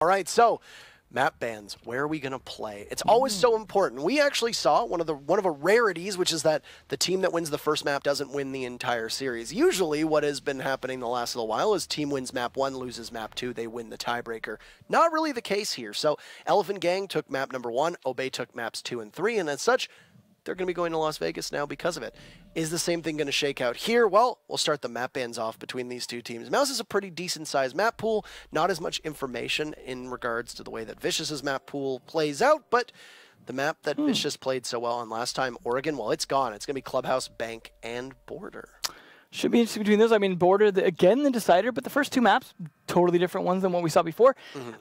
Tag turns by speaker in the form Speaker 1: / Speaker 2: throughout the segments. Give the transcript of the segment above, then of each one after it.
Speaker 1: All right, so map bans, where are we going to play? It's always so important. We actually saw one of a rarities, which is that the team that wins the first map doesn't win the entire series. Usually what has been happening the last little while is team wins map 1, loses map 2, they win the tiebreaker. Not really the case here. So Elephant Gang took map number 1, Obey took maps 2 and 3, and as such, they're going to be going to Las Vegas now because of it. Is the same thing going to shake out here? Well, we'll start the map bans off between these two teams. Mouse is a pretty decent-sized map pool. Not as much information in regards to the way that Vicious's map pool plays out, but the map that Vicious played so well on last time, Oregon, well, it's gone. It's going to be Clubhouse, Bank, and Border.
Speaker 2: Should be interesting between those. I mean, Border, again, the decider, but the first two maps, totally different ones than what we saw before.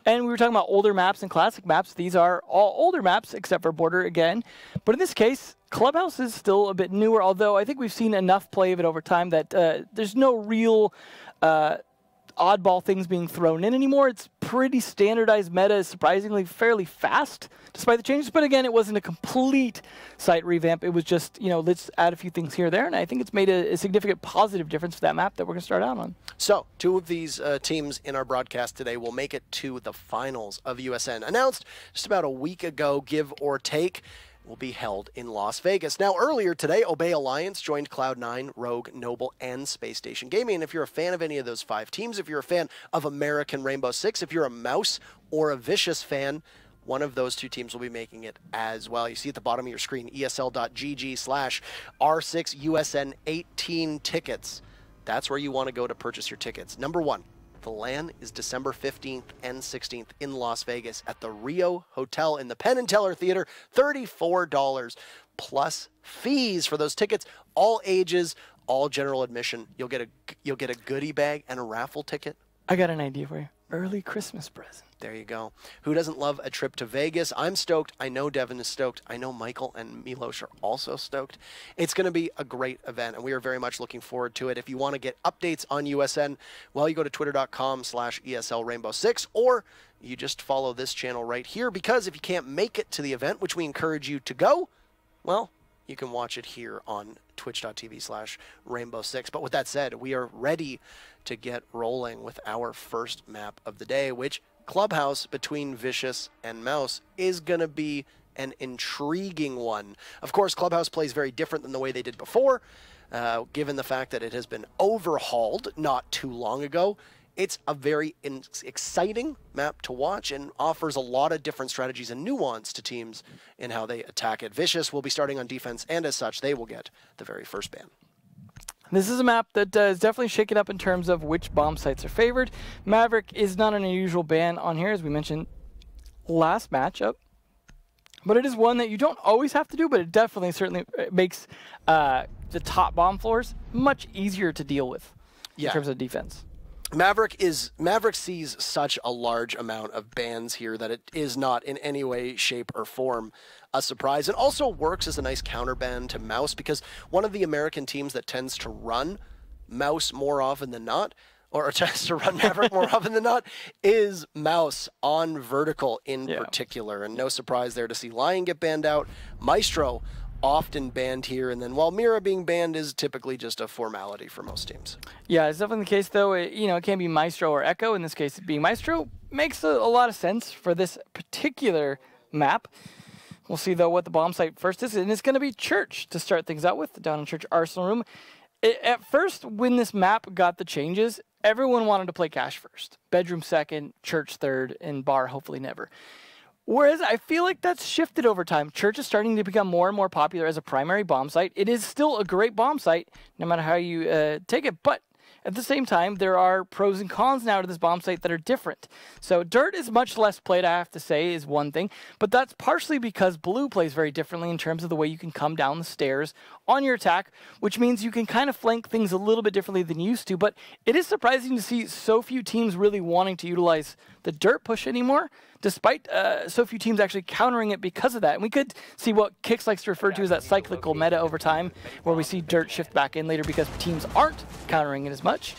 Speaker 2: And we were talking about older maps and classic maps. These are all older maps, except for Border again. But in this case, Clubhouse is still a bit newer, although I think we've seen enough play of it over time that there's no real oddball things being thrown in anymore. It's pretty standardized meta, surprisingly fairly fast, despite the changes. But again, it wasn't a complete site revamp. It was just, you know, let's add a few things here or there, and I think it's made a significant positive difference for that map that we're going to start out on.
Speaker 1: So, two of these teams in our broadcast today will make it to the finals of USN. Announced just about a week ago, give or take, will be held in Las Vegas. Now, earlier today, Obey Alliance joined Cloud9, Rogue, Noble, and Space Station Gaming. And if you're a fan of any of those 5 teams, if you're a fan of American Rainbow Six, if you're a Mouse or a Vicious fan, one of those 2 teams will be making it as well. You see at the bottom of your screen, esl.gg/R6USN 18 tickets. That's where you want to go to purchase your tickets. Number 1. The LAN is December 15th and 16th in Las Vegas at the Rio Hotel in the Penn and Teller Theater. $34 plus fees for those tickets. All ages, all general admission. You'll get a goodie bag and a raffle ticket.
Speaker 2: I got an idea for you. Early Christmas present.
Speaker 1: There you go. Who doesn't love a trip to Vegas? I'm stoked. I know Devin is stoked. I know Michael and Milos are also stoked. It's going to be a great event, and we are very much looking forward to it. If you want to get updates on USN, well, you go to twitter.com/ESLRainbow6, or you just follow this channel right here, because if you can't make it to the event, which we encourage you to go, well, you can watch it here on twitch.tv/Rainbow6. But with that said, we are ready to get rolling with our first map of the day, which Clubhouse between Vicious and Mouse is going to be an intriguing one. Of course, Clubhouse plays very different than the way they did before, given the fact that it has been overhauled not too long ago. It's a very exciting map to watch and offers a lot of different strategies and nuance to teams in how they attack it. Vicious will be starting on defense, and as such, they will get the very first ban.
Speaker 2: This is a map that is definitely shaken up in terms of which bomb sites are favored. Maverick is not an unusual ban on here, as we mentioned last matchup. But it is one that you don't always have to do, but it definitely certainly makes the top bomb floors much easier to deal with in terms of defense.
Speaker 1: Maverick sees such a large amount of bans here that it is not in any way, shape, or form a surprise. It also works as a nice counterban to Mouse, because one of the American teams that tends to run Mouse more often than not, or tends to run Maverick more often than not, is Mouse on vertical in particular. And no surprise there to see Lion get banned out. Maestro often banned here, and then while Mira being banned is typically just a formality for most teams.
Speaker 2: Yeah, it's definitely the case, though. It can be Maestro or Echo. In this case, being Maestro makes a lot of sense for this particular map. We'll see, though, what the bomb site first is, and it's going to be Church to start things out with, down in Church Arsenal Room. At first, when this map got the changes, everyone wanted to play Cash first. Bedroom second, Church third, and Bar hopefully never. Whereas I feel like that's shifted over time. Church is starting to become more and more popular as a primary bomb site. It is still a great bomb site, no matter how you take it. But at the same time, there are pros and cons now to this bomb site that are different. So Dirt is much less played, I have to say, is one thing. But that's partially because Blue plays very differently in terms of the way you can come down the stairs on your attack, which means you can kind of flank things a little bit differently than you used to. But it is surprising to see so few teams really wanting to utilize the Dirt push anymore, despite so few teams actually countering it because of that. And we could see what Kix likes to refer to as that cyclical meta over time, where we see Dirt shift back in later because teams aren't countering it as much.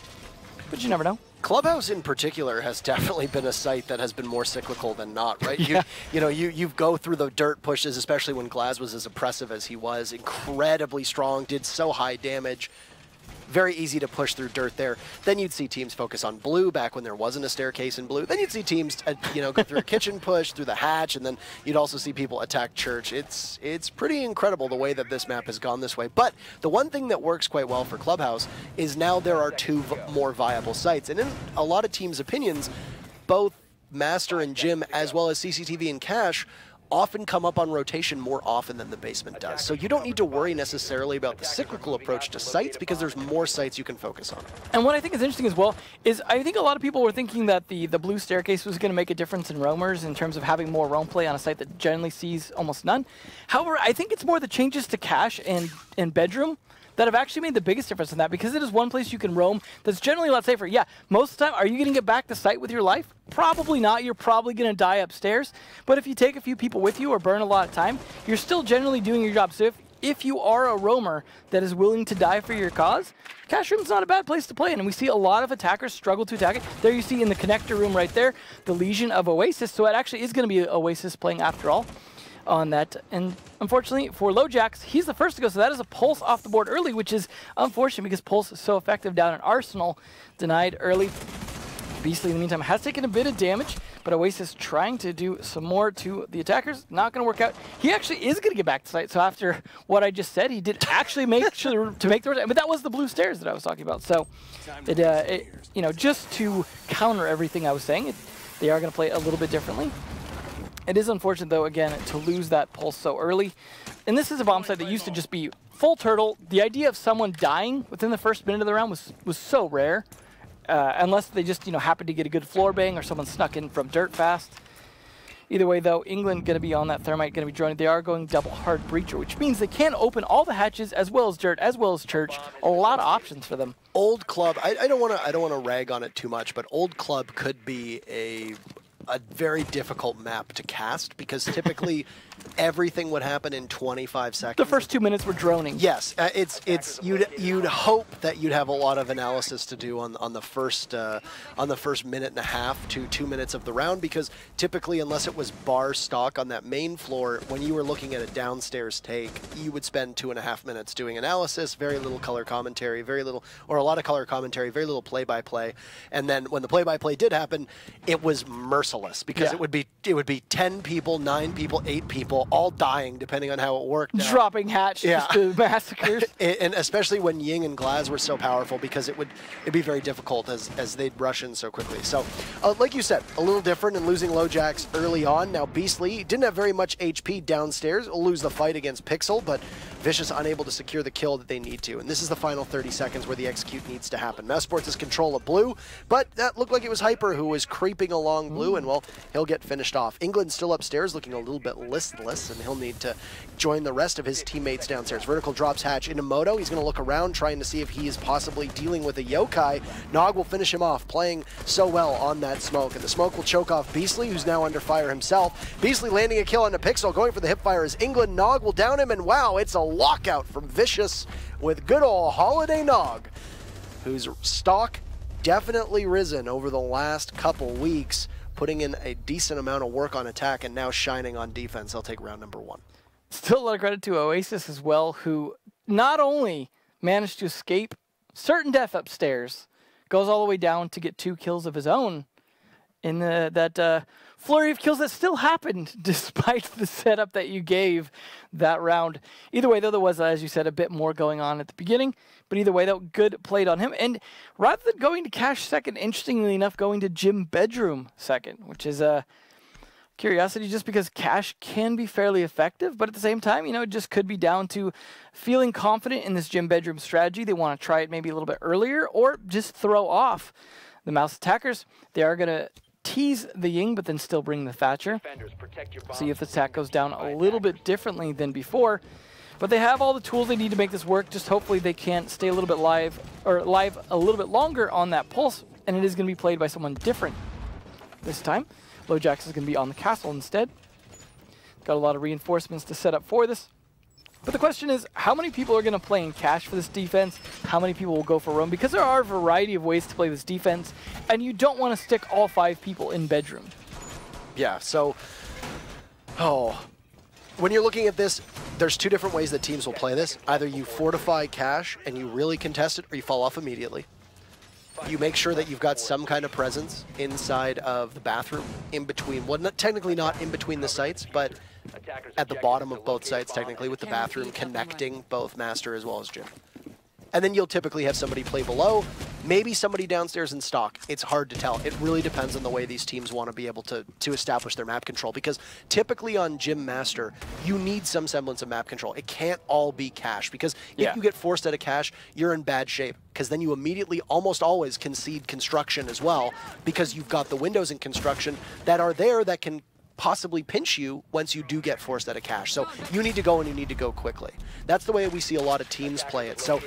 Speaker 2: But you never know.
Speaker 1: Clubhouse in particular has definitely been a site that has been more cyclical than not, right?
Speaker 2: Yeah.
Speaker 1: You go through the Dirt pushes, especially when Glaz was as oppressive as he was, incredibly strong, did so high damage. very easy to push through dirt there. Then you'd see teams focus on blue back when there wasn't a staircase in blue. Then you'd see teams, go through a kitchen push, through the hatch, and then you'd also see people attack church. It's pretty incredible the way that this map has gone this way. But the one thing that works quite well for Clubhouse is now there are two more viable sites. And in a lot of teams' opinions, both Master and Gym, as well as CCTV and Cash, often come up on rotation more often than the basement does. So you don't need to worry necessarily about the cyclical approach to sites because there's more sites you can focus on.
Speaker 2: And what I think is interesting as well is I think a lot of people were thinking that the blue staircase was going to make a difference in roamers in terms of having more roam play on a site that generally sees almost none. However, I think it's more the changes to Cache and Bedroom that have actually made the biggest difference in that, because it is one place you can roam that's generally a lot safer. Yeah, most of the time, are you going to get back to site with your life? Probably not. You're probably going to die upstairs. But if you take a few people with you or burn a lot of time, you're still generally doing your job. So if you are a roamer that is willing to die for your cause, Cache Room's not a bad place to play in. And we see a lot of attackers struggle to attack it. There you see in the connector room right there, the Legion of Oasis. So it actually is going to be Oasis playing after all on that. And unfortunately for LoJax, he's the first to go, so that is a Pulse off the board early, which is unfortunate because Pulse is so effective down in Arsenal. Denied early. Beastly, in the meantime, has taken a bit of damage, but Oasis trying to do some more to the attackers. Not going to work out. He actually is going to get back to site, so after what I just said, he did actually make sure to make the... But that was the blue stairs that I was talking about, so just to counter everything I was saying, they are going to play a little bit differently. It is unfortunate, though, again, to lose that Pulse so early. And this is a bomb site that used to just be full turtle. The idea of someone dying within the first minute of the round was so rare, unless they just happened to get a good floor bang or someone snuck in from dirt fast. Either way, though, England going to be on that Thermite, going to be joining. They are going double hard breacher, which means they can open all the hatches as well as dirt, as well as church. A lot of options for them.
Speaker 1: Old Club, I don't want to rag on it too much, but Old Club could be a very difficult map to cast because typically everything would happen in 25 seconds.
Speaker 2: The first 2 minutes were droning.
Speaker 1: Yes, you'd hope that you'd have a lot of analysis to do on the first minute and a half to 2 minutes of the round, because typically, unless it was bar stock on that main floor, when you were looking at a downstairs take, you would spend 2.5 minutes doing analysis, very little color commentary, a lot of color commentary, very little play-by-play, and then when the play-by-play did happen, it was merciless because it would be 10 people, 9 people, 8 people, all dying depending on how it worked.
Speaker 2: Dropping hatch, just the massacres.
Speaker 1: And especially when Ying and Glaz were so powerful, because it'd be very difficult as they'd rush in so quickly. So, like you said, a little different in losing LoJax early on. Now Beastly didn't have very much HP downstairs. Will lose the fight against Pixel, but Vicious unable to secure the kill that they need to. And this is the final 30 seconds where the execute needs to happen. mousesports has control of blue, but that looked like it was Hyper who was creeping along blue, and well, he'll get finished off. England's still upstairs looking a little bit listless, and he'll need to join the rest of his teammates downstairs. Vertical drops hatch into Moto. He's going to look around trying to see if he is possibly dealing with a yokai. Nog will finish him off, playing so well on that smoke, and the smoke will choke off Beastly, who's now under fire himself. Beastly landing a kill on the Pixel, going for the hipfire as England. Nog will down him, and wow, it's a lockout from Vicious with good old Holiday Nog, whose stock definitely risen over the last couple weeks, putting in a decent amount of work on attack and now shining on defense. He'll take round number 1.
Speaker 2: Still a lot of credit to Oasis as well, who not only managed to escape certain death upstairs, goes all the way down to get 2 kills of his own in that flurry of kills that still happened despite the setup that you gave that round. Either way, though, there was, as you said, a bit more going on at the beginning. But either way, though, good played on him. And rather than going to Cash second, interestingly enough, going to Gym Bedroom second, which is a curiosity just because Cash can be fairly effective. But at the same time, it just could be down to feeling confident in this Gym Bedroom strategy. They want to try it maybe a little bit earlier or just throw off the mouse attackers. They are going to tease the Ying, but then still bring the Thatcher. See if the attack goes down a little bit differently than before. But they have all the tools they need to make this work. Just hopefully they can stay a little bit live a little bit longer on that Pulse, and it is going to be played by someone different this time. LoJax is going to be on the castle instead. Got a lot of reinforcements to set up for this. But the question is, how many people are going to play in Cash for this defense? How many people will go for roam? Because there are a variety of ways to play this defense, and you don't want to stick all 5 people in Bedroom.
Speaker 1: Yeah, so... when you're looking at this, there's two different ways that teams will play this. Either you fortify cash and you really contest it, or you fall off immediately. You make sure that you've got some kind of presence inside of the bathroom, in between, well, technically not in between the sites, but at the bottom of both sites, technically, with the bathroom connecting both Master as well as Gym. And then you'll typically have somebody play below, maybe somebody downstairs in stock. It's hard to tell. It really depends on the way these teams want to be able to establish their map control, because typically on Gym Master, you need some semblance of map control. It can't all be cash, because if you get forced out of cash, you're in bad shape, because then you immediately almost always concede construction as well, because you've got the windows in construction that are there that can possibly pinch you once you do get forced out of cash. So you need to go, and you need to go quickly. That's the way we see a lot of teams play it. So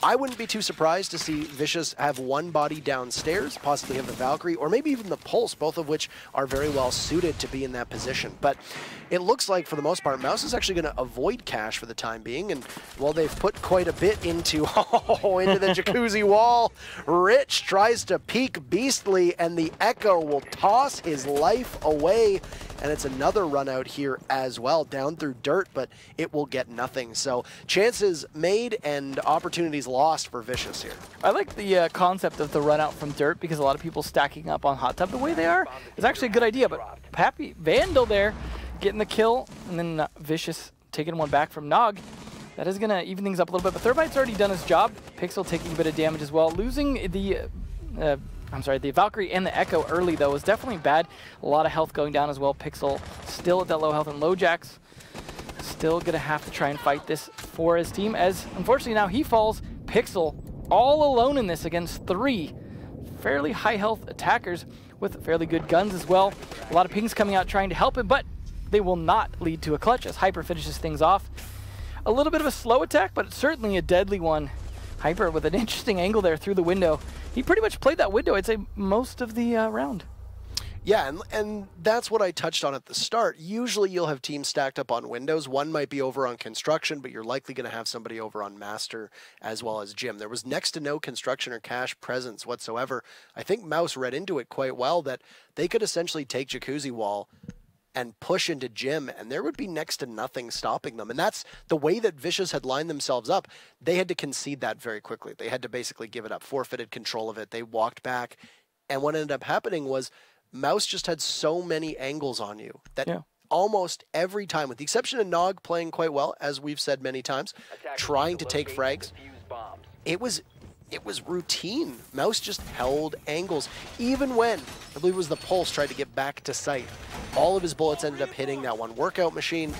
Speaker 1: I wouldn't be too surprised to see Vicious have one body downstairs, possibly have the Valkyrie, or maybe even the Pulse, both of which are very well suited to be in that position. But it looks like, for the most part, Mouse is actually going to avoid cash for the time being. And, well, they've put quite a bit into, into the jacuzzi wall. Rich tries to peek Beastly, and the Echo will toss his life away. And it's another run out here as well, down through dirt, but it will get nothing. So chances made and opportunities lost for Vicious here.
Speaker 2: I like the concept of the run out from dirt, because a lot of people stacking up on Hot Tub the way they are is actually a good idea. But Pappy Vandal there getting the kill, and then Vicious taking one back from Nog. That is going to even things up a little bit, but Thermite's already done his job. Pixel taking a bit of damage as well. Losing the the Valkyrie and the Echo early, though, was definitely bad. A lot of health going down as well. Pixel still at that low health, and LoJax still going to have to try and fight this for his team, as unfortunately now he falls. Pixel all alone in this against three fairly high health attackers with fairly good guns as well. A lot of pings coming out trying to help him, but they will not lead to a clutch as Hyper finishes things off. A little bit of a slow attack, but certainly a deadly one. Hyper with an interesting angle there through the window. He pretty much played that window, I'd say, most of the round.
Speaker 1: Yeah, and that's what I touched on at the start. Usually you'll have teams stacked up on windows. One might be over on construction, but you're likely going to have somebody over on Master as well as Gym. There was next to no construction or cash presence whatsoever. I think Mouse read into it quite well that they could essentially take Jacuzzi Wall and push into Gym, and there would be next to nothing stopping them. And that's the way that Vicious had lined themselves up. They had to concede that very quickly. They had to basically give it up, forfeited control of it. They walked back, and what ended up happening was Mouse just had so many angles on you that almost every time, with the exception of Nog playing quite well, as we've said many times, trying to take frags, it was routine. Mouse just held angles. Even when, I believe it was the Pulse, tried to get back to sight, all of his bullets ended up hitting that one workout machine.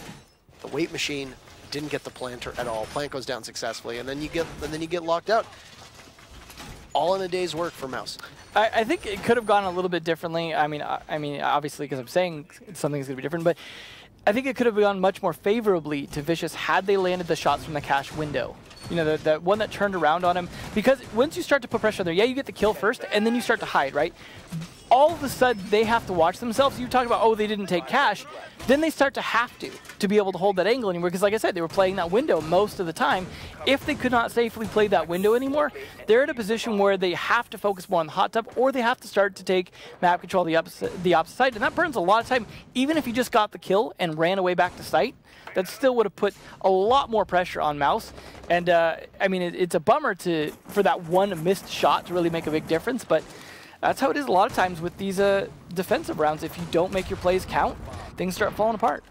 Speaker 1: The weight machine didn't get the planter at all. Plant goes down successfully, and then you get locked out. All in a day's work for Mouse.
Speaker 2: I think it could have gone a little bit differently. I mean, obviously, because I'm saying something's going to be different, but I think it could have gone much more favorably to Vicious had they landed the shots from the cash window. You know, the one that turned around on him. Because once you start to put pressure on there, yeah, you get the kill first, and then you start to hide, right? All of a sudden, they have to watch themselves. You talk about, oh, they didn't take cash. Then they start to have to be able to hold that angle anymore. Because like I said, they were playing that window most of the time. If they could not safely play that window anymore, they're in a position where they have to focus more on the hot tub, or they have to start to take map control the opposite side. And that burns a lot of time. Even if you just got the kill and ran away back to site, that still would have put a lot more pressure on Mouse. And I mean, it's a bummer for that one missed shot to really make a big difference, but that's how it is a lot of times with these defensive rounds. If you don't make your plays count, things start falling apart.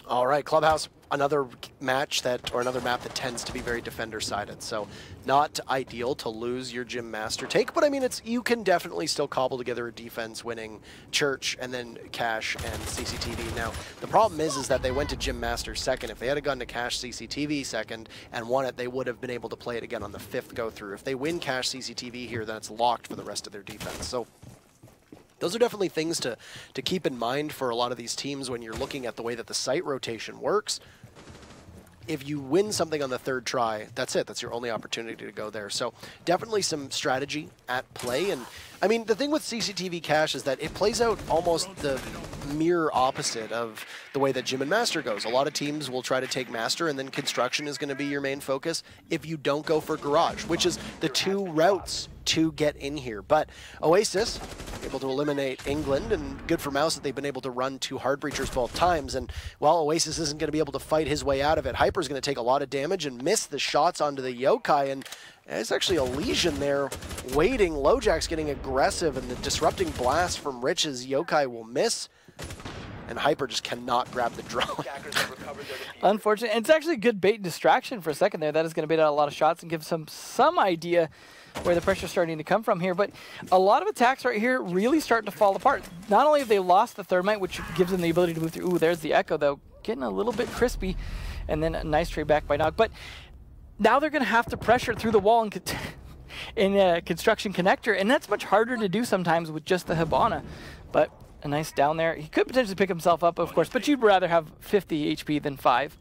Speaker 1: All right, Clubhouse, another match another map that tends to be very defender-sided. So not ideal to lose your Gym Master take, but I mean, you can definitely still cobble together a defense-winning Church and then Cash and CCTV. Now, the problem is that they went to Gym Master second. If they had gone to Cash CCTV second and won it, they would have been able to play it again on the fifth go-through. If they win Cash CCTV here, then it's locked for the rest of their defense. So those are definitely things to keep in mind for a lot of these teams when you're looking at the way that the site rotation works. If you win something on the third try, that's it. That's your only opportunity to go there. So definitely some strategy at play. And I mean, the thing with CCTV Cash is that it plays out almost the mirror opposite of the way that Gym and Master goes. A lot of teams will try to take Master, and then construction is going to be your main focus if you don't go for Garage, which is the two routes to get in here. But Oasis able to eliminate England, and good for Mouse that they've been able to run 2 hard breachers both times. And while Oasis isn't going to be able to fight his way out of it, Hyper's going to take a lot of damage and miss the shots onto the Yokai, and there's actually a Legion there waiting. LoJack's getting aggressive, and the disrupting blast from Rich's Yokai will miss, and Hyper just cannot grab the drone.
Speaker 2: Unfortunate. And it's actually a good bait and distraction for a second there. That is going to bait out a lot of shots and give some idea where the pressure's starting to come from here. But a lot of attacks right here really starting to fall apart. Not only have they lost the Thermite, which gives them the ability to move through. Ooh, there's the Echo, though. Getting a little bit crispy. And then a nice trade back by Nog. But now they're going to have to pressure through the wall in a construction connector. And that's much harder to do sometimes with just the Hibana. But a nice down there. He could potentially pick himself up, of course, but you'd rather have 50 HP than 5.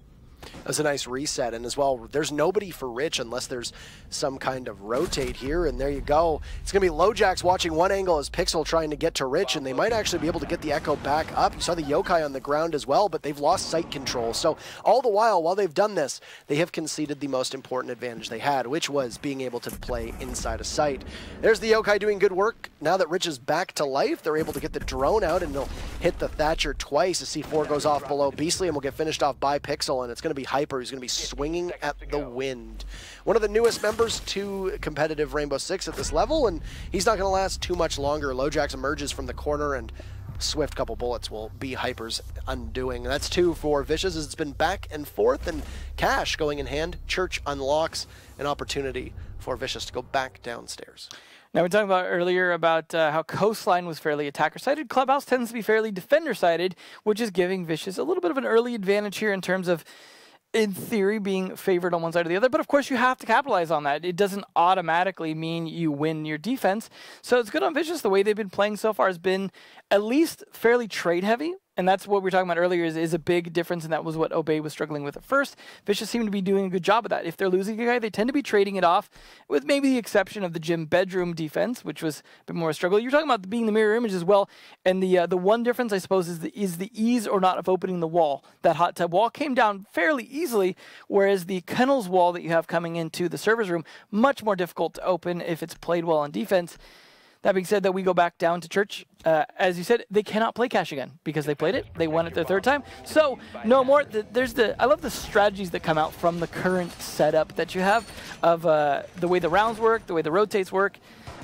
Speaker 1: That was a nice reset, and as well, there's nobody for Rich unless there's some kind of rotate here, and there you go. It's going to be LoJack's watching one angle as Pixel trying to get to Rich, and they might actually be able to get the Echo back up. You saw the Yokai on the ground as well, but they've lost sight control. So all the while they've done this, they have conceded the most important advantage they had, which was being able to play inside of sight. There's the Yokai doing good work. Now that Rich is back to life, they're able to get the drone out, and they'll hit the Thatcher twice. The C4 goes off below Beastly and will get finished off by Pixel, and it's going to be Hyper who's going to be swinging at the wind. One of the newest members to competitive Rainbow Six at this level, and he's not going to last too much longer. LoJack emerges from the corner, and swift couple bullets will be Hyper's undoing. That's 2 for Vicious as it's been back and forth, and Cash going in hand. Church unlocks an opportunity for Vicious to go back downstairs.
Speaker 2: Now, we talked about earlier about how Coastline was fairly attacker-sided. Clubhouse tends to be fairly defender-sided, which is giving Vicious a little bit of an early advantage here in terms of, in theory, being favored on one side or the other. But, of course, you have to capitalize on that. It doesn't automatically mean you win your defense. So it's good on Vicious. The way they've been playing so far has been at least fairly trade-heavy. And that's what we were talking about earlier is a big difference, and that was what Obey was struggling with at first. Vicious seemed to be doing a good job of that. If they're losing a guy, they tend to be trading it off, with maybe the exception of the gym bedroom defense, which was a bit more a struggle. You're talking about being the mirror image as well, and the one difference, I suppose, is the ease or not of opening the wall. That hot tub wall came down fairly easily, whereas the kennels wall that you have coming into the server's room, much more difficult to open if it's played well on defense. That being said, that we go back down to Church. As you said, they cannot play Cash again because they played it. They won it their 3rd time. So no more. I love the strategies that come out from the current setup that you have of the way the rounds work, the way the rotates work,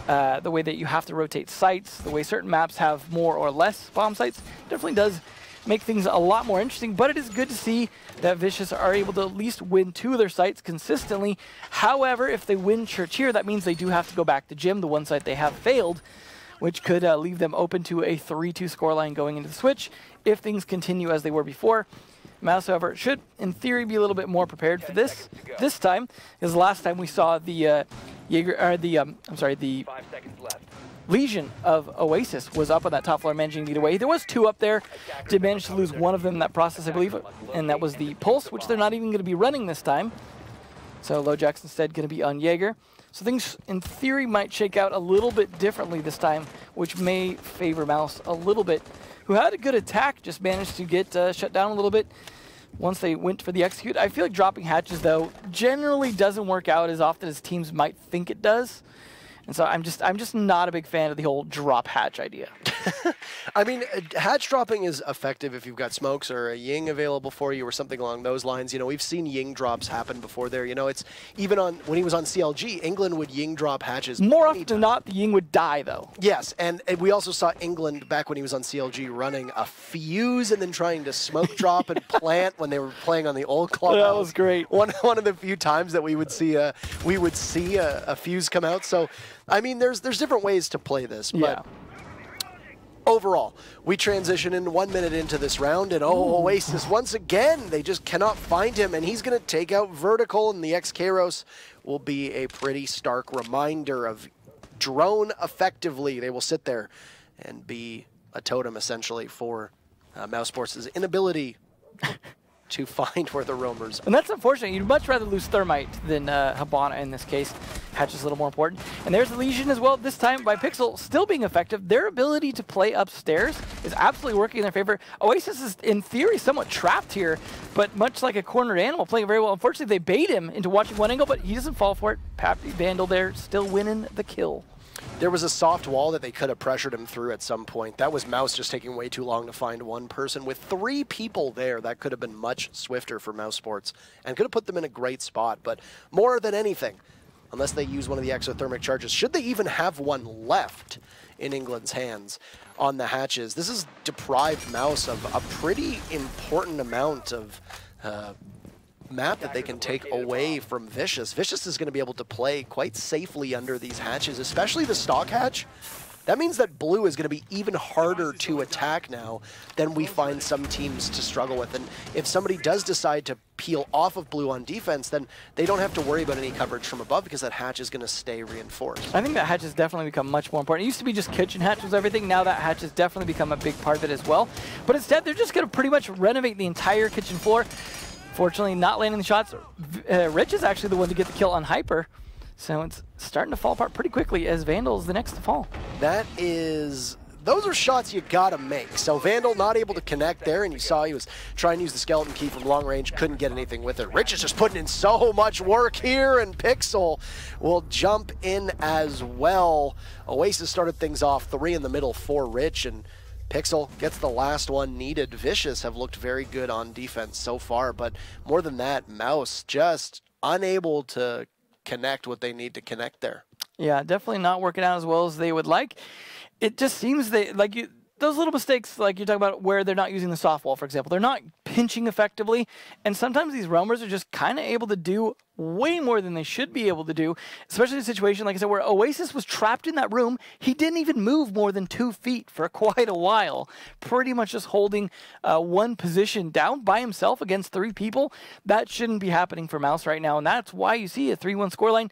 Speaker 2: the way that you have to rotate sites, the way certain maps have more or less bomb sites. Definitely does make things a lot more interesting, but it is good to see that Vicious are able to at least win 2 of their sites consistently. However, if they win Church here, that means they do have to go back to Gym, the one site they have failed, which could leave them open to a 3-2 scoreline going into the switch if things continue as they were before. Mouse, however, should, in theory, be a little bit more prepared for this time, because last time we saw the the
Speaker 3: 5 seconds left.
Speaker 2: Legion of Oasis was up on that top floor managing to get away. There was 2 up there. Did manage to lose one of them in that process, I believe, and that was the Pulse, which they're not even going to be running this time. So LoJack's instead going to be on Jaeger. So things, in theory, might shake out a little bit differently this time, which may favor Mouse a little bit, who had a good attack, just managed to get shut down a little bit once they went for the execute. I feel like dropping hatches, though, generally doesn't work out as often as teams might think it does. And so I'm just not a big fan of the whole drop hatch idea.
Speaker 1: I mean, hatch dropping is effective if you've got smokes or a Ying available for you or something along those lines. You know, we've seen Ying drops happen before there. You know, it's even on when he was on CLG, England would Ying drop hatches.
Speaker 2: More often than not, the Ying would die, though.
Speaker 1: Yes, and we also saw England back when he was on CLG running a fuse and then trying to smoke drop and plant when they were playing on the old club.
Speaker 2: That was great.
Speaker 1: One of the few times that we would see a fuse come out. So, I mean, there's different ways to play this, but.
Speaker 2: Yeah.
Speaker 1: Overall, we transition in 1 minute into this round, and Oasis, once again, they just cannot find him, and he's going to take out Vertical, and the X-Kairos will be a pretty stark reminder of drone effectively. They will sit there and be a totem, essentially, for mousesports' inability to find where the roamers.
Speaker 2: And that's unfortunate. You'd much rather lose Thermite than Hibana in this case. Hatch is a little more important. And there's the Legion as well, this time by Pixel, still being effective. Their ability to play upstairs is absolutely working in their favor. Oasis is, in theory, somewhat trapped here, but much like a cornered animal, playing very well. Unfortunately, they bait him into watching one angle, but he doesn't fall for it. Pappy Vandal there, still winning the kill.
Speaker 1: There was a soft wall that they could have pressured him through at some point. That was Mouse just taking way too long to find one person. With 3 people there, that could have been much swifter for mousesports and could have put them in a great spot. But more than anything, unless they use one of the exothermic charges, should they even have one left in England's hands on the hatches, this has deprived Mouse of a pretty important amount of map that they can take away from Vicious. Vicious is going to be able to play quite safely under these hatches, especially the stock hatch. That means that blue is going to be even harder to attack now than we find some teams to struggle with. And if somebody does decide to peel off of blue on defense, then they don't have to worry about any coverage from above because that hatch is going to stay reinforced.
Speaker 2: I think that hatch has definitely become much more important. It used to be just kitchen hatch was everything. Now that hatch has definitely become a big part of it as well. But instead, they're just going to pretty much renovate the entire kitchen floor. Fortunately, not landing the shots. Rich is actually the one to get the kill on Hyper. So it's starting to fall apart pretty quickly as Vandal is the next to fall.
Speaker 1: Those are shots you gotta make. So Vandal not able to connect there, and you saw he was trying to use the skeleton key from long range, couldn't get anything with it. Rich is just putting in so much work here, and Pixel will jump in as well. Oasis started things off 3 in the middle for Rich, and Pixel gets the last one needed. Vicious have looked very good on defense so far, but more than that, Mouse just unable to connect what they need to connect there.
Speaker 2: Yeah, definitely not working out as well as they would like. It just seems those little mistakes, like you're talking about where they're not using the soft wall, for example, they're not pinching effectively, and sometimes these roamers are just kind of able to do way more than they should be able to do, especially in a situation, like I said, where Oasis was trapped in that room. He didn't even move more than 2 feet for quite a while, pretty much just holding one position down by himself against 3 people. That shouldn't be happening for Mouse right now, and that's why you see a 3-1 scoreline.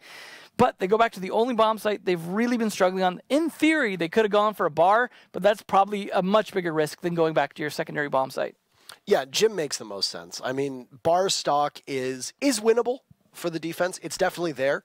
Speaker 2: But they go back to the only bomb site they've really been struggling on. In theory, they could have gone for a bar, but that's probably a much bigger risk than going back to your secondary bomb site.
Speaker 1: Yeah, Jim makes the most sense. I mean, bar stock is winnable for the defense. It's definitely there.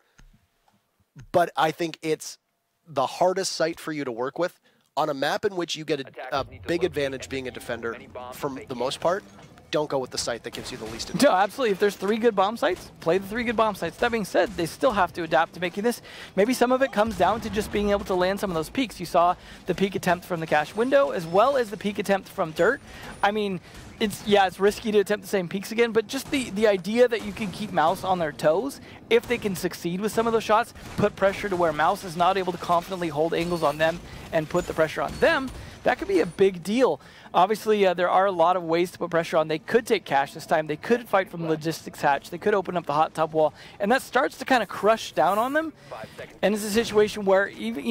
Speaker 1: But I think it's the hardest site for you to work with. On a map in which you get a big advantage being a defender for the most part, don't go with the site that gives you the least advantage.
Speaker 2: No, absolutely. If there's 3 good bomb sites, play the 3 good bomb sites. That being said, they still have to adapt to making this. Maybe some of it comes down to just being able to land some of those peaks. You saw the peak attempt from the cache window as well as the peak attempt from dirt. I mean, it's risky to attempt the same peaks again, but just the idea that you can keep Mouse on their toes, if they can succeed with some of those shots, put pressure to where Mouse is not able to confidently hold angles on them and put the pressure on them, that could be a big deal. Obviously, there are a lot of ways to put pressure on. They could take cash this time. They could fight from logistics hatch. They could open up the hot tub wall, and that starts to kind of crush down on them. And it's a situation where even,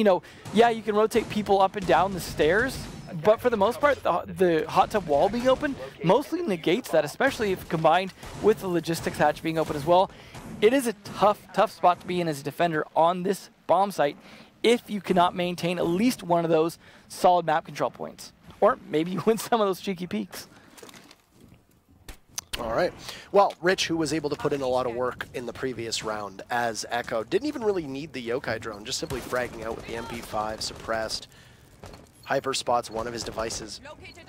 Speaker 2: yeah, you can rotate people up and down the stairs, but for the most part, the hot tub wall being open mostly negates that, especially if combined with the logistics hatch being open as well. It is a tough spot to be in as a defender on this bomb site if you cannot maintain at least one of those solid map control points. Or maybe you win some of those cheeky peaks.
Speaker 1: All right. Well, Rich, who was able to put in a lot of work in the previous round as Echo, didn't even really need the yokai drone, just simply fragging out with the MP5 suppressed. Hyper spots one of his devices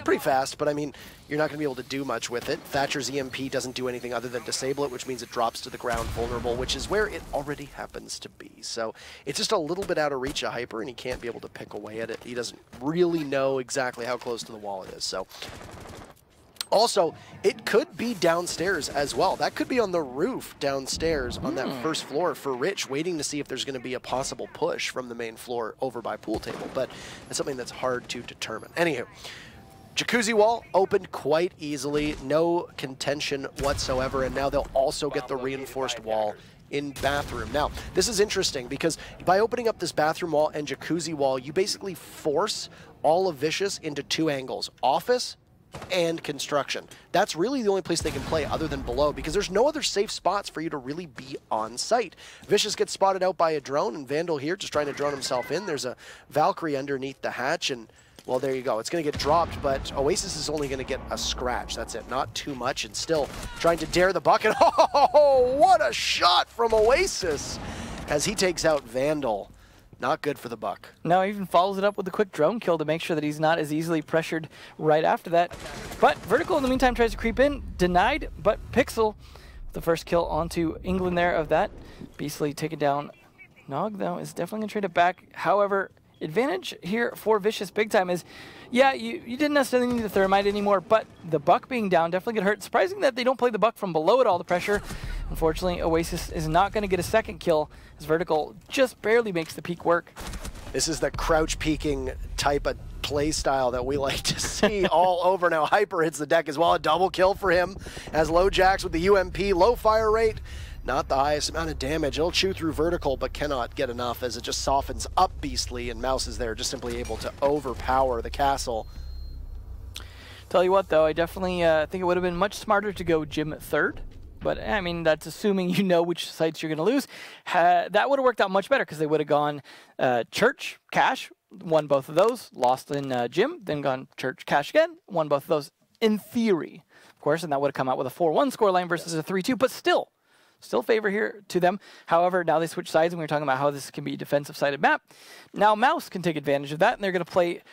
Speaker 1: pretty fast, but I mean, you're not going to be able to do much with it. Thatcher's EMP doesn't do anything other than disable it, which means it drops to the ground vulnerable, which is where it already happens to be. So it's just a little bit out of reach of Hyper, and he can't be able to pick away at it. He doesn't really know exactly how close to the wall it is. So also, it could be downstairs as well. That could be on the roof downstairs on that first floor for Rich, waiting to see if there's going to be a possible push from the main floor over by pool table. But it's something that's hard to determine. Anywho, jacuzzi wall opened quite easily. No contention whatsoever. And now they'll also get the reinforced wall in bathroom. Now, this is interesting because by opening up this bathroom wall and jacuzzi wall, you basically force all of Vicious into 2 angles. Office and construction. That's really the only place they can play other than below, because there's no other safe spots for you to really be on site. Vicious gets spotted out by a drone, and Vandal here just trying to drone himself in. There's a Valkyrie underneath the hatch, and well, there you go. It's going to get dropped, but Oasis is only going to get a scratch. That's it. Not too much, and still trying to dare the bucket. Oh, what a shot from Oasis as he takes out Vandal. Not good for the buck.
Speaker 2: No, he even follows it up with a quick drone kill to make sure that he's not as easily pressured right after that. But Vertical in the meantime tries to creep in, denied, but Pixel, the first kill onto England there of that. Beastly taken down Nog, though, is definitely going to trade it back. However, advantage here for Vicious big time is, yeah, you didn't necessarily need the Thermite anymore, but the Buck being down definitely going to hurt. Surprising that they don't play the Buck from below at all, the pressure. Unfortunately, Oasis is not going to get a second kill, as Vertical just barely makes the peek work.
Speaker 1: This is the crouch peeking type of play style that we like to see all over. Now Hyper hits the deck as well. A double kill for him as LoJax with the UMP. Low fire rate, not the highest amount of damage. It'll chew through Vertical, but cannot get enough as it just softens up Beastly, and Mouse is there just simply able to overpower the castle.
Speaker 2: Tell you what, though, I definitely think it would have been much smarter to go Jim at third. But, I mean, that's assuming you know which sites you're going to lose. That would have worked out much better because they would have gone Church, Cash, won both of those, lost in Jim, then gone Church, Cash again, won both of those in theory, of course, and that would have come out with a 4-1 scoreline versus a 3-2, but still favor here to them. However, now they switch sides, and we were talking about how this can be a defensive-sided map. Now Mouse can take advantage of that, and they're going to play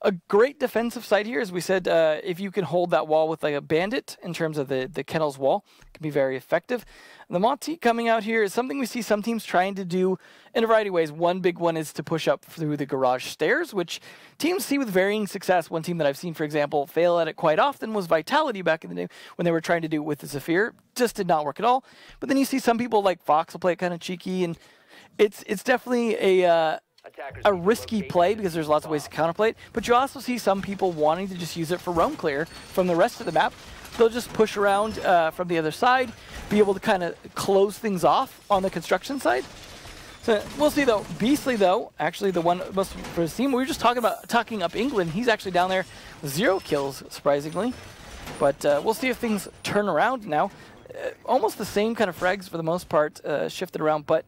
Speaker 2: a great defensive side here. As we said, if you can hold that wall with like a bandit in terms of the Kennel's wall, it can be very effective. The Monty coming out here is something we see some teams trying to do in a variety of ways. One big one is to push up through the garage stairs, which teams see with varying success. One team that I've seen, for example, fail at it quite often was Vitality back in the day when they were trying to do it with the Zephyr. Just did not work at all. But then you see some people like Fox will play it kind of cheeky, and it's definitely a risky play because there's lots of ways to counterplay it, but you also see some people wanting to just use it for roam clear from the rest of the map. They'll just push around from the other side, be able to kind of close things off on the construction side. So we'll see though. Beastly though, actually the one most for his team, we were just talking up England. He's actually down there with 0 kills, surprisingly. But we'll see if things turn around now. Almost the same kind of frags for the most part, shifted around, but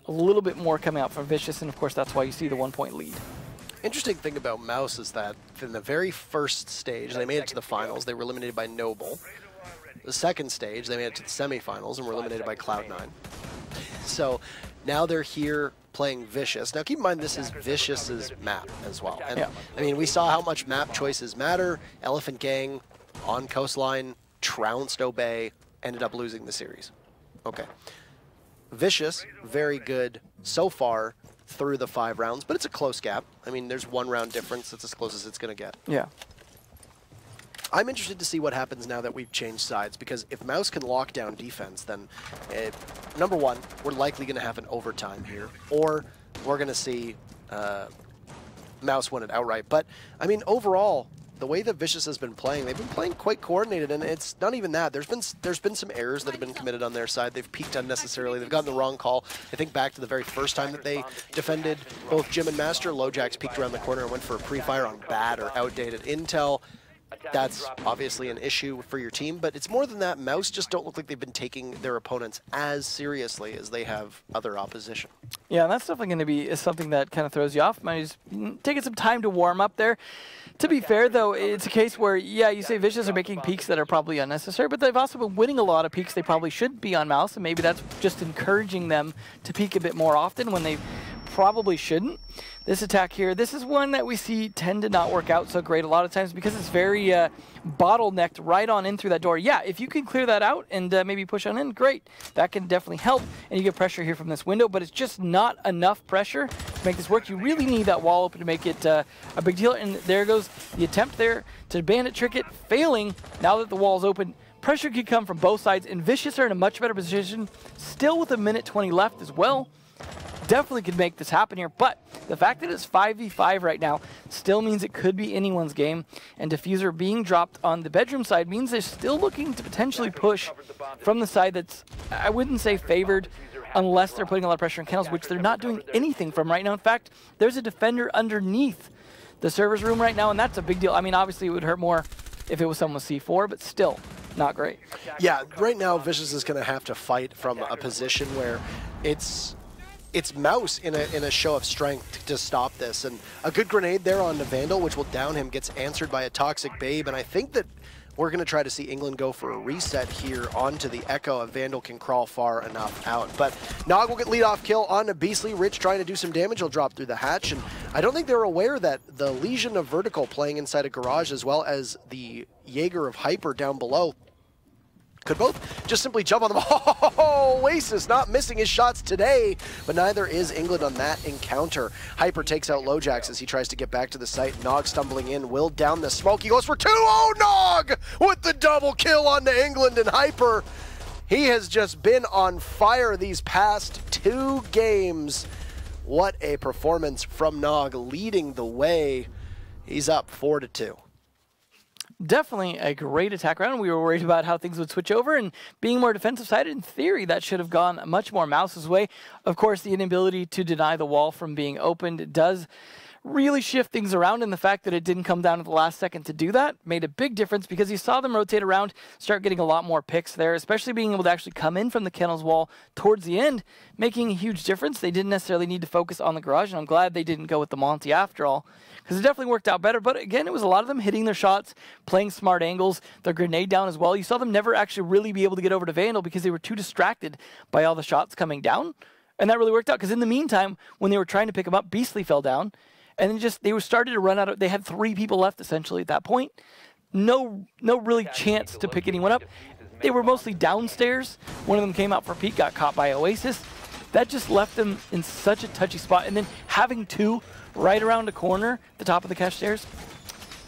Speaker 2: a little bit more coming out from Vicious, and of course that's why you see the 1-point lead.
Speaker 1: Interesting thing about Mouse is that in the very first stage, they made it to the finals. They were eliminated by Noble. The second stage, they made it to the semifinals and were eliminated by Cloud9. So now they're here playing Vicious. Now keep in mind this is Vicious's map as well. And yeah. I mean, we saw how much map choices matter. Elephant Gang on Coastline, trounced Obey, ended up losing the series. Okay. Vicious, very good so far through the 5 rounds, but it's a close gap. I mean, there's 1 round difference. That's as close as it's going to get. Yeah. I'm interested to see what happens now that we've changed sides, because if Mouse can lock down defense, then number one, we're likely going to have an overtime here, or we're going to see Mouse win it outright. But, I mean, overall, the way that Vicious has been playing, they've been playing quite coordinated, and it's not even that. There's been some errors that have been committed on their side. They've peaked unnecessarily. They've gotten the wrong call. I think back to the very first time that they defended both Jim and Master, LoJax peeked around the corner and went for a pre-fire on bad or outdated intel. That's obviously an issue for your team, but it's more than that. Mouse just don't look like they've been taking their opponents as seriously as they have other opposition. Yeah, and that's definitely going to be something that kind of throws you off. Might just taking some time to warm up there. To be fair, though, it's a case where, yeah, you say Vicious are making peaks that are probably unnecessary, but they've also been winning a lot of peaks they probably should be on Mouse, and maybe that's just encouraging them to peak a bit more often when they probably shouldn't. This attack here, this is one that we see tend to not work out so great a lot of times because it's very bottlenecked right on in through that door. Yeah, if you can clear that out and maybe push on in, great. That can definitely help, and you get pressure here from this window, but it's just not enough pressure to make this work. You really need that wall open to make it a big deal, and there goes the attempt there to bandit trick it, failing. Now that the wall's open, pressure could come from both sides, and Vicious are in a much better position, still with 1:20 left as well. Definitely could make this happen here, but the fact that it's 5v5 right now still means it could be anyone's game, and Diffuser being dropped on the bedroom side means they're still looking to potentially push from the side that's, I wouldn't say favored, unless they're putting a lot of pressure on Kennels, which they're not doing anything from right now. In fact, there's a defender underneath the server's room right now, and that's a big deal. I mean, obviously it would hurt more if it was someone with C4, but still not great. Yeah, right now Vicious is going to have to fight from a position where it's Mouse in a show of strength to stop this, and a good grenade there on the Vandal, which will down him, gets answered by a Toxic Babe, and I think that we're going to try to see England go for a reset here onto the Echo. A Vandal can crawl far enough out, but Nog will get lead-off kill on a Beastly. Rich trying to do some damage, he'll drop through the hatch, and I don't think they were aware that the Legion of Vertical playing inside a garage, as well as the Jaeger of Hyper down below, could both just simply jump on the ball. Oh, Oasis not missing his shots today, but neither is England on that encounter. Hyper takes out Lojax as he tries to get back to the site. Nog stumbling in, will down the smoke. He goes for 2. Oh, Nog with the double kill onto England, and Hyper, he has just been on fire these past 2 games. What a performance from Nog, leading the way. He's up 4-2.
Speaker 2: Definitely a great attack round. We were worried about how things would switch over, and being more defensive sided, in theory, that should have gone much more Mouse's way. Of course, the inability to deny the wall from being opened does really shift things around, and the fact that it didn't come down to the last second to do that made a big difference, because you saw them rotate around, start getting a lot more picks there, especially being able to actually come in from the kennels wall towards the end, making a huge difference. They didn't necessarily need to focus on the garage, and I'm glad they didn't go with the Monty after all, because it definitely worked out better. But again, it was a lot of them hitting their shots, playing smart angles, their grenade down as well. You saw them never actually really be able to get over to Vandal because they were too distracted by all the shots coming down, and that really worked out, because in the meantime, when they were trying to pick him up, Beastly fell down. And then they were starting to run out of, they had 3 people left essentially at that point. No really chance to pick anyone up. They were mostly downstairs. One of them came out for peek, got caught by Oasis. That just left them in such a touchy spot. And then having 2 right around the corner, the top of the cache stairs,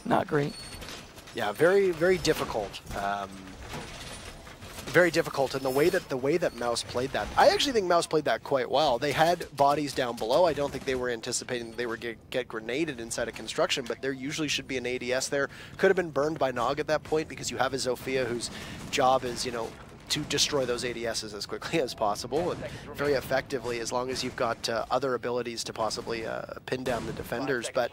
Speaker 2: not great.
Speaker 1: Yeah, very, very difficult. Very difficult, and the way that Mouse played that, I actually think Mouse played that quite well. They had bodies down below. I don't think they were anticipating that they would get grenaded inside of construction, but there usually should be an ADS there. Could have been burned by Nog at that point, because you have a Zofia whose job is, you know, to destroy those ADSs as quickly as possible and very effectively, as long as you've got other abilities to possibly pin down the defenders. But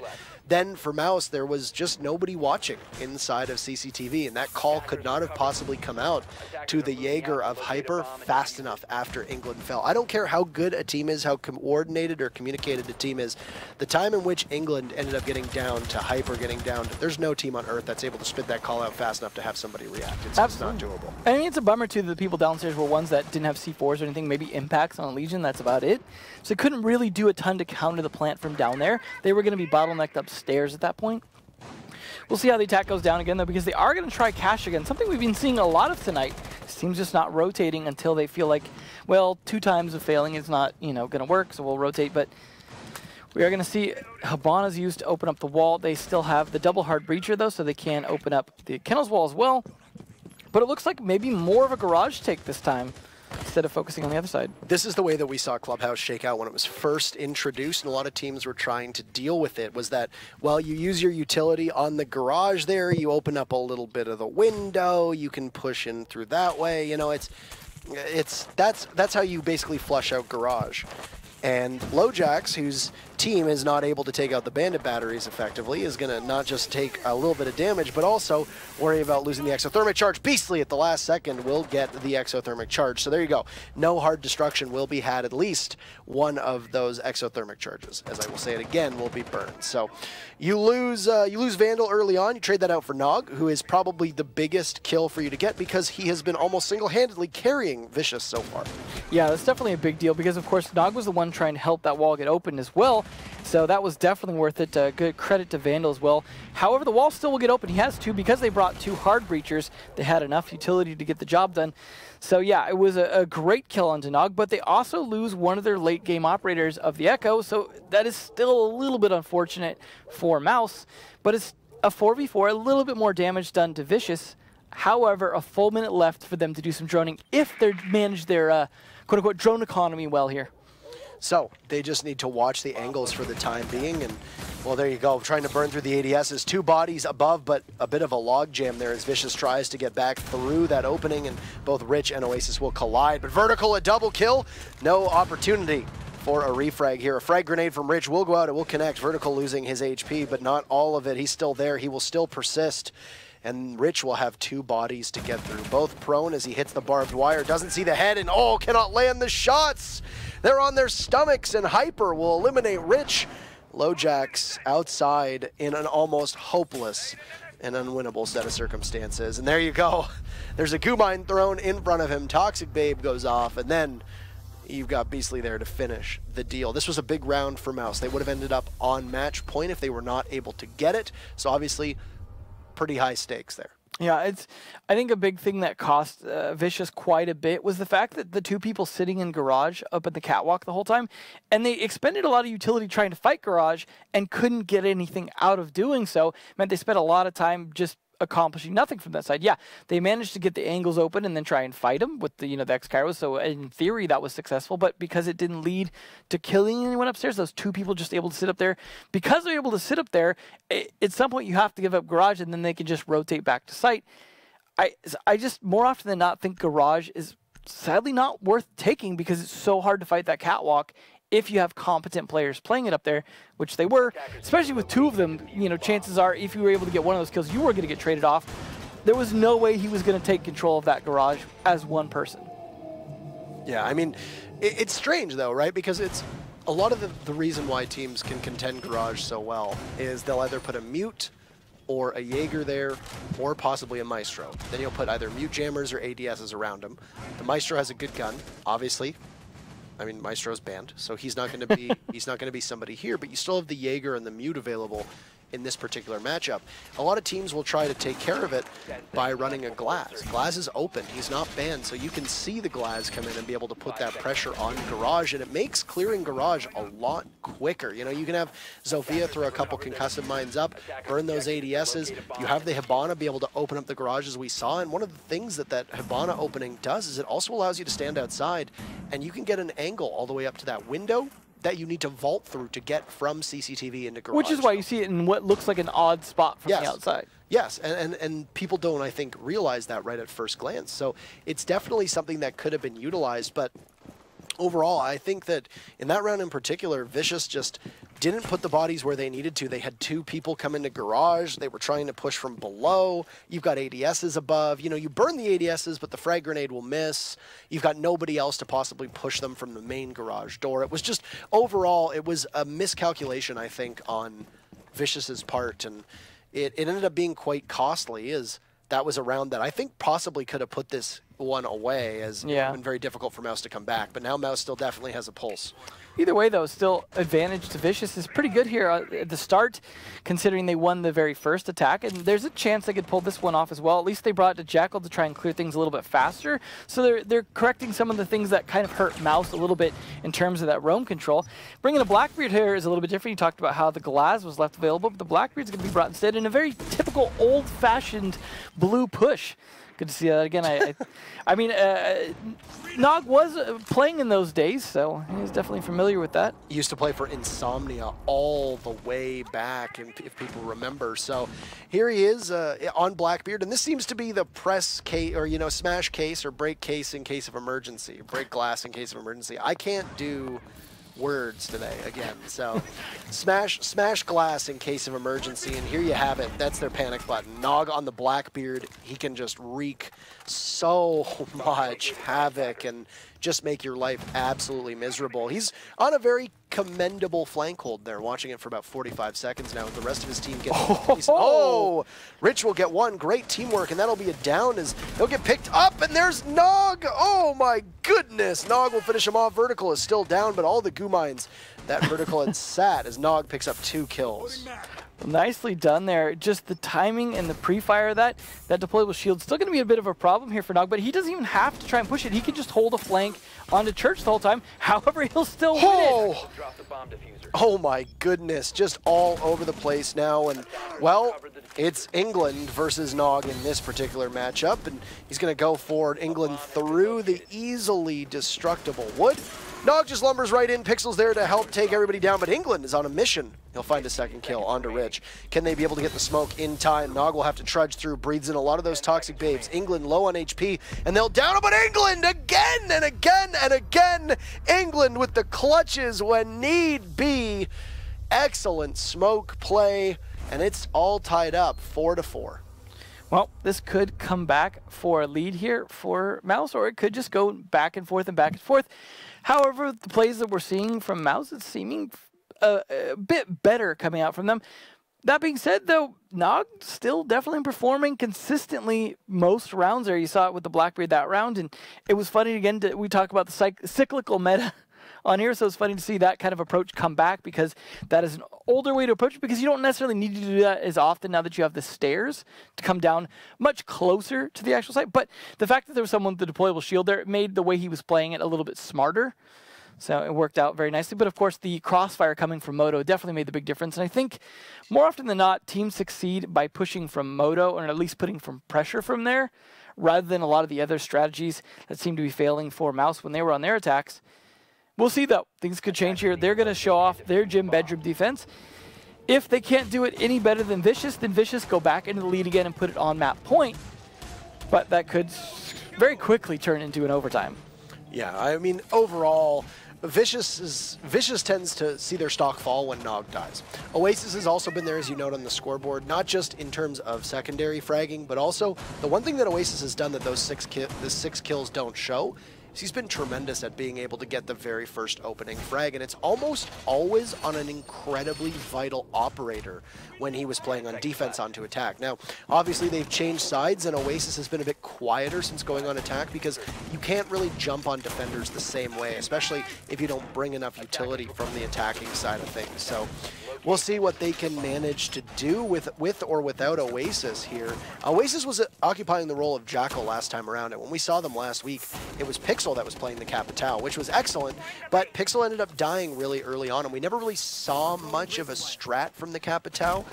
Speaker 1: then for Mouse, there was just nobody watching inside of CCTV, and that call could not have possibly come out to the Jaeger of Hyper fast enough after England fell. I don't care how good a team is, how coordinated or communicated a team is, the time in which England ended up getting down to Hyper getting down, there's no team on earth that's able to spit that call out fast enough to have somebody react. It's just not doable.
Speaker 2: I mean, it's a bummer too. The people downstairs were ones that didn't have C4s or anything, maybe impacts on a Legion, that's about it. So they couldn't really do a ton to counter the plant from down there. They were going to be bottlenecked upstairs at that point. We'll see how the attack goes down again though, because they are going to try cache again, something we've been seeing a lot of tonight. This team's just not rotating until they feel like, well, 2 times of failing is not, you know, going to work, so we'll rotate. But we are going to see Habana's used to open up the wall. They still have the double hard breacher though, so they can open up the kennels wall as well. But it looks like maybe more of a garage take this time, instead of focusing on the other side.
Speaker 1: This is the way that we saw Clubhouse shake out when it was first introduced, and a lot of teams were trying to deal with it, was that, well, you use your utility on the garage there, you open up a little bit of the window, you can push in through that way, you know, that's how you basically flush out garage. And Lojax, whose team is not able to take out the bandit batteries effectively, is going to not just take a little bit of damage, but also worry about losing the exothermic charge. Beastly at the last second will get the exothermic charge. So there you go. No hard destruction will be had. At least one of those exothermic charges, as I will say it again, will be burned. So you lose Vandal early on. You trade that out for Nog, who is probably the biggest kill for you to get, because he has been almost single-handedly carrying Vicious so far. Yeah,
Speaker 2: that's definitely a big deal, because of course Nog was the one trying to help that wall get opened as well. So that was definitely worth it. Good credit to Vandal as well. However, the wall still will get open. He has 2 because they brought 2 hard breachers. They had enough utility to get the job done. So yeah, it was a great kill on Nog, but they also lose one of their late game operators of the Echo. So that is still a little bit unfortunate for Mouse, but it's a 4v4, a little bit more damage done to Vicious. However, a full minute left for them to do some droning if they manage their quote-unquote drone economy well here.
Speaker 1: So they just need to watch the angles for the time being, and well, there you go, trying to burn through the ADSs. 2 bodies above, but a bit of a log jam there as Vicious tries to get back through that opening, and both Rich and Oasis will collide. But Vertical, a double kill, no opportunity for a refrag here. A frag grenade from Rich will go out, it will connect. Vertical losing his HP, but not all of it. He's still there, he will still persist. And Rich will have 2 bodies to get through. Both prone as he hits the barbed wire, doesn't see the head, and oh, cannot land the shots! They're on their stomachs, and Hyper will eliminate Rich. Lojax outside in an almost hopeless and unwinnable set of circumstances. And there you go. There's a goo mine thrown in front of him. Toxic Babe goes off, and then you've got Beastly there to finish the deal. This was a big round for Mouse. They would have ended up on match point if they were not able to get it. So obviously, pretty high stakes there.
Speaker 2: Yeah, I think a big thing that cost Vicious quite a bit was the fact that the two people sitting in Garage up at the catwalk the whole time, and they expended a lot of utility trying to fight Garage and couldn't get anything out of doing so. Meant they spent a lot of time just accomplishing nothing from that side. Yeah, they managed to get the angles open and then try and fight him with the the X-Kairos, so in theory that was successful, but because it didn't lead to killing anyone upstairs, those two people just able to sit up there. Because they're able to sit up there, at some point you have to give up Garage and then they can just rotate back to site. I just more often than not think Garage is sadly not worth taking because it's so hard to fight that catwalk if you have competent players playing it up there, which they were, especially with two of them. Chances are if you were able to get one of those kills, you were going to get traded off. There was no way he was going to take control of that Garage as one person.
Speaker 1: Yeah, I mean, it's strange though, right? Because it's a lot of the reason why teams can contend Garage so well is they'll either put a Mute or a Jaeger there, or possibly a Maestro. Then you'll put either Mute Jammers or ADSs around him. The Maestro has a good gun, obviously. I mean, Maestro's banned, so he's not going to be somebody here. But you still have the Jaeger and the Mute available in this particular matchup. A lot of teams will try to take care of it by running a Glass. Glass is open; he's not banned, so you can see the Glass come in and be able to put that pressure on Garage, and it makes clearing Garage a lot quicker. You can have Zofia throw a couple concussive mines up, burn those ADSs. You have the Hibana be able to open up the Garage as we saw, and one of the things that Hibana opening does is it also allows you to stand outside, and you can get an angle all the way up to that window that you need to vault through to get from CCTV into Garage.
Speaker 2: Which is why you see it in what looks like an odd spot from the outside.
Speaker 1: Yes, and people don't, I think, realize that right at first glance. So it's definitely something that could have been utilized, but overall, I think that in that round in particular, Vicious just didn't put the bodies where they needed to. They had two people come into Garage. They were trying to push from below. You've got ADSs above. You burn the ADSs, but the frag grenade will miss. You've got nobody else to possibly push them from the main Garage door. It was just, overall, it was a miscalculation, I think, on Vicious's part, and it ended up being quite costly, as that was a round that I think possibly could have put this one away, as it would have been very difficult for Mouse to come back. But now Mouse still definitely has a pulse.
Speaker 2: Either way, though, still advantage to Vicious is pretty good here at the start, considering they won the very first attack. And there's a chance they could pull this one off as well. At least they brought it to Jackal to try and clear things a little bit faster. So they're correcting some of the things that kind of hurt Mouse a little bit in terms of that roam control. Bringing a Blackbeard here is a little bit different. You talked about how the Glass was left available, but the Blackbeard's going to be brought instead in a very typical old-fashioned blue push. Good to see that again. I mean, Nog was playing in those days, so he's definitely familiar with that.
Speaker 1: He used to play for Insomnia all the way back, if people remember. So here he is on Blackbeard, and this seems to be the press case, or smash case, or break case in case of emergency, break glass in case of emergency. I can't do words today again, so smash glass in case of emergency, and here you have it. That's their panic button. Nog on the Blackbeard, he can just wreak so much havoc and just make your life absolutely miserable. He's on a very commendable flank hold there, watching it for about 45 seconds now, with the rest of his team getting Rich will get one. Great teamwork, and that'll be a down as they'll get picked up, and there's Nog. Oh my goodness. Nog will finish him off. Vertical is still down, but all the goo mines that Vertical had sat as Nog picks up 2 kills.
Speaker 2: Nicely done there. Just the timing and the pre-fire of that deployable shield still going to be a bit of a problem here for Nog, but he doesn't even have to try and push it. He can just hold a flank onto Church the whole time. However, he'll still win it.
Speaker 1: Oh my goodness, just all over the place now, and well, it's England versus Nog in this particular matchup, and he's going to go forward. England through the easily destructible wood. Nog just lumbers right in. Pixel's there to help take everybody down, but England is on a mission. He'll find a second kill onto Rich. Can they be able to get the smoke in time? Nog will have to trudge through, breathes in a lot of those toxic babes. England low on HP, and they'll down him, but England again and again and again. England with the clutches when need be. Excellent smoke play, and it's all tied up 4-4.
Speaker 2: Well, this could come back for a lead here for Mouse, or it could just go back and forth and back and forth. However, the plays that we're seeing from Mouse, it's seeming a bit better coming out from them. That being said, though, Nog still definitely performing consistently most rounds there. You saw it with the Blackbeard that round, and it was funny again we talk about the cyclical meta on here, so it's funny to see that kind of approach come back, because that is an older way to approach it, because you don't necessarily need to do that as often now that you have the stairs to come down much closer to the actual site. But the fact that there was someone with the deployable shield there, it made the way he was playing it a little bit smarter. So it worked out very nicely. But of course, the crossfire coming from Moto definitely made the big difference. And I think more often than not, teams succeed by pushing from Moto, or at least putting from pressure from there, rather than a lot of the other strategies that seem to be failing for Mouse when they were on their attacks. We'll see, though. Things could change here. They're going to show off their gym bedroom defense. If they can't do it any better than Vicious, then Vicious go back into the lead again and put it on map point. But that could very quickly turn into an overtime.
Speaker 1: Yeah, I mean, overall, Vicious tends to see their stock fall when Nog dies. Oasis has also been there, as you note on the scoreboard, not just in terms of secondary fragging, but also the one thing that Oasis has done that those six kills don't show is he's been tremendous at being able to get the very first opening frag, and it's almost always on an incredibly vital operator when he was playing on defense onto attack. Now, obviously they've changed sides, and Oasis has been a bit quieter since going on attack, because you can't really jump on defenders the same way, especially if you don't bring enough utility from the attacking side of things. So we'll see what they can manage to do with or without Oasis here. Oasis was occupying the role of Jackal last time around, and when we saw them last week, it was Pixel that was playing the Capitao, which was excellent, but Pixel ended up dying really early on, and we never really saw much of a strat from the Capitao.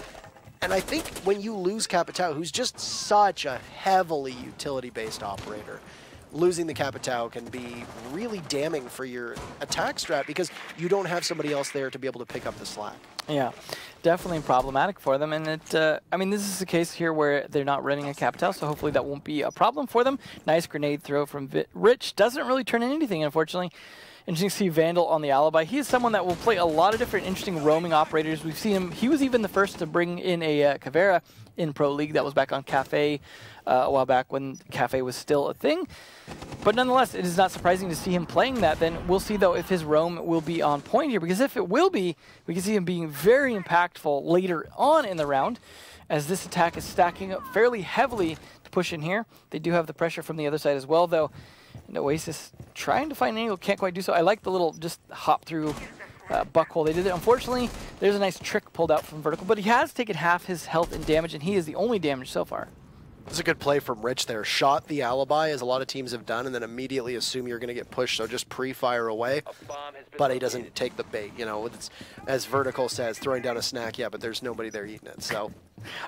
Speaker 1: And I think when you lose Capitao, who's just such a heavily utility-based operator, losing the Capitao can be really damning for your attack strat, because you don't have somebody else there to be able to pick up the slack.
Speaker 2: Yeah, definitely problematic for them. And I mean, this is a case here where they're not running a Capitao, so hopefully that won't be a problem for them. Nice grenade throw from Rich. Doesn't really turn in anything, unfortunately. Interesting to see Vandal on the Alibi. He is someone that will play a lot of different interesting roaming operators. We've seen him. He was even the first to bring in a Caveira in Pro League. That was back on Cafe a while back when Cafe was still a thing. But nonetheless, it is not surprising to see him playing that. Then we'll see, though, if his roam will be on point here, because if it will be, we can see him being very impactful later on in the round, as this attack is stacking up fairly heavily to push in here. They do have the pressure from the other side as well, though. And Oasis trying to find an angle, can't quite do so. I like the little just hop through buck hole. They did it. Unfortunately, there's a nice trick pulled out from vertical, but he has taken half his health and damage, and he is the only damage so far.
Speaker 1: This is a good play from Rich there. Shot the Alibi, as a lot of teams have done, and then immediately assume you're going to get pushed, so just pre-fire away. But he doesn't take the bait, you know. It's, as Vertical says, throwing down a snack, yeah, but there's nobody there eating it, so.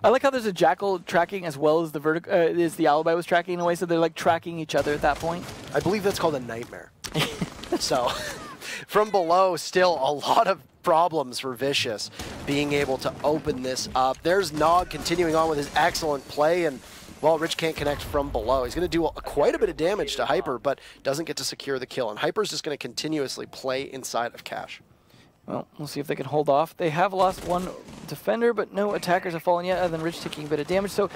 Speaker 2: I like how there's a Jackal tracking as well as the Alibi was tracking in a way, so they're like tracking each other at that point.
Speaker 1: I believe that's called a nightmare. So, from below, still a lot of problems for Vicious being able to open this up. There's Nog continuing on with his excellent play, and well, Rich can't connect from below. He's going to do quite a bit of damage to Hyper, but doesn't get to secure the kill. And Hyper's just going to continuously play inside of Cash.
Speaker 2: Well, we'll see if they can hold off. They have lost one defender, but no attackers have fallen yet, other than Rich taking a bit of damage. So,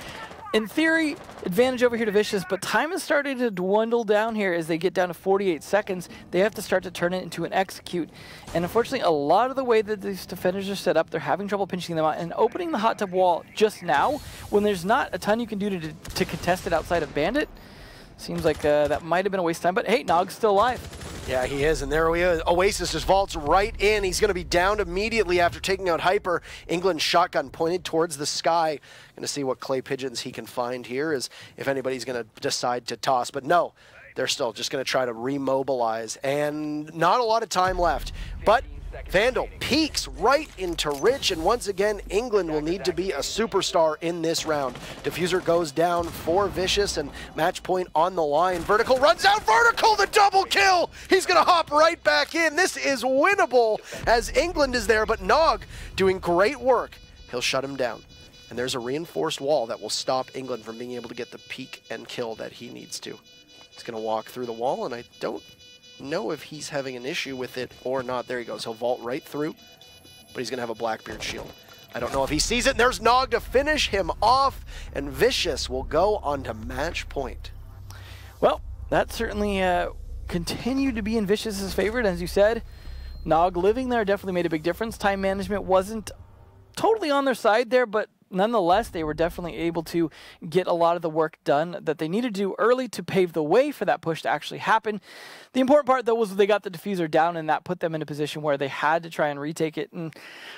Speaker 2: in theory, advantage over here to Vicious, but time is starting to dwindle down here as they get down to 48 seconds. They have to start to turn it into an execute. And unfortunately, a lot of the way that these defenders are set up, they're having trouble pinching them out. And opening the hot tub wall just now, when there's not a ton you can do to contest it outside of Bandit, seems like that might have been a waste of time. But hey, Nog's still alive.
Speaker 1: Yeah, he is, and there we are. Oasis just vaults right in. He's going to be downed immediately after taking out Hyper. England's shotgun pointed towards the sky. Going to see what clay pigeons he can find here, as if anybody's going to decide to toss. But no, they're still just going to try to remobilize, and not a lot of time left. But Vandal peeks right into Rich, and once again, England will need to be a superstar in this round. Diffuser goes down for Vicious, and match point on the line. Vertical runs out, Vertical, the double kill! He's gonna hop right back in. This is winnable as England is there, but Nog doing great work. He'll shut him down. And there's a reinforced wall that will stop England from being able to get the peek and kill that he needs to. He's gonna walk through the wall, and I don't know if he's having an issue with it or not. There he goes. He'll vault right through, but he's going to have a Blackbeard shield. I don't know if he sees it. And there's Nog to finish him off, and Vicious will go on to match point.
Speaker 2: Well, that certainly continued to be in Vicious's favor. As you said, Nog living there definitely made a big difference. Time management wasn't totally on their side there, but nonetheless, they were definitely able to get a lot of the work done that they needed to do early to pave the way for that push to actually happen. The important part, though, was they got the diffuser down, and that put them in a position where they had to try and retake it. And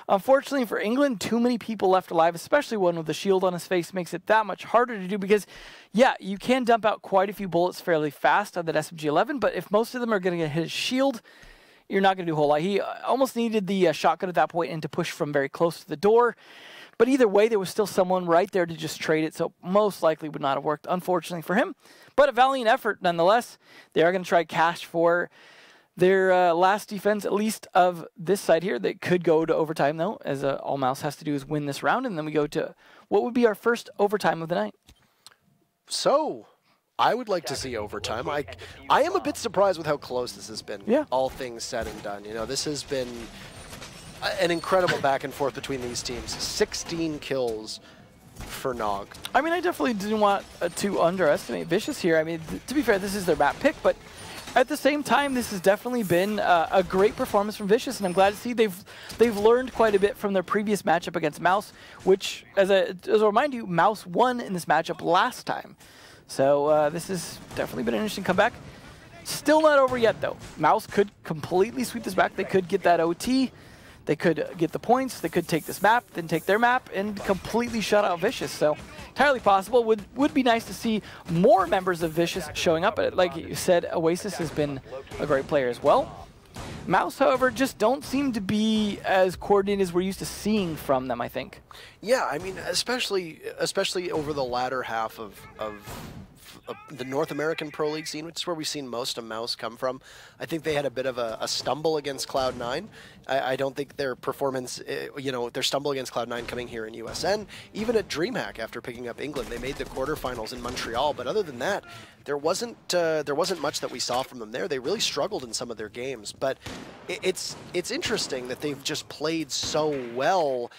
Speaker 2: unfortunately for England, too many people left alive, especially one with the shield on his face, makes it that much harder to do because, yeah, you can dump out quite a few bullets fairly fast on that SMG-11, but if most of them are going to hit his shield, you're not going to do a whole lot. He almost needed the shotgun at that point and to push from very close to the door. But either way, there was still someone right there to just trade it, so most likely would not have worked, unfortunately for him. But a valiant effort nonetheless. They are going to try cash for their last defense, at least of this side here. They could go to overtime, though, as all Mouse has to do is win this round, and then we go to what would be our first overtime of the night.
Speaker 1: So, I would like to see overtime. I am a bit surprised with how close this has been, all things said and done. You know, this has been an incredible back and forth between these teams. 16 kills for Nog.
Speaker 2: I mean, I definitely didn't want to underestimate Vicious here. I mean, to be fair, this is their map pick, but at the same time, this has definitely been a great performance from Vicious, and I'm glad to see they've learned quite a bit from their previous matchup against Mouse, which, as I remind you, Mouse won in this matchup last time. So this has definitely been an interesting comeback. Still not over yet, though. Mouse could completely sweep this back. They could get that OT. They could get the points. They could take this map, then take their map, and completely shut out Vicious. So entirely possible. Would be nice to see more members of Vicious showing up. Like you said, Oasis has been a great player as well. Mouse, however, just don't seem to be as coordinated as we're used to seeing from them, I think.
Speaker 1: Yeah, I mean, especially over the latter half of the North American Pro League scene, which is where we've seen most of Mouse come from. I think they had a bit of a stumble against Cloud9. I don't think their performance, their stumble against Cloud9 coming here in USN, even at DreamHack after picking up England, they made the quarterfinals in Montreal. But other than that, there wasn't much that we saw from them there. They really struggled in some of their games. But it's interesting that they've just played so well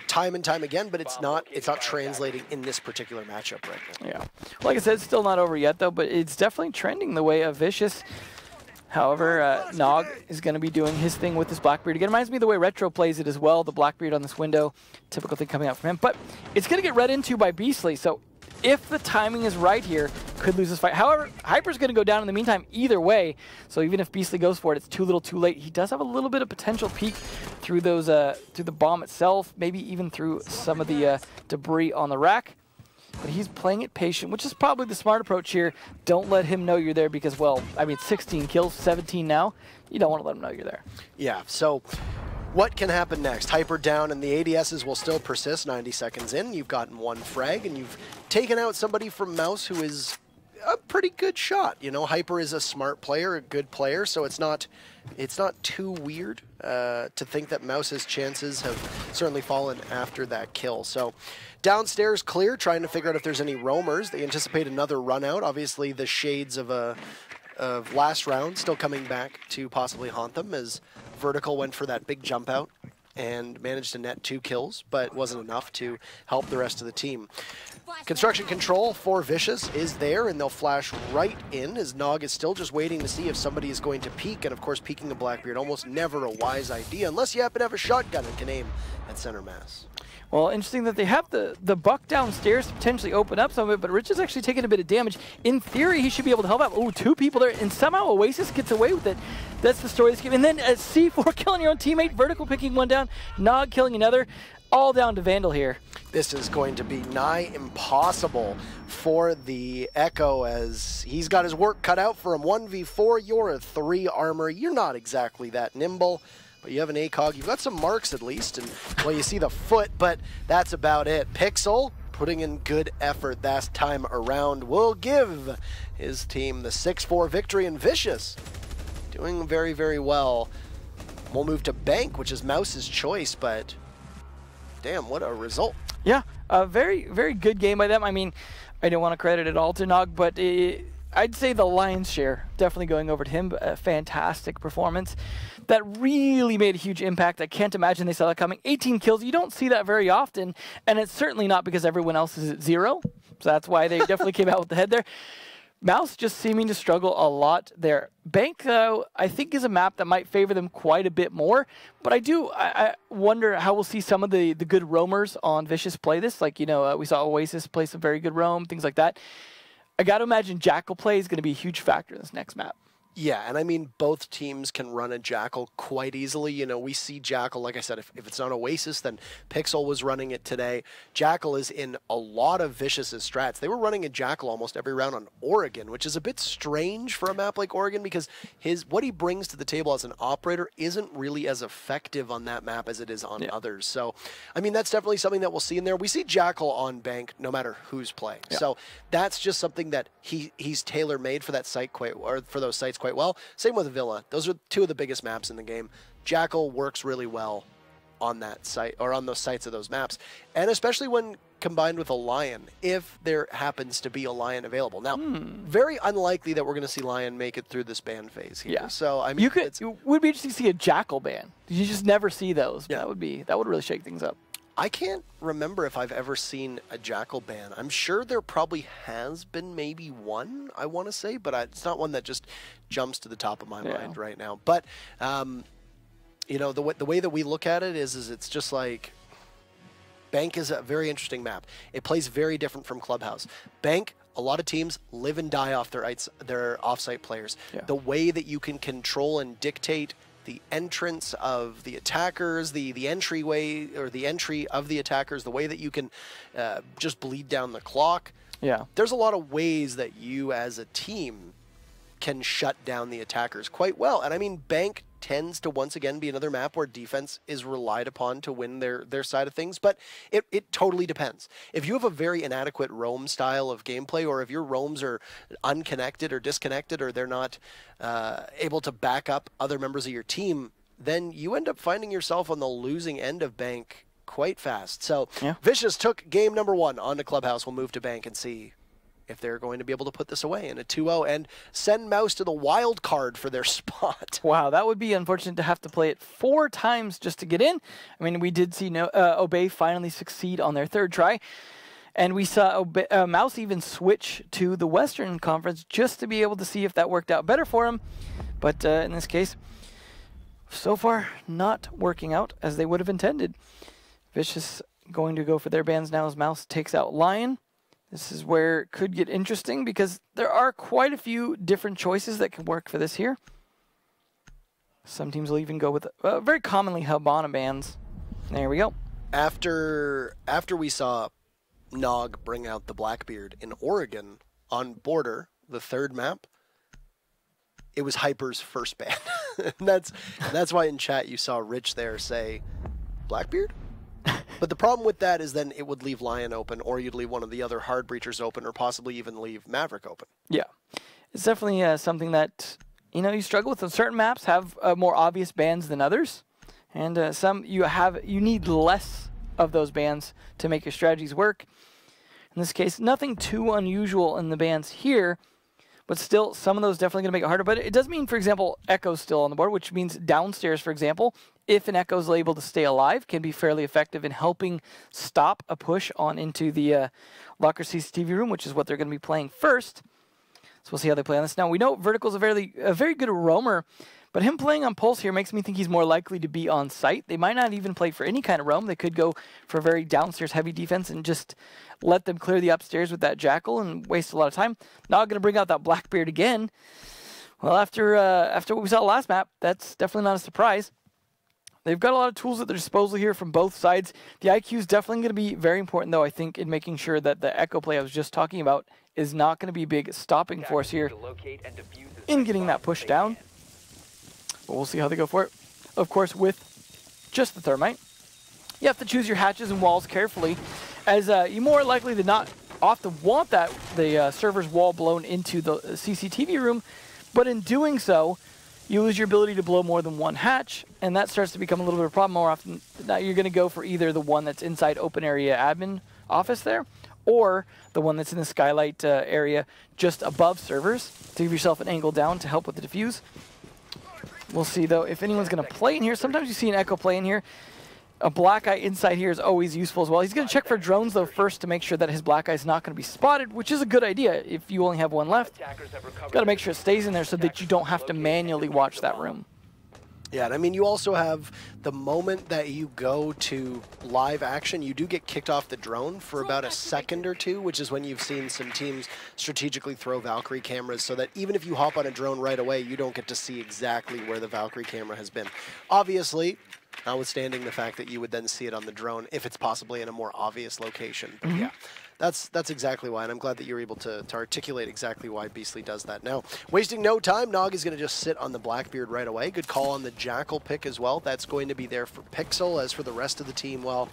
Speaker 1: time and time again, but it's not translating in this particular matchup right now.
Speaker 2: Yeah. Like I said, it's still not over yet, though, but it's definitely trending the way of Vicious. However, Nog is going to be doing his thing with this Blackbeard. Again, it reminds me of the way Retro plays it as well, the Blackbeard on this window. Typical thing coming out from him. But it's going to get read into by Beastly, so if the timing is right here, could lose this fight. However, Hyper's going to go down in the meantime either way, so even if Beastly goes for it, it's too little too late. He does have a little bit of potential peek through those, through the bomb itself, maybe even through some of the debris on the rack. But he's playing it patient, which is probably the smart approach here. Don't let him know you're there because, well, I mean, 16 kills, 17 now. You don't want to let him know you're there.
Speaker 1: Yeah, so what can happen next? Hyper down and the ADSs will still persist 90 seconds in. You've gotten one frag and you've taken out somebody from Mouse who is a pretty good shot. You know, Hyper is a smart player, a good player, so it's not too weird to think that Mouse's chances have certainly fallen after that kill. So downstairs clear, trying to figure out if there's any roamers. They anticipate another run out. Obviously the shades of last round still coming back to possibly haunt them as Vertical went for that big jump out and managed to net 2 kills, but wasn't enough to help the rest of the team. Construction control for Vicious is there, and they'll flash right in as Nog is still just waiting to see if somebody is going to peek, and of course peeking a Blackbeard, almost never a wise idea unless you happen to have a shotgun and can aim at center mass.
Speaker 2: Well, interesting that they have the buck downstairs to potentially open up some of it, but Rich is actually taking a bit of damage. In theory, he should be able to help out. Oh, 2 people there, and somehow Oasis gets away with it. That's the story of this game. And then C4 killing your own teammate, Vertical picking one down, Nog killing another, all down to Vandal here.
Speaker 1: This is going to be nigh impossible for the Echo as he's got his work cut out for him. 1v4, you're a 3 armor. You're not exactly that nimble. But you have an ACOG, you've got some marks at least, and well, you see the foot, but that's about it. Pixel putting in good effort that time around will give his team the 6-4 victory, and Vicious doing very, very well. We'll move to Bank, which is Mouse's choice, but damn, what a result.
Speaker 2: Yeah, a very, very good game by them. I mean, I don't want to credit it all to Nog, but I'd say the lion's share definitely going over to him. A fantastic performance that really made a huge impact. I can't imagine they saw that coming. 18 kills, you don't see that very often, and it's certainly not because everyone else is at 0. So that's why they definitely came out with the head there. Mouse just seeming to struggle a lot there. Bank, though, I think is a map that might favor them quite a bit more. But I wonder how we'll see some of the good roamers on Vicious play this. Like, we saw Oasis play some very good roam, things like that. I got to imagine Jackal play is going to be a huge factor in this next map.
Speaker 1: Yeah, and I mean, both teams can run a Jackal quite easily. We see Jackal, like I said, if it's not Oasis, then Pixel was running it today. Jackal is in a lot of Vicious's strats. They were running a Jackal almost every round on Oregon, which is a bit strange for a map like Oregon because what he brings to the table as an operator isn't really as effective on that map as it is on others. So, I mean, that's definitely something that we'll see in there. We see Jackal on Bank no matter who's playing. Yeah. So that's just something that he's tailor-made for that site for those sites quite well. Same with Villa. Those are two of the biggest maps in the game. Jackal works really well on that site or on those sites of those maps, and especially when combined with a Lion, if there happens to be a Lion available. Now, very unlikely that we're going to see Lion make it through this ban phase here. Yeah. So I mean,
Speaker 2: it would be interesting to see a Jackal ban. You just never see those. Yeah. That would really shake things up.
Speaker 1: I can't remember if I've ever seen a Jackal ban. I'm sure there probably has been maybe one, I want to say, but it's not one that just jumps to the top of my mind right now. But, the way that we look at it is it's just like Bank is a very interesting map. It plays very different from Clubhouse. Bank, a lot of teams live and die off their offsite players. Yeah. The way that you can control and dictate the entrance of the attackers, the entryway or the entry of the attackers, the way that you can just bleed down the clock. Yeah. There's a lot of ways that you as a team can shut down the attackers quite well. And I mean, Bank tends to once again be another map where defense is relied upon to win their side of things, but it totally depends. If you have a very inadequate roam style of gameplay, or if your roams are unconnected or disconnected, or they're not able to back up other members of your team, then you end up finding yourself on the losing end of Bank quite fast. So Vicious took game number 1 on to Clubhouse. We'll move to Bank and see if they're going to be able to put this away in a 2-0 and send Mouse to the wild card for their spot.
Speaker 2: Wow, that would be unfortunate to have to play it 4 times just to get in. I mean, we did see Obey finally succeed on their 3rd try, and we saw Mouse even switch to the Western Conference just to be able to see if that worked out better for him. But in this case, so far not working out as they would have intended. Vicious going to go for their bans now as Mouse takes out Lion. This is where it could get interesting because there are quite a few different choices that can work for this here. Some teams will even go with very commonly Habana bans. There we go.
Speaker 1: After we saw Nog bring out the Blackbeard in Oregon on Border, the 3rd map, it was Hyper's first ban. And that's why in chat you saw Rich there say, Blackbeard? But the problem with that is then it would leave Lion open, or you'd leave one of the other hard breachers open, or possibly even leave Maverick open.
Speaker 2: Yeah. It's definitely something that, you struggle with. Certain maps have more obvious bans than others. And some you need less of those bans to make your strategies work. In this case, nothing too unusual in the bans here, but still, some of those definitely going to make it harder. But it does mean, for example, Echo's still on the board, which means downstairs, for example, if an Echo's able to stay alive, can be fairly effective in helping stop a push on into the locker CCTV room, which is what they're going to be playing first. So we'll see how they play on this. Now, we know Vertical's a very good roamer, but him playing on Pulse here makes me think he's more likely to be on site. They might not even play for any kind of roam. They could go for a very downstairs heavy defense and just let them clear the upstairs with that Jackal and waste a lot of time. Now going to bring out that Blackbeard again. Well, after what we saw last map, that's definitely not a surprise. They've got a lot of tools at their disposal here from both sides. The IQ is definitely going to be very important, though, I think, in making sure that the Echo play I was just talking about is not going to be a big stopping force here in getting that push down. But we'll see how they go for it. Of course, with just the Thermite, you have to choose your hatches and walls carefully, as you're more likely than not often want the server's wall blown into the CCTV room, but in doing so, you lose your ability to blow more than one hatch, and that starts to become a little bit of a problem more often. Now you're going to go for either the one that's inside open area admin office there, or the one that's in the skylight area just above servers to give yourself an angle down to help with the defuse. We'll see, though, if anyone's going to play in here. Sometimes you see an Echo play in here. A black eye inside here is always useful as well. He's going to check for drones, though, first to make sure that his black eye is not going to be spotted, which is a good idea if you only have one left. Got to make sure it stays in there so that you don't have to manually watch that room.
Speaker 1: Yeah, and I mean, you also have the moment that you go to live action, you do get kicked off the drone for about a second or two, which is when you've seen some teams strategically throw Valkyrie cameras so that even if you hop on a drone right away, you don't get to see exactly where the Valkyrie camera has been. Obviously, notwithstanding the fact that you would then see it on the drone if it's possibly in a more obvious location. But yeah, that's exactly why, and I'm glad that you're able to articulate exactly why Beastly does that. Now, wasting no time, Nog is going to just sit on the Blackbeard right away. Good call on the Jackal pick as well. That's going to be there for Pixel. As for the rest of the team, well,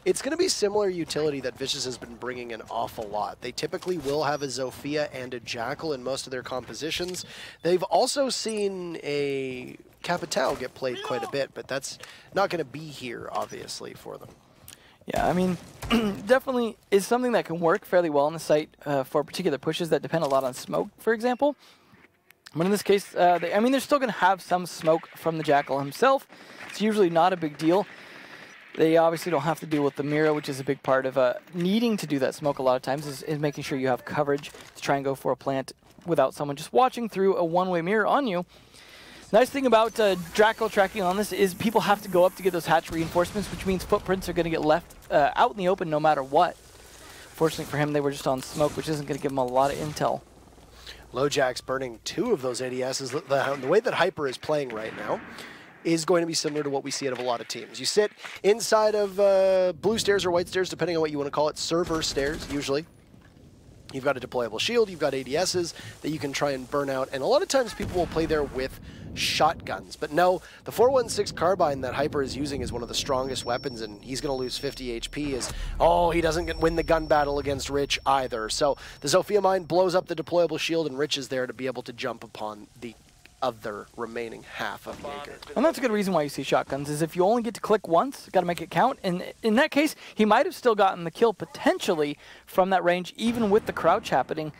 Speaker 1: it's going to be similar utility that Vicious has been bringing an awful lot. They typically will have a Zofia and a Jackal in most of their compositions. They've also seen a Capitao get played quite a bit, but that's not going to be here, obviously, for them.
Speaker 2: Yeah, I mean, definitely is something that can work fairly well on the site for particular pushes that depend a lot on smoke, for example. But in this case, I mean, they're still going to have some smoke from the Jackal himself. It's usually not a big deal. They obviously don't have to deal with the Mira, which is a big part of needing to do that smoke a lot of times, is making sure you have coverage to try and go for a plant without someone just watching through a one-way mirror on you. Nice thing about Draco tracking on this is people have to go up to get those hatch reinforcements, which means footprints are going to get left out in the open no matter what. Fortunately for him, they were just on smoke, which isn't going to give him a lot of intel.
Speaker 1: LoJack's burning 2 of those ADSs. The way that Hyper is playing right now is going to be similar to what we see out of a lot of teams. You sit inside of blue stairs or white stairs, depending on what you want to call it, server stairs, usually. You've got a deployable shield, you've got ADSs that you can try and burn out, and a lot of times people will play there with shotguns. But no, the 416 carbine that Hyper is using is one of the strongest weapons, and he's going to lose 50 HP oh, he doesn't win the gun battle against Rich either. So the Zofia mine blows up the deployable shield, and Rich is there to be able to jump upon the other remaining half of Jaeger.
Speaker 2: And that's a good reason why you see shotguns, is if you only get to click once, got to make it count. And in that case, he might have still gotten the kill potentially from that range, even with the crouch happening.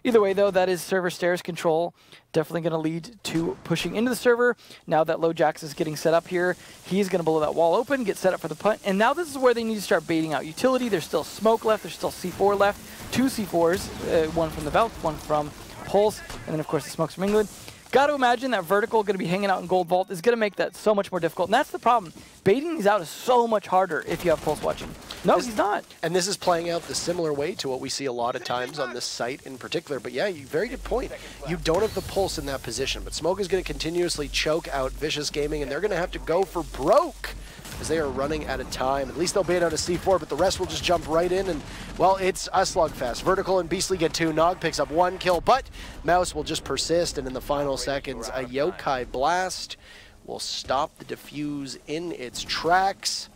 Speaker 2: Either way, though, that is server stairs control. Definitely going to lead to pushing into the server. Now that LoJax is getting set up here, he's going to blow that wall open, get set up for the punt. And now this is where they need to start baiting out utility. There's still smoke left. There's still C4 left. 2 C4s, one from the Valk, one from Pulse, and then, of course, the smokes from England. Got to imagine that vertical going to be hanging out in Gold Vault is going to make that so much more difficult. And that's the problem. Baiting these out is so much harder if you have Pulse watching. No, he's not.
Speaker 1: And this is playing out the similar way to what we see a lot of times on this site in particular. But yeah, very good point. You don't have the Pulse in that position. But Smoke is going to continuously choke out Vicious Gaming, and they're going to have to go for broke as they are running out of time. At least they'll bait out a C4, but the rest will just jump right in. And, well, it's a slugfest. Vertical and Beastly get 2. Nog picks up 1 kill, but Mouse will just persist. And in the final seconds, a Yokai blast will stop the defuse in its tracks.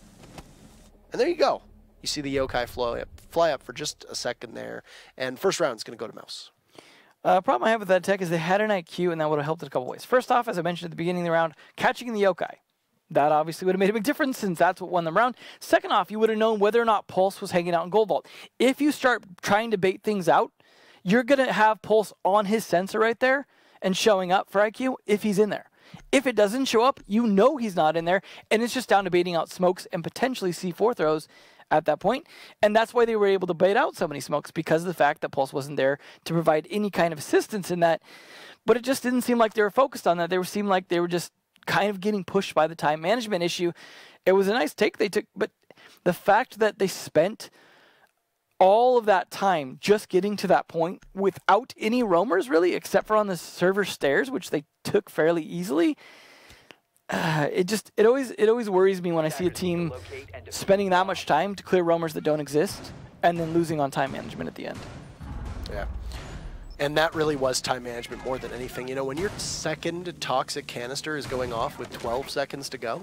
Speaker 1: And there you go. You see the Yokai fly up for just a second there. And first round is going to go to Mouse.
Speaker 2: Problem I have with that tech is they had an IQ, and that would have helped in a couple ways. First off, as I mentioned at the beginning of the round, catching the Yokai. That obviously would have made a big difference since that's what won the round. Second off, you would have known whether or not Pulse was hanging out in Gold Vault. If you start trying to bait things out, you're going to have Pulse on his sensor right there and showing up for IQ if he's in there. If it doesn't show up, you know he's not in there, and it's just down to baiting out smokes and potentially C4 throws at that point. And that's why they were able to bait out so many smokes, because of the fact that Pulse wasn't there to provide any kind of assistance in that. But it just didn't seem like they were focused on that. They seemed like they were just kind of getting pushed by the time management issue. It was a nice take they took, but the fact that they spent all of that time just getting to that point without any roamers really, except for on the server stairs, which they took fairly easily, it always worries me when I see a team spending that much time to clear roamers that don't exist and then losing on time management at the end.
Speaker 1: Yeah. And that really was time management more than anything. You know, when your second toxic canister is going off with 12 seconds to go,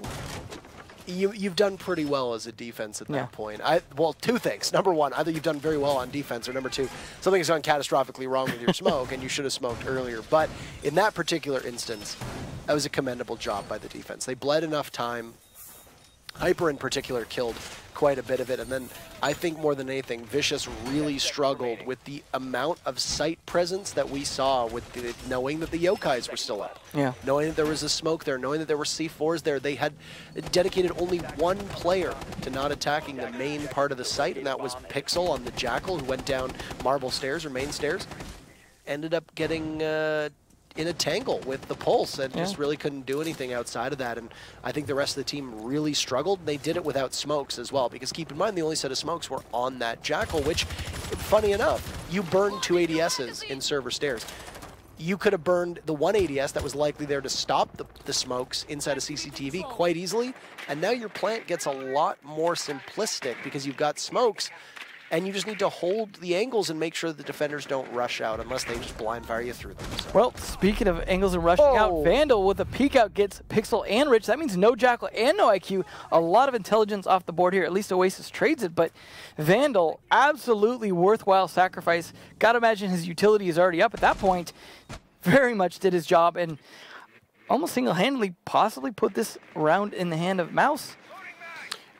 Speaker 1: you've done pretty well as a defense at that point. Well, 2 things. Number 1, either you've done very well on defense, or number 2, something has gone catastrophically wrong with your smoke, and you should have smoked earlier. But in that particular instance, that was a commendable job by the defense. They bled enough time Hyper in particular killed quite a bit of it, and then I think more than anything, Vicious really struggled with the amount of site presence that we saw with the, knowing that the Yokais were still up.
Speaker 2: Yeah.
Speaker 1: Knowing that there was a smoke there, knowing that there were C4s there, they had dedicated only one player to not attacking the main part of the site, and that was Pixel on the Jackal, who went down marble stairs or main stairs. Ended up getting in a tangle with the Pulse and just really couldn't do anything outside of that. And I think the rest of the team really struggled. They did it without smokes as well, because keep in mind the only set of smokes were on that Jackal, which, funny enough, you burned 2 ADSs in server stairs. You could have burned the one ADS that was likely there to stop the smokes inside of CCTV quite easily, and now your plant gets a lot more simplistic because you've got smokes, and you just need to hold the angles and make sure the defenders don't rush out unless they just blind fire you through them. So.
Speaker 2: Well, speaking of angles and rushing out, Vandal with a peek out gets Pixel and Rich. That means no Jackal and no IQ. A lot of intelligence off the board here. At least Oasis trades it, but Vandal, absolutely worthwhile sacrifice. Gotta imagine his utility is already up at that point. Very much did his job and almost single-handedly possibly put this round in the hand of Mouse.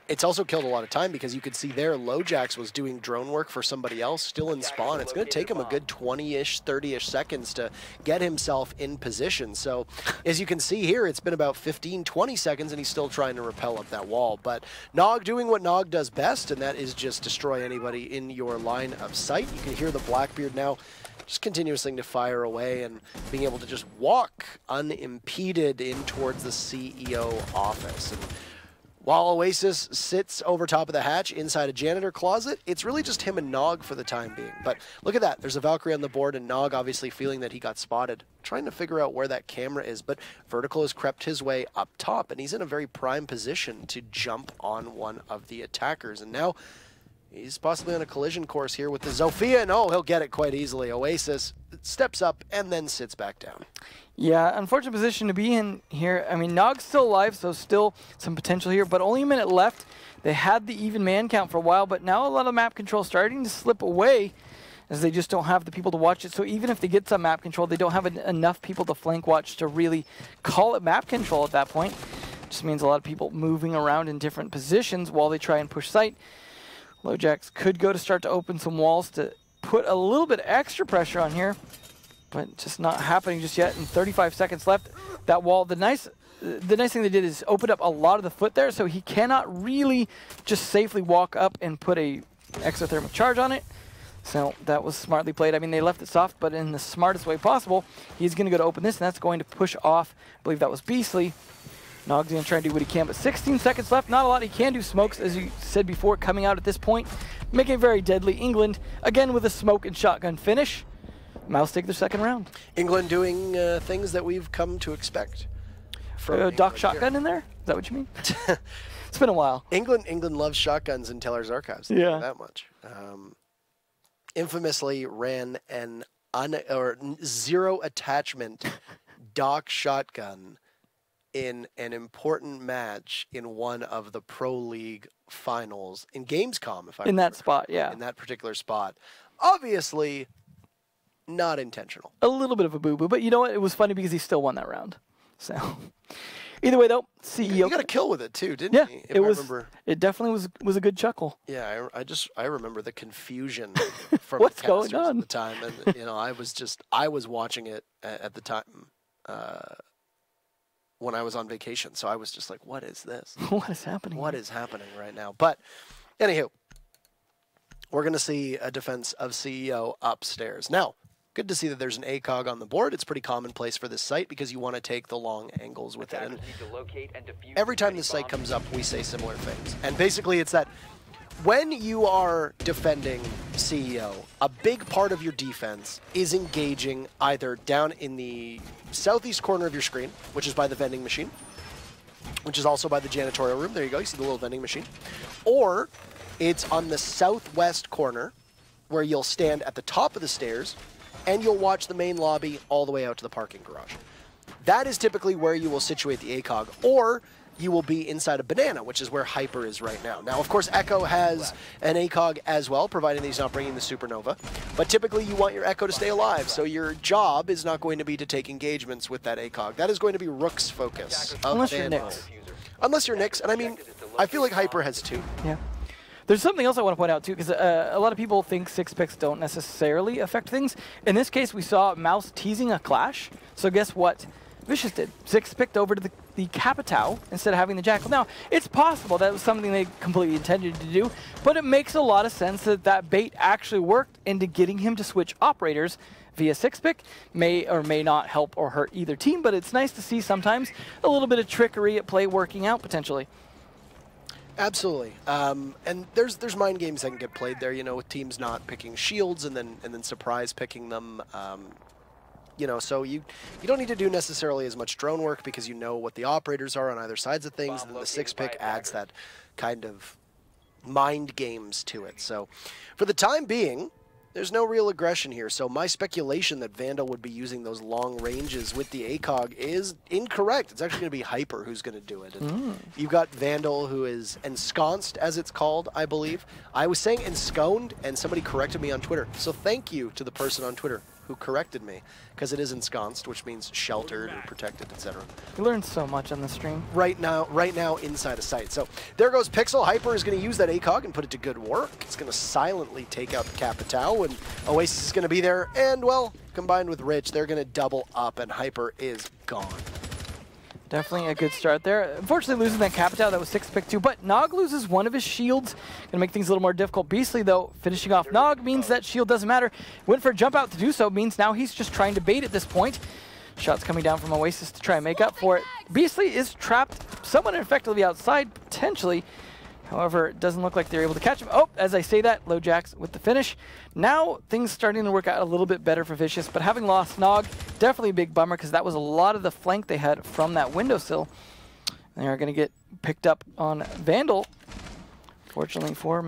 Speaker 1: It's also killed a lot of time because you could see there LoJax was doing drone work for somebody else still in spawn. It's going to take him a good 20-ish, 30-ish seconds to get himself in position. So as you can see here, it's been about 15, 20 seconds and he's still trying to rappel up that wall. But Nog doing what Nog does best, and that is just destroy anybody in your line of sight. You can hear the Blackbeard now just continuously to fire away and being able to just walk unimpeded in towards the CEO office. And while Oasis sits over top of the hatch inside a janitor closet, it's really just him and Nog for the time being. But look at that. There's a Valkyrie on the board, and Nog obviously feeling that he got spotted, trying to figure out where that camera is. But Vertical has crept his way up top, and he's in a very prime position to jump on one of the attackers. And now he's possibly on a collision course here with the Zofia, and he'll get it quite easily. Oasis steps up and then sits back down.
Speaker 2: Yeah, unfortunate position to be in here. I mean, Nog's still alive, so still some potential here, but only a minute left. They had the even man count for a while, but now a lot of map control starting to slip away as they just don't have the people to watch it. So even if they get some map control, they don't have enough people to flank watch to really call it map control at that point. Just means a lot of people moving around in different positions while they try and push site. LoJax could go to start to open some walls to put a little bit extra pressure on here, but just not happening just yet. And 35 seconds left. That wall, the nice thing they did is open up a lot of the foot there, so he cannot really just safely walk up and put a exothermic charge on it. So that was smartly played. I mean, they left it soft, but in the smartest way possible. He's going to go to open this, and that's going to push off, I believe that was Beastly. Nog's going to try and do what he can, but 16 seconds left. Not a lot he can do. Smokes, as you said before, coming out at this point, making it very deadly. England, again with a smoke and shotgun finish. Mouse take their second round.
Speaker 1: England doing things that we've come to expect.
Speaker 2: Doc shotgun in there? Is that what you mean? It's been a while.
Speaker 1: England loves shotguns in Teller's Archives.
Speaker 2: Yeah.
Speaker 1: That much. Infamously ran an zero attachment Doc shotgun in an important match in one of the Pro League finals in Gamescom, if I remember.
Speaker 2: In that spot, yeah.
Speaker 1: In that particular spot. Obviously, not intentional.
Speaker 2: A little bit of a boo-boo, but you know what? It was funny because he still won that round. So, either way, though, CEO.
Speaker 1: You got a kill with it too, didn't he?
Speaker 2: Yeah, it definitely was a good chuckle.
Speaker 1: Yeah, I remember the confusion from
Speaker 2: what's
Speaker 1: the
Speaker 2: going on
Speaker 1: at the time, and I was watching it at the time when I was on vacation, so I was just like, what is this?
Speaker 2: What is happening?
Speaker 1: What is happening right now? But anywho, we're going to see a defense of CEO upstairs. Now, good to see that there's an ACOG on the board. It's pretty commonplace for this site because you want to take the long angles with it. And every time this site comes up, we say similar things. And basically it's that when you are defending CEO, a big part of your defense is engaging either down in the southeast corner of your screen, which is by the vending machine, which is also by the janitorial room. There you go. You see the little vending machine. Or it's on the southwest corner where you'll stand at the top of the stairs and you'll watch the main lobby all the way out to the parking garage. That is typically where you will situate the ACOG, or you will be inside a Banana, which is where Hyper is right now. Now, of course, Echo has an ACOG as well, providing that he's not bringing the Supernova. But typically, you want your Echo to stay alive, so your job is not going to be to take engagements with that ACOG. That is going to be Rook's focus.
Speaker 2: Unless you're Nyx.
Speaker 1: Unless you're Nyx, and I mean, I feel like Hyper has 2.
Speaker 2: Yeah. There's something else I want to point out, too, because a lot of people think 6 picks don't necessarily affect things. In this case, we saw Mouse teasing a clash. So guess what Vicious did? 6 picked over to the Capitao instead of having the Jackal. Now, it's possible that was something they completely intended to do, but it makes a lot of sense that that bait actually worked into getting him to switch operators via 6 pick. May or may not help or hurt either team, but it's nice to see sometimes a little bit of trickery at play working out potentially.
Speaker 1: Absolutely, and there's mind games that can get played there. You know, with teams not picking shields and then surprise picking them. You know, so you don't need to do necessarily as much drone work because you know what the operators are on either sides of things, and then the 6 pick adds that kind of mind games to it. So, for the time being, there's no real aggression here. So my speculation that Vandal would be using those long ranges with the ACOG is incorrect. It's actually going to be Hyper who's going to do it. And you've got Vandal who is ensconced, as it's called, I believe. I was saying ensconed, and somebody corrected me on Twitter. So thank you to the person on Twitter who corrected me, because it is ensconced, which means sheltered or protected, etc.
Speaker 2: We learned so much on the stream.
Speaker 1: Right now inside of sight. So there goes Pixel. Hyper is going to use that ACOG and put it to good work. It's going to silently take out the Capitao, and Oasis is going to be there. And, well, combined with Rich, they're going to double up, and Hyper is gone.
Speaker 2: Definitely a good start there. Unfortunately, losing that Capitao, that was 6 pick 2, but Nog loses one of his shields. Going to make things a little more difficult. Beastly, though, finishing off Nog means that shield doesn't matter. Went for a jump out to do so, means now he's just trying to bait at this point. Shots coming down from Oasis to try and make up for it. Beastly is trapped somewhat effectively outside, potentially. However, it doesn't look like they're able to catch him. Oh, as I say that, LoJax with the finish. Now, things starting to work out a little bit better for Vicious, but having lost Nog, definitely a big bummer, because that was a lot of the flank they had from that windowsill. They're going to get picked up on Vandal, fortunately for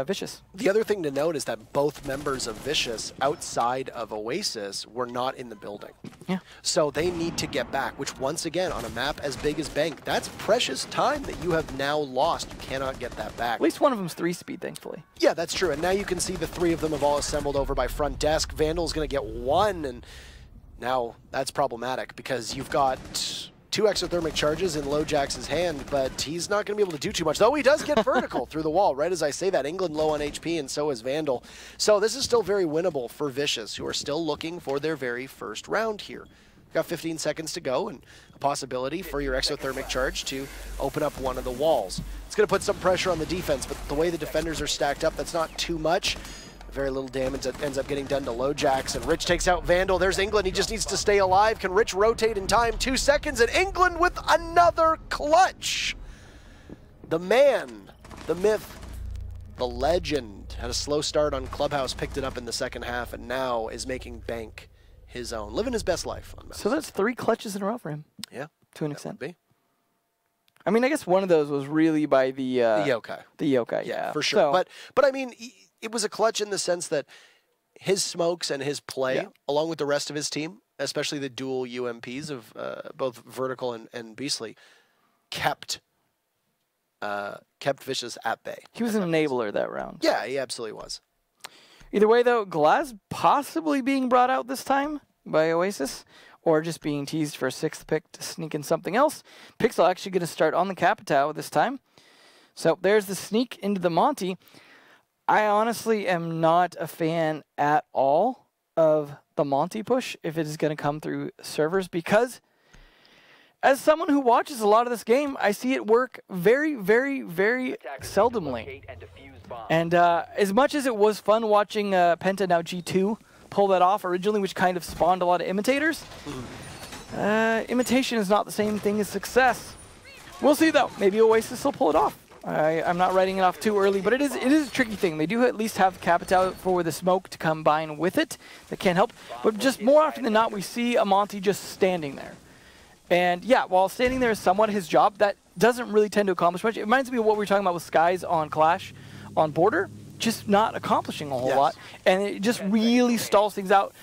Speaker 2: Vicious.
Speaker 1: The other thing to note is that both members of Vicious, outside of Oasis, were not in the building.
Speaker 2: Yeah.
Speaker 1: So they need to get back, which once again, on a map as big as Bank, that's precious time that you have now lost. You cannot get that back.
Speaker 2: At least one of them's 3-speed, thankfully.
Speaker 1: Yeah, that's true. And now you can see the 3 of them have all assembled over by front desk. Vandal's going to get 1, and now that's problematic because you've got 2 exothermic charges in LoJax's hand, but he's not going to be able to do too much. Though he does get vertical through the wall, right as I say that. England low on HP, and so is Vandal. So this is still very winnable for Vicious, who are still looking for their very first round here. Got 15 seconds to go, and a possibility for your exothermic charge to open up one of the walls. It's going to put some pressure on the defense, but the way the defenders are stacked up, that's not too much. Very little damage that ends up getting done to LoJax, and Rich takes out Vandal. There's England. He just needs to stay alive. Can Rich rotate in time? 2 seconds, and England with another clutch. The man, the myth, the legend had a slow start on Clubhouse, picked it up in the second half, and now is making Bank his own, living his best life on Mouse.
Speaker 2: So that's 3 clutches in a row for him.
Speaker 1: Yeah,
Speaker 2: to an extent.
Speaker 1: Would be.
Speaker 2: I mean, I guess one of those was really by the
Speaker 1: yokai.
Speaker 2: The yokai, yeah,
Speaker 1: for sure.
Speaker 2: So,
Speaker 1: but I mean, it was a clutch in the sense that his smokes and his play, along with the rest of his team, especially the dual UMPs of both Vertical and Beastly, kept Vicious at bay.
Speaker 2: He was an enabler that round.
Speaker 1: Yeah, he absolutely was.
Speaker 2: Either way, though, Glaz possibly being brought out this time by Oasis, or just being teased for a 6th pick to sneak in something else. Pixel actually going to start on the Capitao this time. So there's the sneak into the Monty. I honestly am not a fan at all of the Monty push if it is going to come through servers, because as someone who watches a lot of this game, I see it work very, very, very seldomly. And as much as it was fun watching Penta, now G2, pull that off originally, which kind of spawned a lot of imitators, imitation is not the same thing as success. We'll see, though. Maybe Oasis will pull it off. I'm not writing it off too early, but it is a tricky thing. They do at least have Capitao for the smoke to combine with it. That can't help. But just more often than not, we see a Monty just standing there. And yeah, while standing there is somewhat his job, that doesn't really tend to accomplish much. It reminds me of what we were talking about with Skies on Clash, on Border, just not accomplishing a whole lot. And it just really stalls things out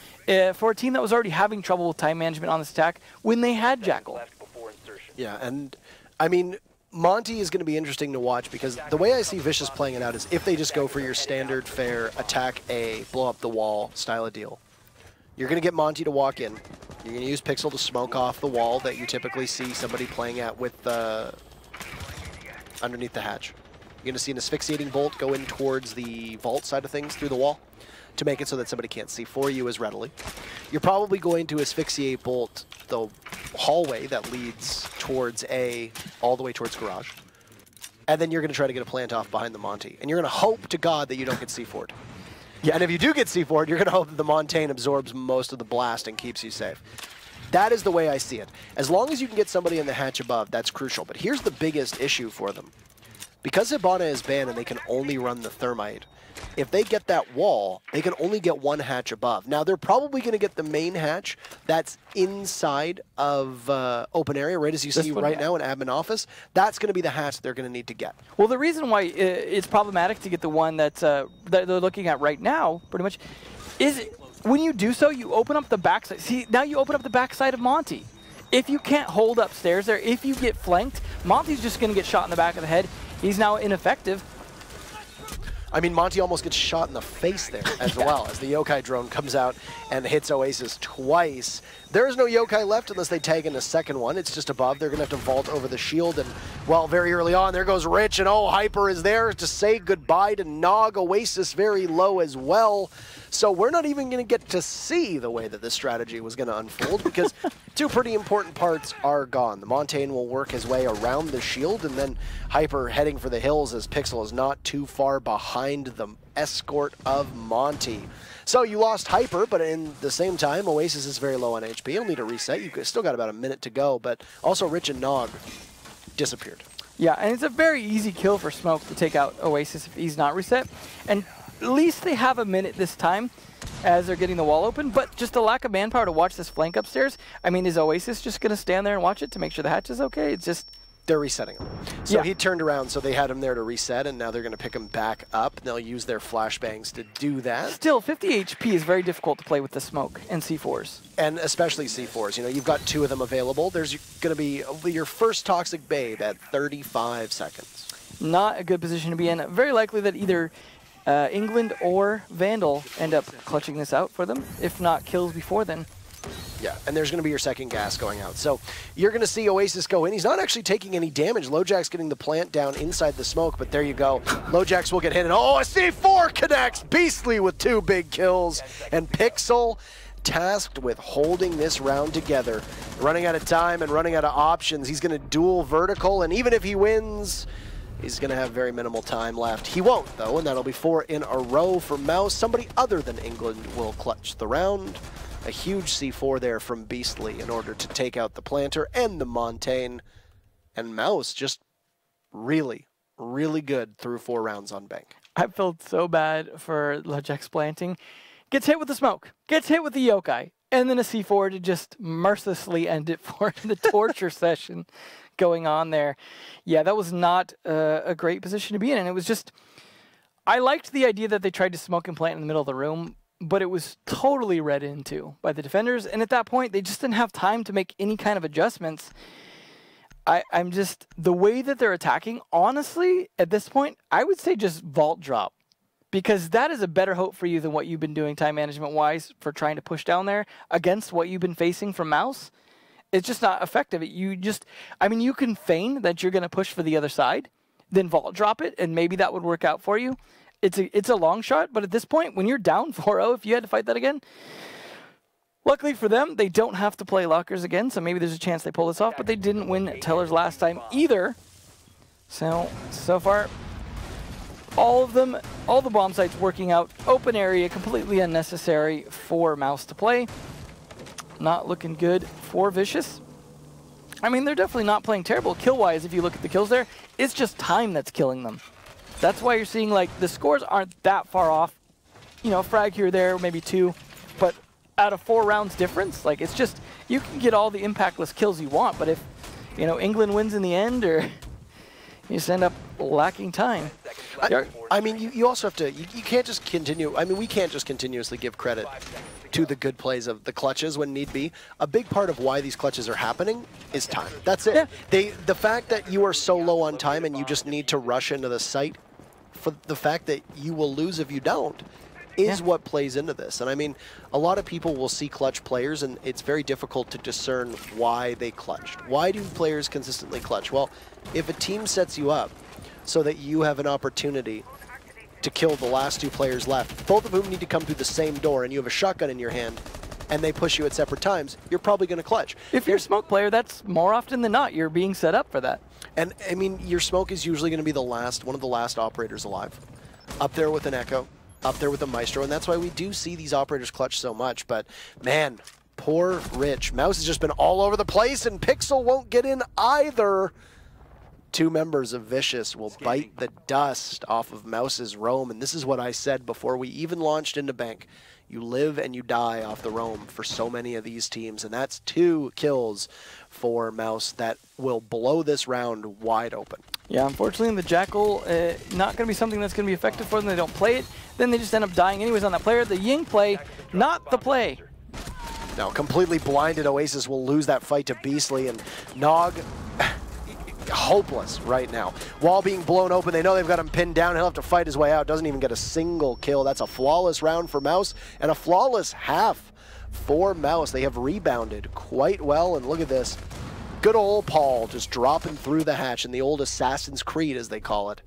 Speaker 2: for a team that was already having trouble with time management on this attack when they had Jackal.
Speaker 1: Yeah, and I mean, Monty is going to be interesting to watch, because the way I see Vicious playing it out is if they just go for your standard fare, attack A, blow up the wall style of deal. You're going to get Monty to walk in. You're going to use Pixel to smoke off the wall that you typically see somebody playing at with underneath the hatch. You're going to see an asphyxiating bolt go in towards the vault side of things through the wall to make it so that somebody can't see for you as readily. You're probably going to asphyxiate bolt the hallway that leads towards A, all the way towards garage. And then you're going to try to get a plant off behind the Monty. And you're going to hope to God that you don't get C4'd. Yeah. And if you do get C4'd, you're going to hope that the Montaigne absorbs most of the blast and keeps you safe. That is the way I see it. As long as you can get somebody in the hatch above, that's crucial. But here's the biggest issue for them. Because Hibana is banned and they can only run the thermite, if they get that wall, they can only get one hatch above. Now, they're probably going to get the main hatch that's inside of open area, right as you see right now in admin office. That's going to be the hatch they're going to need to get.
Speaker 2: Well, the reason why it's problematic to get the one that's, that they're looking at right now, pretty much, is when you do so, you open up the backside. See, now you open up the backside of Monty. If you can't hold upstairs there, if you get flanked, Monty's just going to get shot in the back of the head. He's now ineffective.
Speaker 1: I mean, Monty almost gets shot in the face there as well as the yokai drone comes out and hits Oasis twice. There is no yokai left unless they tag in a second one. It's just above. They're going to have to vault over the shield. And, well, very early on, there goes Rich. And, oh, Hyper is there to say goodbye to Nog. Oasis very low as well. So we're not even going to get to see the way that this strategy was going to unfold because two pretty important parts are gone. The Montaigne will work his way around the shield, and then Hyper heading for the hills as Pixel is not too far behind the escort of Monty. So you lost Hyper, but in the same time, Oasis is very low on HP. He'll need a reset. You've still got about a minute to go, but also Rich and Nog disappeared.
Speaker 2: Yeah, and it's a very easy kill for Smoke to take out Oasis if he's not reset. And at least they have a minute this time as they're getting the wall open, but just a lack of manpower to watch this flank upstairs. I mean, is Oasis just going to stand there and watch it to make sure the hatch is okay? It's just...
Speaker 1: They're resetting him. So he turned around, so they had him there to reset, and now they're going to pick him back up. They'll use their flashbangs to do that.
Speaker 2: Still, 50 HP is very difficult to play with the smoke and C4s.
Speaker 1: And especially C4s. You know, you've got two of them available. There's going to be your first Toxic Babe at 35 seconds.
Speaker 2: Not a good position to be in. Very likely that either England or Vandal end up clutching this out for them, if not kills before then.
Speaker 1: Yeah, and there's going to be your second gas going out. So you're going to see Oasis go in. He's not actually taking any damage. LoJack's getting the plant down inside the smoke, but there you go. LoJack's will get hit, and oh, a C4 connects! Beastly with 2 big kills. And Pixel tasked with holding this round together. Running out of time and running out of options. He's going to duel vertical, and even if he wins, he's going to have very minimal time left. He won't, though, and that'll be 4 in a row for Mouse. Somebody other than England will clutch the round. A huge C4 there from Beastly in order to take out the planter and the Montaigne. And Mouse just really, really good through 4 rounds on bank.
Speaker 2: I felt so bad for LoJack's planting. Gets hit with the smoke, gets hit with the yokai, and then a C4 to just mercilessly end it for the torture session going on there. Yeah, that was not a great position to be in. And it was just, I liked the idea that they tried to smoke and plant in the middle of the room, but it was totally read into by the defenders. And at that point, they just didn't have time to make any kind of adjustments. I'm just, the way that they're attacking, honestly, at this point, I would say just vault drop. Because that is a better hope for you than what you've been doing time management-wise for trying to push down there against what you've been facing from Mouse. It's just not effective. You just, I mean, you can feign that you're going to push for the other side, then vault drop it, and maybe that would work out for you. It's a long shot, but at this point, when you're down 4-0, if you had to fight that again, luckily for them, they don't have to play lockers again, so maybe there's a chance they pull this off, but they didn't win Tellers last time either. So far, all of them, all the bomb sites working out, open area, completely unnecessary for Mouse to play. Not looking good for Vicious. I mean, they're definitely not playing terrible kill-wise if you look at the kills there. It's just time that's killing them. That's why you're seeing, like, the scores aren't that far off. You know, frag here, there, maybe 2. But out of 4 rounds difference, like, it's just, you can get all the impactless kills you want, but if, you know, England wins in the end, or you just end up lacking time.
Speaker 1: I mean, you also have to, you can't just continue, I mean, we can't just continuously give credit to the good plays of the clutches when need be. A big part of why these clutches are happening is time. That's it. Yeah. The fact that you are so low on time and you just need to rush into the site, for the fact that you will lose if you don't, is what plays into this. And I mean, a lot of people will see clutch players and it's very difficult to discern why they clutched. Why do players consistently clutch? Well, if a team sets you up so that you have an opportunity to kill the last 2 players left, both of whom need to come through the same door, and you have a shotgun in your hand, and they push you at separate times, you're probably going to clutch.
Speaker 2: If you're a smoke player, that's more often than not, you're being set up for that.
Speaker 1: And, I mean, your smoke is usually going to be one of the last operators alive. Up there with an Echo, up there with a Maestro, and that's why we do see these operators clutch so much. But, man, poor Rich. Mouse has just been all over the place, and Pixel won't get in either. 2 members of Vicious will bite the dust off of Mouse's roam, and this is what I said before we even launched into Bank. You live and you die off the roam for so many of these teams, and that's 2 kills for Mouse that will blow this round wide open.
Speaker 2: Yeah, unfortunately, the Jackal, not going to be something that's going to be effective for them. They don't play it. Then they just end up dying anyways on that player. The Ying play, not the play.
Speaker 1: Now, completely blinded Oasis will lose that fight to Beastly, and Nog, hopeless right now. Wall being blown open, they know they've got him pinned down. He'll have to fight his way out. Doesn't even get a single kill. That's a flawless round for Mouse, and a flawless half for Mouse. They have rebounded quite well, and look at this. Good old Paul just dropping through the hatch in the old Assassin's Creed, as they call it.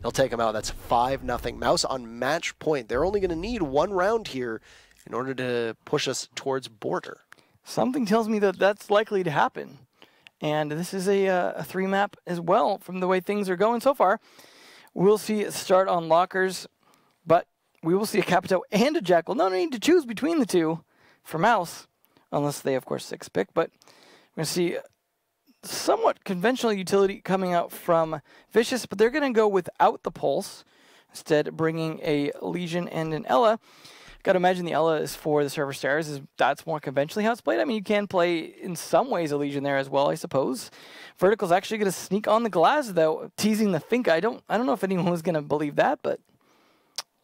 Speaker 1: He'll take him out. That's 5-0. Mouse on match point. They're only going to need 1 round here in order to push us towards border.
Speaker 2: Something tells me that that's likely to happen. And this is a 3 map as well from the way things are going so far. We'll see it start on lockers, but we will see a Capito and a Jackal. No need to choose between the 2 for Mouse, unless they, of course, 6-pick. But we're going to see somewhat conventional utility coming out from Vicious, but they're going to go without the Pulse, instead bringing a Legion and an Ella. Got to imagine the Ella is for the server stairs. That's more conventionally how it's played. I mean, you can play in some ways a Legion there as well, I suppose. Vertical's actually going to sneak on the glass, though, teasing the Fink. I don't know if anyone was going to believe that, but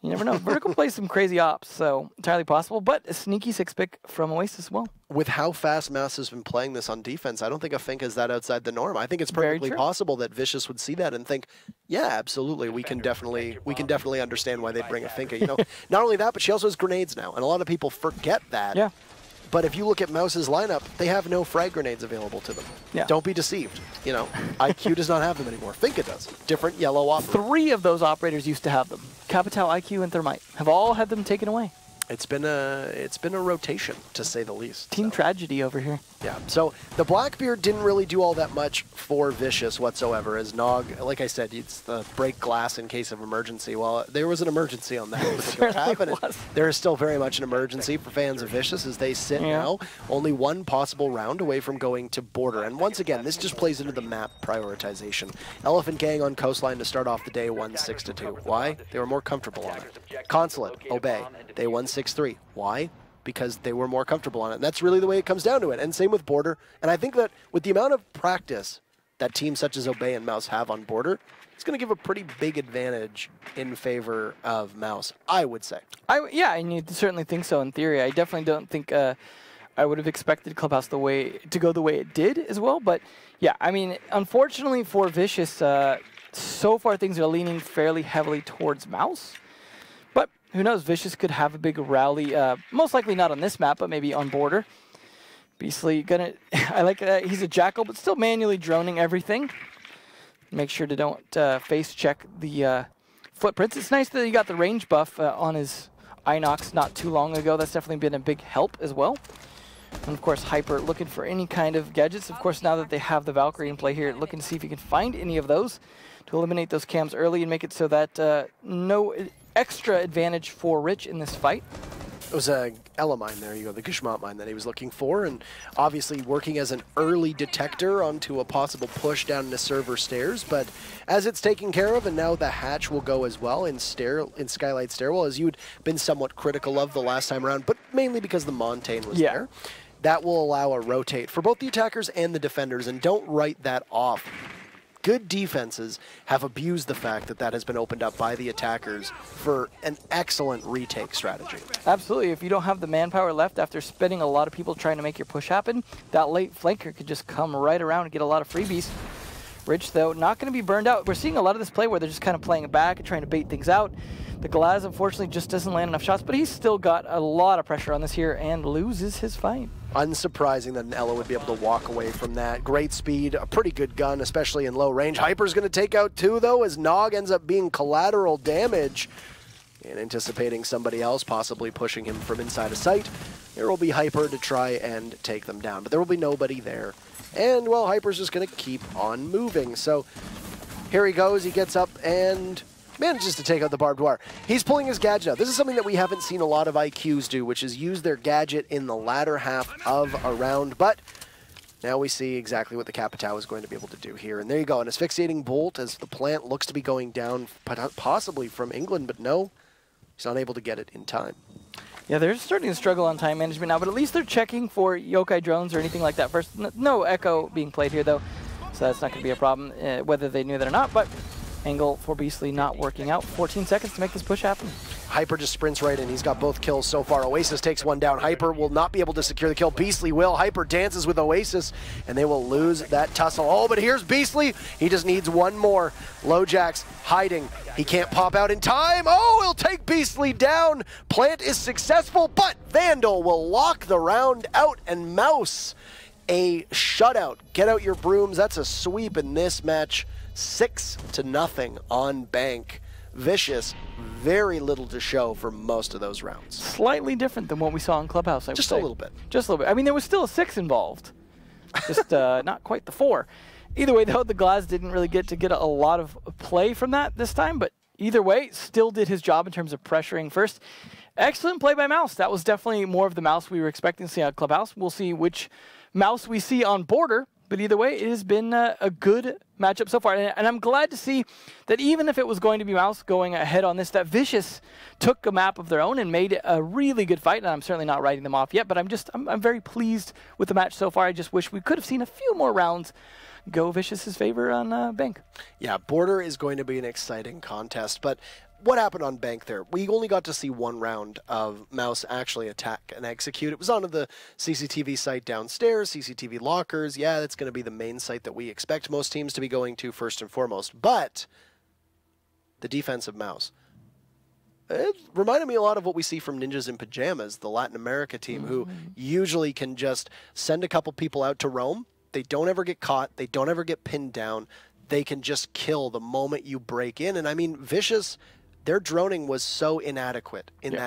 Speaker 2: you never know. Vertical plays some crazy ops, so entirely possible, but a sneaky 6-pick from Oasis as well.
Speaker 1: With how fast Mouse has been playing this on defense, I don't think a Fink is that outside the norm. I think it's perfectly possible that Vicious would see that and think, yeah, absolutely, we can definitely understand why they'd bring a Fink. You know, not only that, but she also has grenades now, and a lot of people forget that. Yeah. But if you look at Mouse's lineup, they have no frag grenades available to them. Yeah. Don't be deceived. You know, IQ does not have them anymore. Finka does. Different yellow operator.
Speaker 2: 3 of those operators used to have them. Capital, IQ, and Thermite have all had them taken away.
Speaker 1: It's been a rotation, to say the least.
Speaker 2: Team tragedy over here.
Speaker 1: Yeah, so the Blackbeard didn't really do all that much for Vicious whatsoever, as Nog, like I said, it's the break glass in case of emergency. Well, there was an emergency on that particular half, and there is still very much an emergency for fans of Vicious as they sit now only 1 possible round away from going to border. And once again, this just plays into the map prioritization. Elephant Gang on Coastline to start off the day won 6-2. Why? They were more comfortable on it. Consulate, Obey, they won 6-3. Why? Because they were more comfortable on it. And that's really the way it comes down to it. And same with Border. And I think that with the amount of practice that teams such as Obey and Mouse have on Border, it's going to give a pretty big advantage in favor of Mouse, I would say.
Speaker 2: Yeah, and you certainly think so in theory. I definitely don't think I would have expected Clubhouse to go the way it did as well. But yeah, I mean, unfortunately for Vicious, so far things are leaning fairly heavily towards Mouse. But who knows, Vicious could have a big rally, most likely not on this map, but maybe on Border. Beastly gonna, I like he's a Jackal, but still manually droning everything. Make sure to don't face check the footprints. It's nice that he got the range buff on his Inox not too long ago. That's definitely been a big help as well. And of course, Hyper looking for any kind of gadgets. Of course, now that they have the Valkyrie in play here, looking to see if he can find any of those to eliminate those cams early and make it so that no extra advantage for Rich in this fight.
Speaker 1: It was a Ella mine, there you go, the Gishmat mine that he was looking for, and obviously working as an early detector onto a possible push down into server stairs, but as it's taken care of, and now the hatch will go as well in Skylight Stairwell, as you'd been somewhat critical of the last time around, but mainly because the Montaigne was there. That will allow a rotate for both the attackers and the defenders, and don't write that off. Good defenses have abused the fact that that has been opened up by the attackers for an excellent retake strategy.
Speaker 2: Absolutely. If you don't have the manpower left after spending a lot of people trying to make your push happen, that late flanker could just come right around and get a lot of freebies. Rich, though, not going to be burned out. We're seeing a lot of this play where they're just kind of playing it back and trying to bait things out. The Glaz, unfortunately, just doesn't land enough shots, but he's still got a lot of pressure on this here and loses his fight.
Speaker 1: Unsurprising that Ella would be able to walk away from that. Great speed, a pretty good gun, especially in low range. Hyper's going to take out 2, though, as Nog ends up being collateral damage. And anticipating somebody else possibly pushing him from inside of sight, there will be Hyper to try and take them down. But there will be nobody there. And, well, Hyper's just going to keep on moving. So here he goes. He gets up and manages to take out the barbed wire. He's pulling his gadget out. This is something that we haven't seen a lot of IQs do, which is use their gadget in the latter half of a round. But now we see exactly what the Capitao is going to be able to do here. And there you go, an asphyxiating bolt as the plant looks to be going down, possibly from England, but no, he's not able to get it in time.
Speaker 2: Yeah, they're starting to struggle on time management now, but at least they're checking for yokai drones or anything like that first. No echo being played here, though, so that's not going to be a problem, whether they knew that or not. But angle for Beastly not working out. 14 seconds to make this push happen.
Speaker 1: Hyper just sprints right in. He's got both kills so far. Oasis takes one down. Hyper will not be able to secure the kill. Beastly will. Hyper dances with Oasis, and they will lose that tussle. Oh, but here's Beastly. He just needs one more. LoJack's hiding. He can't pop out in time. Oh, he'll take Beastly down. Plant is successful, but Vandal will lock the round out, and Mouse, a shutout. Get out your brooms. That's a sweep in this match. 6-0 on Bank. Vicious, very little to show for most of those rounds.
Speaker 2: Slightly different than what we saw in Clubhouse, I would say.
Speaker 1: Just a little bit.
Speaker 2: Just a little bit. I mean, there was still a 6 involved. Just not quite the 4. Either way, though, the Glaz didn't really get a lot of play from that this time, but either way, still did his job in terms of pressuring first. Excellent play by Mouse. That was definitely more of the Mouse we were expecting to see on Clubhouse. We'll see which Mouse we see on Border. But either way, it has been a good matchup so far. And I'm glad to see that even if it was going to be Mouse going ahead on this, that Vicious took a map of their own and made a really good fight. And I'm certainly not writing them off yet, but I'm very pleased with the match so far. I just wish we could have seen a few more rounds go Vicious's favor on Bank.
Speaker 1: Yeah, Border is going to be an exciting contest, but what happened on Bank there? We only got to see one round of Mouse actually attack and execute. It was on the CCTV site downstairs, CCTV lockers. Yeah, that's going to be the main site that we expect most teams to be going to first and foremost. But the defense of Mouse, it reminded me a lot of what we see from Ninjas in Pajamas, the Latin America team, who usually can just send a couple people out to roam. They don't ever get caught. They don't ever get pinned down. They can just kill the moment you break in. And I mean, Vicious, their droning was so inadequate in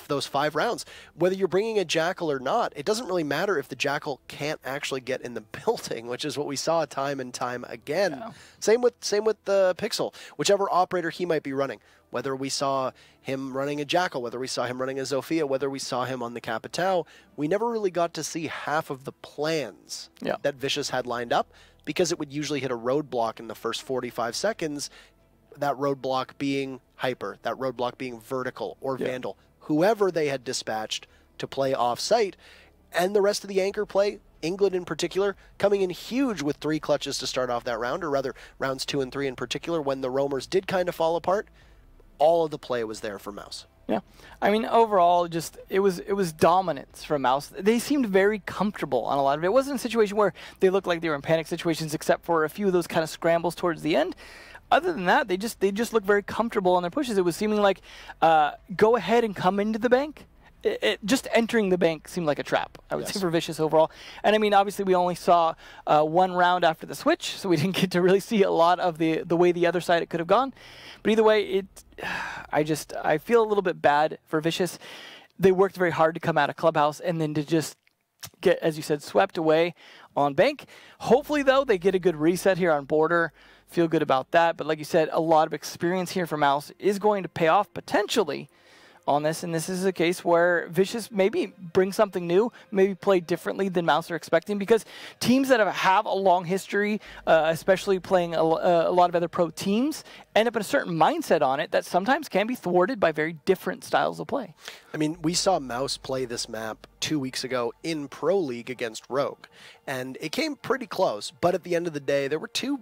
Speaker 1: those 5 rounds. Whether you're bringing a Jackal or not, it doesn't really matter if the Jackal can't actually get in the building, which is what we saw time and time again. Yeah. Same with the Pixel, whichever operator he might be running. Whether we saw him running a Jackal, whether we saw him running a Zofia, whether we saw him on the Capitao, we never really got to see half of the plans that Vicious had lined up, because it would usually hit a roadblock in the first 45 seconds, that roadblock being Hyper, that roadblock being Vertical or Vandal, whoever they had dispatched to play off-site. And the rest of the anchor play, England in particular, coming in huge with 3 clutches to start off that round, or rather rounds 2 and 3 in particular, when the roamers did kind of fall apart. All of the play was there for Mouse.
Speaker 2: Yeah, I mean, overall, just it was dominance from Mouse. They seemed very comfortable on a lot of it. It wasn't a situation where they looked like they were in panic situations, except for a few of those kind of scrambles towards the end. Other than that, they just looked very comfortable on their pushes. It was seeming like go ahead and come into the bank. Just entering the bank seemed like a trap, I would say, for Vicious overall. And I mean, obviously, we only saw 1 round after the switch, so we didn't get to really see a lot of the way the other side it could have gone. But either way, I feel a little bit bad for Vicious. They worked very hard to come out of Clubhouse, and then to just get, as you said, swept away on Bank. Hopefully, though, they get a good reset here on Border. Feel good about that. But like you said, a lot of experience here for Mouse is going to pay off potentially on this, and this is a case where Vicious maybe bring something new, maybe play differently than Mouse are expecting, because teams that have a long history, especially playing a lot of other pro teams, end up in a certain mindset on it that sometimes can be thwarted by very different styles of play.
Speaker 1: I mean, we saw Mouse play this map 2 weeks ago in Pro League against Rogue, and it came pretty close, but at the end of the day, there were 2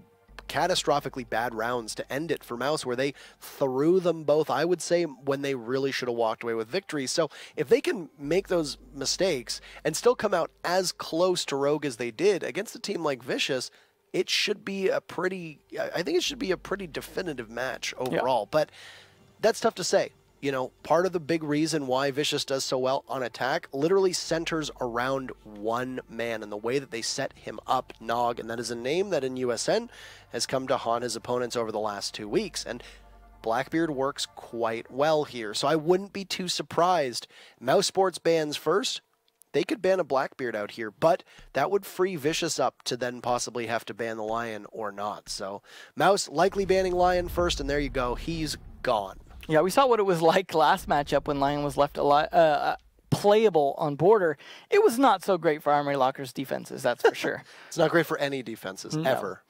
Speaker 1: catastrophically bad rounds to end it for Mouse, where they threw them both, I would say, when they really should have walked away with victory. So if they can make those mistakes and still come out as close to Rogue as they did against a team like Vicious, it should be a pretty, I think it should be a pretty definitive match overall. But that's tough to say. You know, part of the big reason why Vicious does so well on attack literally centers around one man and the way that they set him up, Nog, and that is a name that in USN has come to haunt his opponents over the last 2 weeks. And Blackbeard works quite well here, so I wouldn't be too surprised. mousesports bans first. They could ban a Blackbeard out here, but that would free Vicious up to then possibly have to ban the Lion or not. So Mouse likely banning Lion first, and there you go. He's gone.
Speaker 2: Yeah, we saw what it was like last matchup when Lion was left playable on border. It was not so great for Armory Locker's defenses, that's for sure.
Speaker 1: It's not great for any defenses, ever.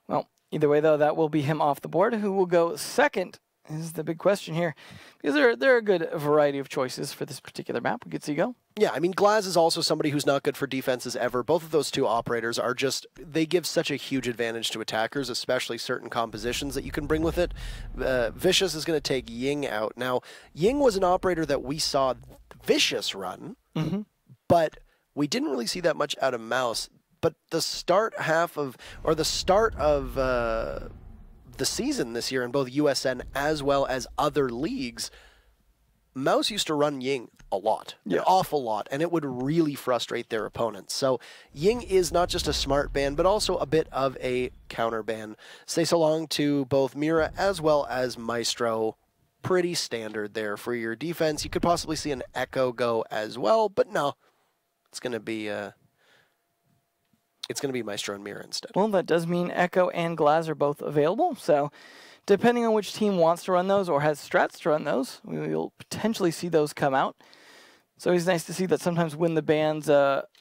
Speaker 2: Well, either way, though, that will be him off the board. Who will go second is the big question here. Because there are a good variety of choices for this particular map. We could see go.
Speaker 1: Yeah, I mean, Glaz is also somebody who's not good for defenses ever. Both of those two operators are just, they give such a huge advantage to attackers, especially certain compositions that you can bring with it. Vicious is going to take Ying out. Now, Ying was an operator that we saw Vicious run, but we didn't really see that much out of Mouse. But the start of the season this year in both USN as well as other leagues, Mouse used to run Ying a lot, an awful lot, and it would really frustrate their opponents. So Ying is not just a smart ban, but also a bit of a counter ban. Say so long to both Mira as well as Maestro. Pretty standard there for your defense. You could possibly see an Echo go as well, but no, it's going to be Maestro and Mira instead.
Speaker 2: Well, that does mean Echo and Glaz are both available, so depending on which team wants to run those or has strats to run those, we will potentially see those come out. So it's nice to see that sometimes when the bans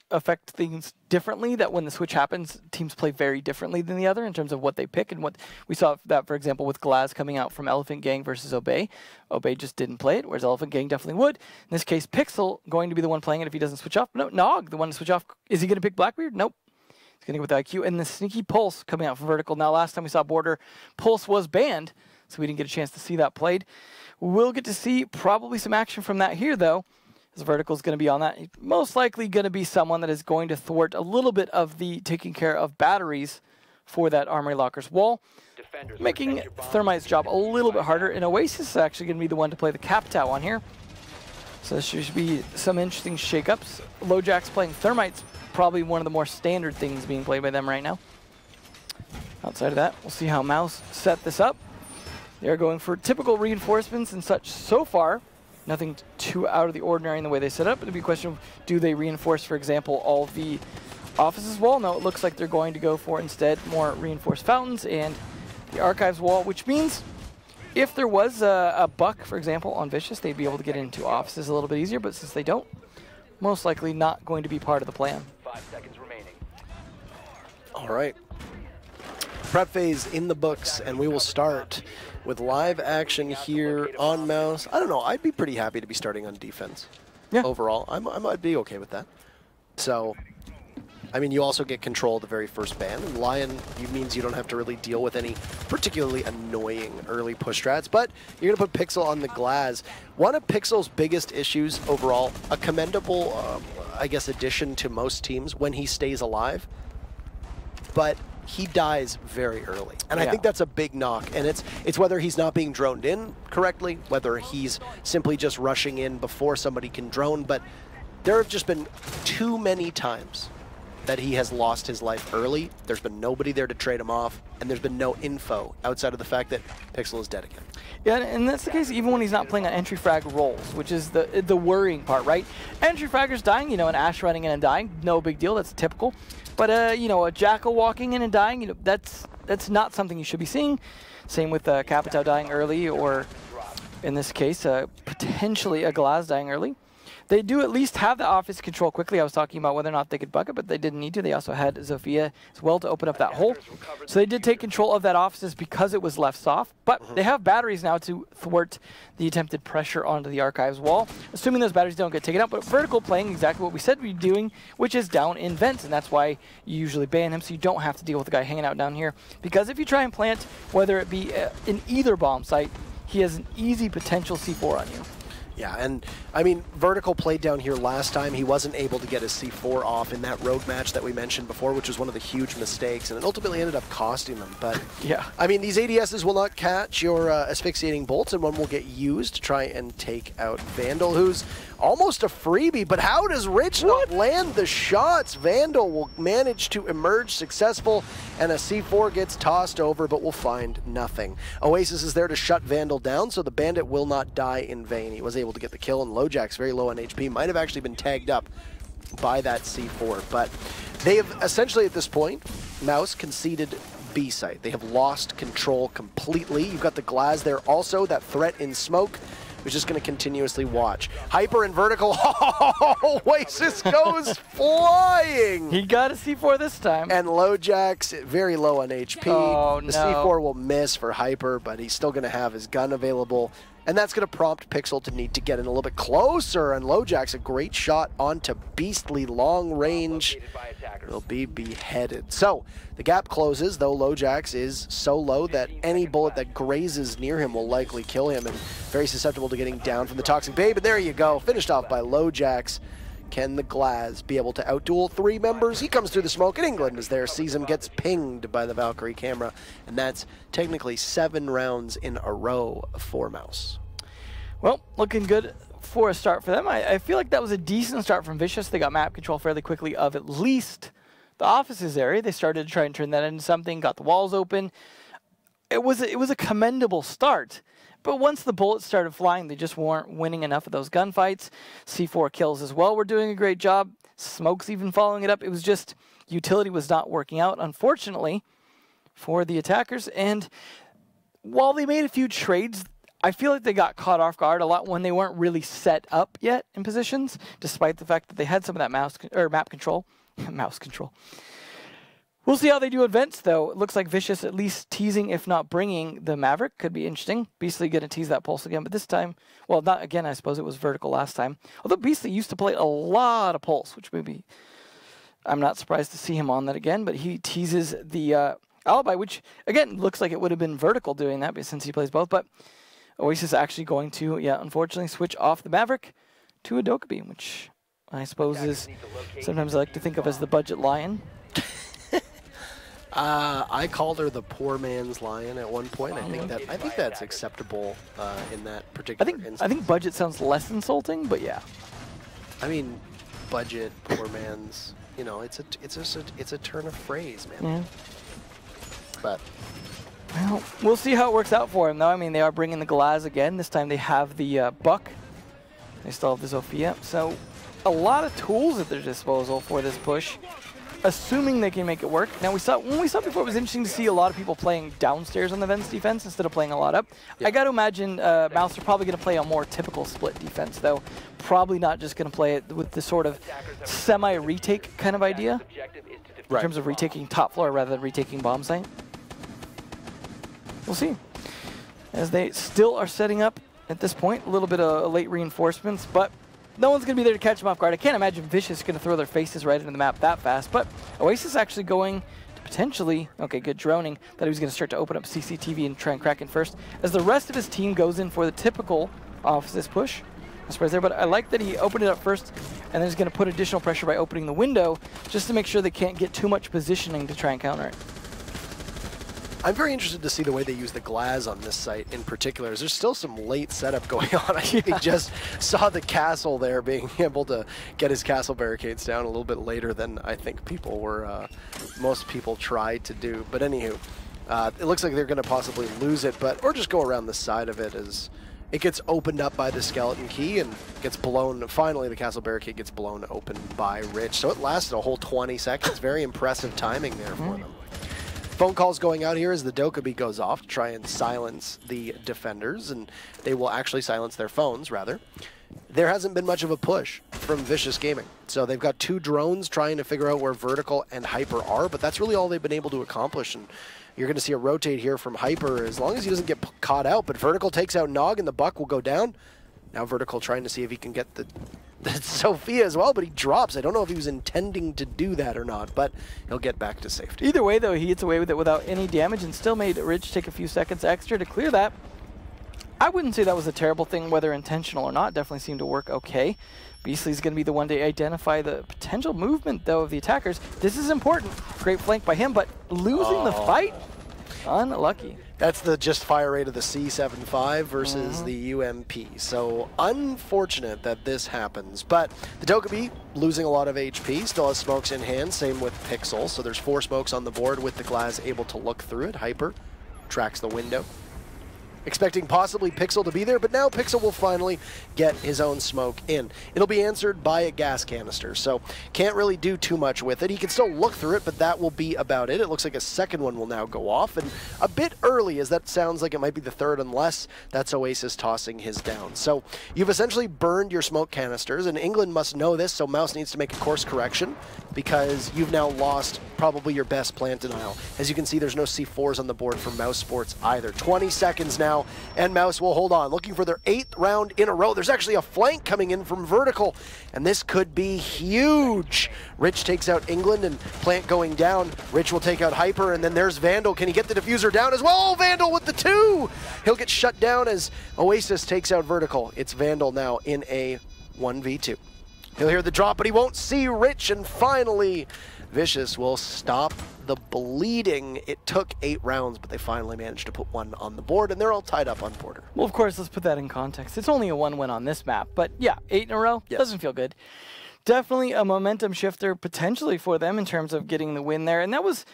Speaker 2: affect things differently, that when the switch happens, teams play very differently than the other in terms of what they pick. And what we saw that, for example, with Glaz coming out from Elephant Gang versus Obey. Obey just didn't play it, whereas Elephant Gang definitely would. In this case, Pixel going to be the one playing it if he doesn't switch off. No, Nog, the one to switch off. Is he going to pick Blackbeard? Nope. He's going to go with IQ. And the Sneaky Pulse coming out from Vertical. Now, last time we saw Border, Pulse was banned, so we didn't get a chance to see that played. We'll get to see probably some action from that here, though, as Vertical is going to be on that. He's most likely going to be someone that is going to thwart a little bit of the taking care of batteries for that Armory Locker's wall, making Thermite's job a little bit harder. And Oasis is actually going to be the one to play the Captau on here. So there should be some interesting shakeups. LoJack's playing Thermite's probably one of the more standard things being played by them right now. Outside of that, we'll see how Mouse set this up. They're going for typical reinforcements and such so far. Nothing too out of the ordinary in the way they set up. It'll be a question of, do they reinforce, for example, all of the offices wall? No, it looks like they're going to go for instead more reinforced fountains and the archives wall, which means if there was a buck, for example, on Vicious, they'd be able to get into offices a little bit easier, but since they don't, most likely not going to be part of the plan.
Speaker 3: 5 seconds remaining.
Speaker 1: All right. Prep phase in the books, and we will start with live action here on Mouse. I don't know. I'd be pretty happy to be starting on defense.
Speaker 2: Yeah.
Speaker 1: Overall, I might be okay with that. So, I mean, you also get control of the very first ban. And Lion means you don't have to really deal with any particularly annoying early push strats, but you're going to put Pixel on the Glaz. One of Pixel's biggest issues overall, a commendable, I guess, addition to most teams when he stays alive, but he dies very early. And I think that's a big knock. And it's whether he's not being droned in correctly, whether he's simply just rushing in before somebody can drone, but there have just been too many times that he has lost his life early. There's been nobody there to trade him off, and there's been no info outside of the fact that Pixel is dead again.
Speaker 2: Yeah, and that's the case even when he's not playing on entry frag roles, which is the worrying part, right? Entry fraggers dying, you know, an Ash running in and dying, no big deal, that's typical. But, you know, a Jackal walking in and dying, you know, that's not something you should be seeing. Same with Capitao dying early, or in this case, potentially a Glaz dying early. They do at least have the office control quickly. I was talking about whether or not they could bucket, but they didn't need to. They also had Zofia as well to open up that hole. So they did take control of that offices because it was left soft. But they have batteries now to thwart the attempted pressure onto the archives wall, assuming those batteries don't get taken out. But Vertical playing exactly what we said we'd be doing, which is down in vents. And that's why you usually ban him, so you don't have to deal with the guy hanging out down here. Because if you try and plant, whether it be in either bomb site, he has an easy potential C4 on you.
Speaker 1: Yeah, and I mean, Vertical played down here last time. He wasn't able to get his C4 off in that rogue match that we mentioned before, which was one of the huge mistakes, and it ultimately ended up costing them. But
Speaker 2: yeah,
Speaker 1: I mean, these ADSs will not catch your asphyxiating bolts, and one will get used to try and take out Vandal, who's almost a freebie. But how does Rich not land the shots? Vandal will manage to emerge successful, and a C4 gets tossed over, but will find nothing. Oasis is there to shut Vandal down, so the Bandit will not die in vain. He was able to get the kill, and LoJack's very low on HP. Might have actually been tagged up by that C4, but they have essentially at this point, Mouse conceded B site. They have lost control completely. You've got the Glaz there also, that threat in smoke, who's just going to continuously watch. Hyper and Vertical, Oasis goes flying!
Speaker 2: He got a C4 this time.
Speaker 1: And LoJack's very low on HP.
Speaker 2: Oh,
Speaker 1: the C4 will miss for Hyper, but he's still going to have his gun available. And that's going to prompt Pixel to need to get in a little bit closer. And LoJack's a great shot onto beastly long range. Will be beheaded. So the gap closes, though LoJack's is so low that any bullet that grazes near him will likely kill him, and very susceptible to getting down from the Toxic Babe. And there you go, finished off by LoJack's. Can the Glaz be able to outduel 3 members? He comes through the smoke, and England is there. Sees him, gets pinged by the Valkyrie camera, and that's technically 7 rounds in a row for Mouse.
Speaker 2: Well, looking good for a start for them. I feel like that was a decent start from Vicious. They got map control fairly quickly of at least the offices area. They started to try and turn that into something, got the walls open. It was a commendable start. But once the bullets started flying, they just weren't winning enough of those gunfights. C4 kills as well were doing a great job. Smoke's even following it up. It was just, utility was not working out, unfortunately, for the attackers. And while they made a few trades, I feel like they got caught off guard a lot when they weren't really set up yet in positions, despite the fact that they had some of that map control. Mouse control. We'll see how they do events, though. It looks like Vicious at least teasing, if not bringing, the Maverick. Could be interesting. Beastly going to tease that Pulse again, but this time, well, not again, I suppose it was Vertical last time. Although Beastly used to play a lot of Pulse, which maybe I'm not surprised to see him on that again, but he teases the Alibi, which, again, looks like it would have been Vertical doing that since he plays both, but Oasis actually going to, unfortunately, switch off the Maverick to a Dokkaebi, which I suppose is sometimes I like to think of as the budget lion.
Speaker 1: I called her the poor man's lion at one point. I think that's acceptable in that particular instance.
Speaker 2: I think budget sounds less insulting, but yeah.
Speaker 1: I mean, budget, poor man's. You know, it's a turn of phrase, man.
Speaker 2: Yeah.
Speaker 1: But
Speaker 2: well, we'll see how it works out for him, though. I mean, they are bringing the Glaz again. This time they have the Buck. They still have the Zofia. So a lot of tools at their disposal for this push, assuming they can make it work. Now, when we saw before, it was interesting to see a lot of people playing downstairs on the Vents defense instead of playing a lot up. Yep. I got to imagine Mouse are probably going to play a more typical split defense, though. Probably not just going to play it with the sort of semi-retake kind of idea, in terms of retaking top floor rather than retaking bomb site. We'll see. As they still are setting up at this point, a little bit of late reinforcements, but no one's going to be there to catch them off guard. I can't imagine Vicious is going to throw their faces right into the map that fast, but Oasis actually going to potentially, okay, good droning, that he was going to start to open up CCTV and try and crack in first, as the rest of his team goes in for the typical offices push. No surprise there, but I like that he opened it up first, and then he's going to put additional pressure by opening the window, just to make sure they can't get too much positioning to try and counter it.
Speaker 1: I'm very interested to see the way they use the Glaz on this site in particular. There's still some late setup going on. I think he just saw the castle there, being able to get his castle barricades down a little bit later than I think people were, most people tried to do. But anywho, it looks like they're going to possibly lose it, or just go around the side of it as it gets opened up by the skeleton key and gets blown. Finally, the castle barricade gets blown open by Rich. So it lasted a whole 20 seconds. Very impressive timing there for them. Phone calls going out here as the Dokkaebi goes off to try and silence the defenders, and they will actually silence their phones, rather. There hasn't been much of a push from Vicious Gaming. So they've got 2 drones trying to figure out where Vertical and Hyper are, but that's really all they've been able to accomplish. And you're going to see a rotate here from Hyper as long as he doesn't get caught out. But Vertical takes out Nog, and the Buck will go down. Now Vertical trying to see if he can get the Sophia as well, but he drops. I don't know if he was intending to do that or not, but he'll get back to safety.
Speaker 2: Either way, though, he gets away with it without any damage and still made Rich take a few seconds extra to clear that. I wouldn't say that was a terrible thing, whether intentional or not. Definitely seemed to work okay. Beastly's going to be the one to identify the potential movement, though, of the attackers. This is important. Great flank by him, but losing the fight? Unlucky.
Speaker 1: That's the just fire rate of the C75 versus the UMP. So unfortunate that this happens. But the Dokkaebi losing a lot of HP, still has smokes in hand, same with Pixel. So there's 4 smokes on the board with the Glass able to look through it. Hyper tracks the window. Expecting possibly Pixel to be there, but now Pixel will finally get his own smoke in. It'll be answered by a gas canister, so can't really do too much with it. He can still look through it, but that will be about it. It looks like a second one will now go off, and a bit early, as that sounds like it might be the third, unless that's Oasis tossing his down. So you've essentially burned your smoke canisters, and England must know this, so Mouse needs to make a course correction, because you've now lost probably your best plant denial. As you can see, there's no C4s on the board for mousesports either. 20 seconds now, and Mouse will hold on, looking for their 8th round in a row. There's actually a flank coming in from vertical, and this could be huge. Rich takes out England, and plant going down. Rich will take out Hyper, and then there's Vandal. Can he get the diffuser down as well? Oh, Vandal with the 2! He'll get shut down as Oasis takes out vertical. It's Vandal now in a 1v2. He'll hear the drop, but he won't see Rich, and finally, Vicious will stop the bleeding. It took 8 rounds, but they finally managed to put 1 on the board, and they're all tied up on Porter.
Speaker 2: Well, of course, let's put that in context. It's only a 1 win on this map, but yeah, 8 in a row doesn't feel good. Definitely a momentum shifter potentially for them in terms of getting the win there, and that was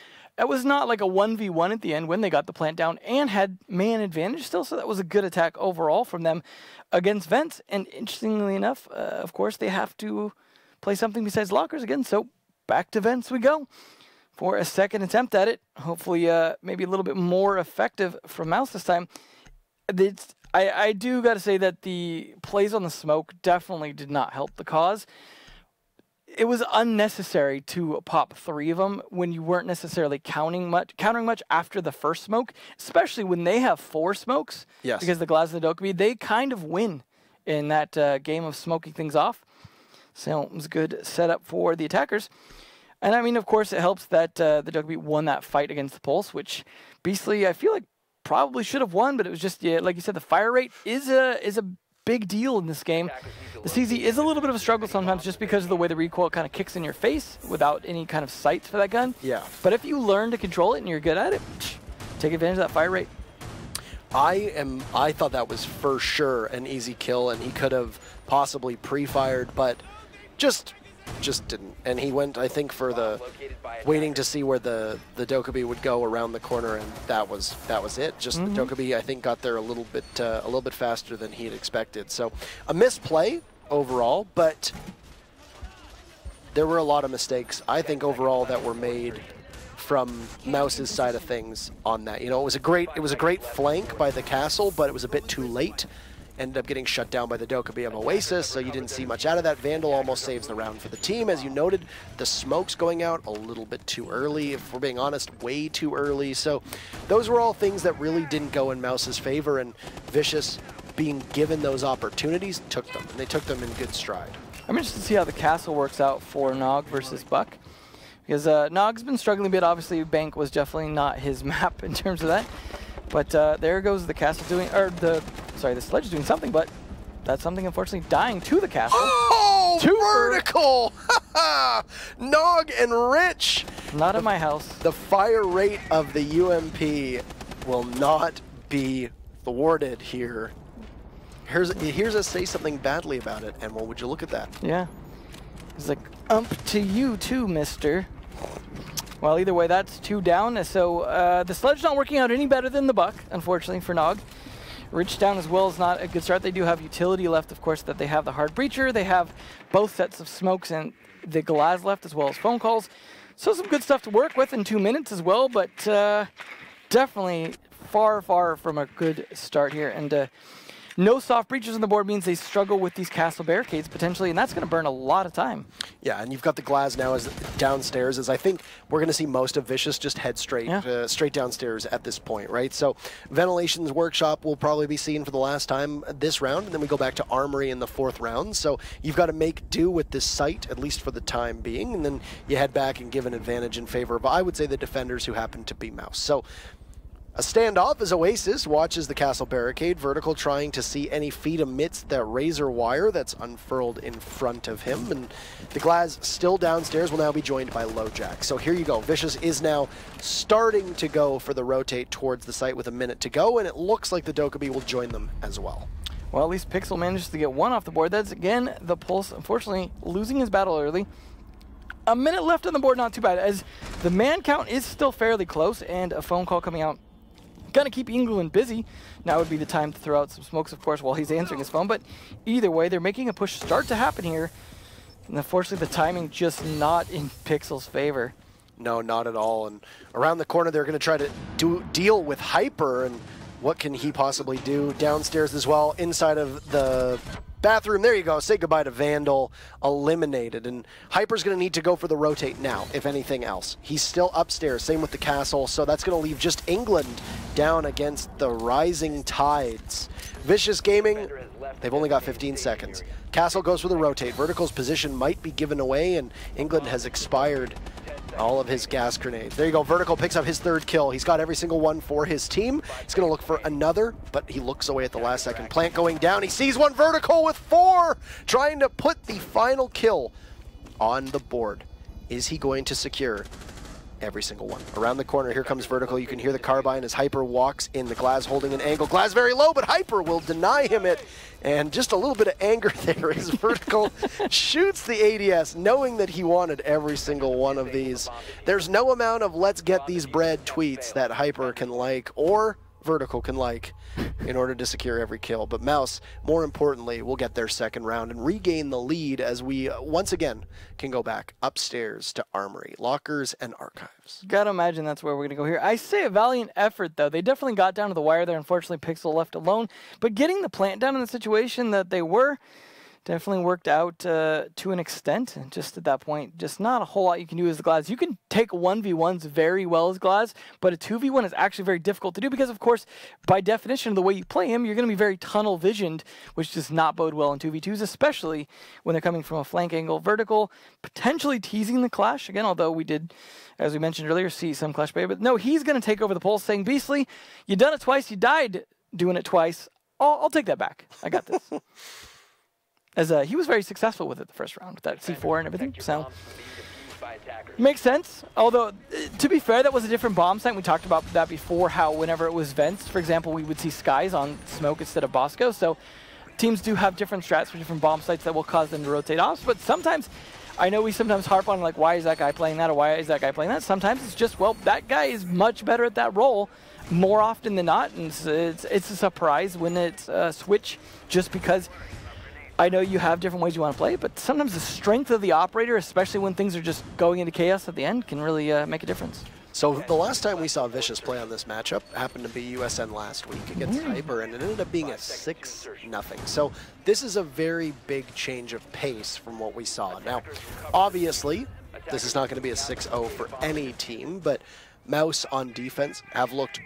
Speaker 2: not like a 1v1 at the end when they got the plant down and had man advantage still, so that was a good attack overall from them against Vents. And interestingly enough, of course, they have to play something besides lockers again, so back to Vents we go for a second attempt at it. Hopefully maybe a little bit more effective from Mouse this time. I do got to say that the plays on the smoke definitely did not help the cause. It was unnecessary to pop 3 of them when you weren't necessarily countering much after the first smoke, especially when they have 4 smokes.
Speaker 1: Yes.
Speaker 2: Because the Glass and the Dokkaebi, they kind of win in that game of smoking things off. So it was a good setup for the attackers. And I mean, of course, it helps that the Dokkaebi won that fight against the Pulse, which Beastly, I feel like, probably should have won, but it was just, like you said, the fire rate is a big deal in this game. The CZ is a little bit of a struggle sometimes just because of the way the recoil kind of kicks in your face without any kind of sights for that gun.
Speaker 1: Yeah.
Speaker 2: But if you learn to control it and you're good at it, take advantage of that fire rate.
Speaker 1: I thought that was for sure an easy kill, and he could have possibly pre-fired, but just didn't. And he went, I think, for the waiting to see where the Dokkaebi would go around the corner, and that was it. Just the Dokkaebi, I think, got there a little bit faster than he had expected. So a misplay overall, but there were a lot of mistakes, I think, overall that were made from Mouse's side of things on that. You know, it was a great flank by the castle, but it was a bit too late. Ended up getting shut down by the Dokkaebi of Oasis, so you didn't see much out of that. Vandal almost saves the round for the team. As you noted, the smoke's going out a little bit too early, if we're being honest, way too early. So those were all things that really didn't go in Mouse's favor, and Vicious, being given those opportunities, took them, and they took them in good stride.
Speaker 2: I'm interested to see how the castle works out for Nog versus Buck, because Nog's been struggling a bit. Obviously, Bank was definitely not his map in terms of that. But there goes the castle doing, the sledge is doing something, but that something unfortunately dying to the castle.
Speaker 1: Oh, vertical! Nog and Rich!
Speaker 2: Not at my house.
Speaker 1: The fire rate of the UMP will not be thwarted here. Here's us say something badly about it, and well, would you look at that?
Speaker 2: Yeah. He's like, to you too, mister. Well, either way, that's 2 down, so the sledge not working out any better than the Buck, unfortunately, for Nog. Rich down as well is not a good start. They do have utility left, of course, that they have the hard breacher. They have both sets of smokes and the Galaz left, as well as phone calls. So some good stuff to work with in 2 minutes as well, but definitely far, far from a good start here. And no soft breachers on the board means they struggle with these castle barricades potentially, and that's going to burn a lot of time.
Speaker 1: Yeah, and you've got the Glass now as downstairs, as I think we're going to see most of Vicious just head straight straight downstairs at this point, right? So Ventilation's Workshop will probably be seen for the last time this round, and then we go back to Armory in the 4th round. So you've got to make do with this site, at least for the time being, and then you head back and give an advantage in favor of, I would say, the defenders who happen to be Mouse. So A standoff as Oasis watches the castle barricade. Vertical trying to see any feet amidst that razor wire that's unfurled in front of him. And the Glaz still downstairs will now be joined by LoJack. So here you go. Vicious is now starting to go for the rotate towards the site with a minute to go, and it looks like the Dokkaebi will join them as well.
Speaker 2: Well, at least Pixel manages to get one off the board. That's, again, the Pulse, unfortunately, losing his battle early. A minute left on the board, not too bad, as the man count is still fairly close, and a phone call coming out. Gonna keep England busy. Now would be the time to throw out some smokes, of course, while he's answering his phone. But either way, they're making a push start to happen here. And unfortunately, the timing just not in Pixel's favor.
Speaker 1: No, not at all. And around the corner, they're going to try to deal with Hyper. And what can he possibly do? Downstairs as well, inside of the bathroom. There you go. Say goodbye to Vandal. Eliminated. And Hyper's going to need to go for the rotate now, if anything else. He's still upstairs. Same with the castle. So that's going to leave just England down against the rising tides. Vicious Gaming, they've only got 15 seconds. Castle goes for the rotate. Vertical's position might be given away, and England has expired all of his gas grenades. There you go. Vertical picks up his third kill. He's got every single one for his team. He's going to look for another, but he looks away at the last second. Plant going down. He sees one. Vertical with 4, trying to put the final kill on the board. Is he going to secure every single one? Around the corner, here comes Vertical. You can hear the carbine as Hyper walks in. The Glaz holding an angle. Glaz very low, but Hyper will deny him it. And just a little bit of anger there as Vertical shoots the ADS, knowing that he wanted every single one of these. There's no amount of let's get these bread tweets that Hyper can like or Vertical can like in order to secure every kill. But Mouse, more importantly, will get their second round and regain the lead as we once again can go back upstairs to Armory, Lockers, and Archives.
Speaker 2: Gotta imagine that's where we're gonna go here. I say a valiant effort, though. They definitely got down to the wire there. Unfortunately, Pixel left alone. But getting the plant down in the situation that they were definitely worked out to an extent. And just at that point, just not a whole lot you can do as the Glaz. You can take 1v1s very well as Glaz, but a 2v1 is actually very difficult to do because, of course, by definition of the way you play him, you're going to be very tunnel visioned, which does not bode well in 2v2s, especially when they're coming from a flank angle. Vertical, potentially teasing the clash again, although we did, as we mentioned earlier, see some clash play. But no, he's going to take over the Pulse, saying, Beastly, you done it twice, you died doing it twice. I'll take that back. I got this. As he was very successful with it the first round, with that C4 and everything, so makes sense. Although, to be fair, that was a different bomb site. We talked about that before, how whenever it was vents, for example, we would see skies on smoke instead of Bosco. So teams do have different strats for different bomb sites that will cause them to rotate off. But sometimes, I know we sometimes harp on, like, why is that guy playing that or why is that guy playing that? Sometimes it's just, well, that guy is much better at that role more often than not. And it's a surprise when it's a switch just because I know you have different ways you want to play, but sometimes the strength of the operator, especially when things are just going into chaos at the end, can really make a difference.
Speaker 1: So the last time we saw Vicious play on this matchup happened to be USN last week against Hyper, and it ended up being a 6-0. So this is a very big change of pace from what we saw. Now, obviously, this is not going to be a 6-0 for any team, but Mouse on defense have looked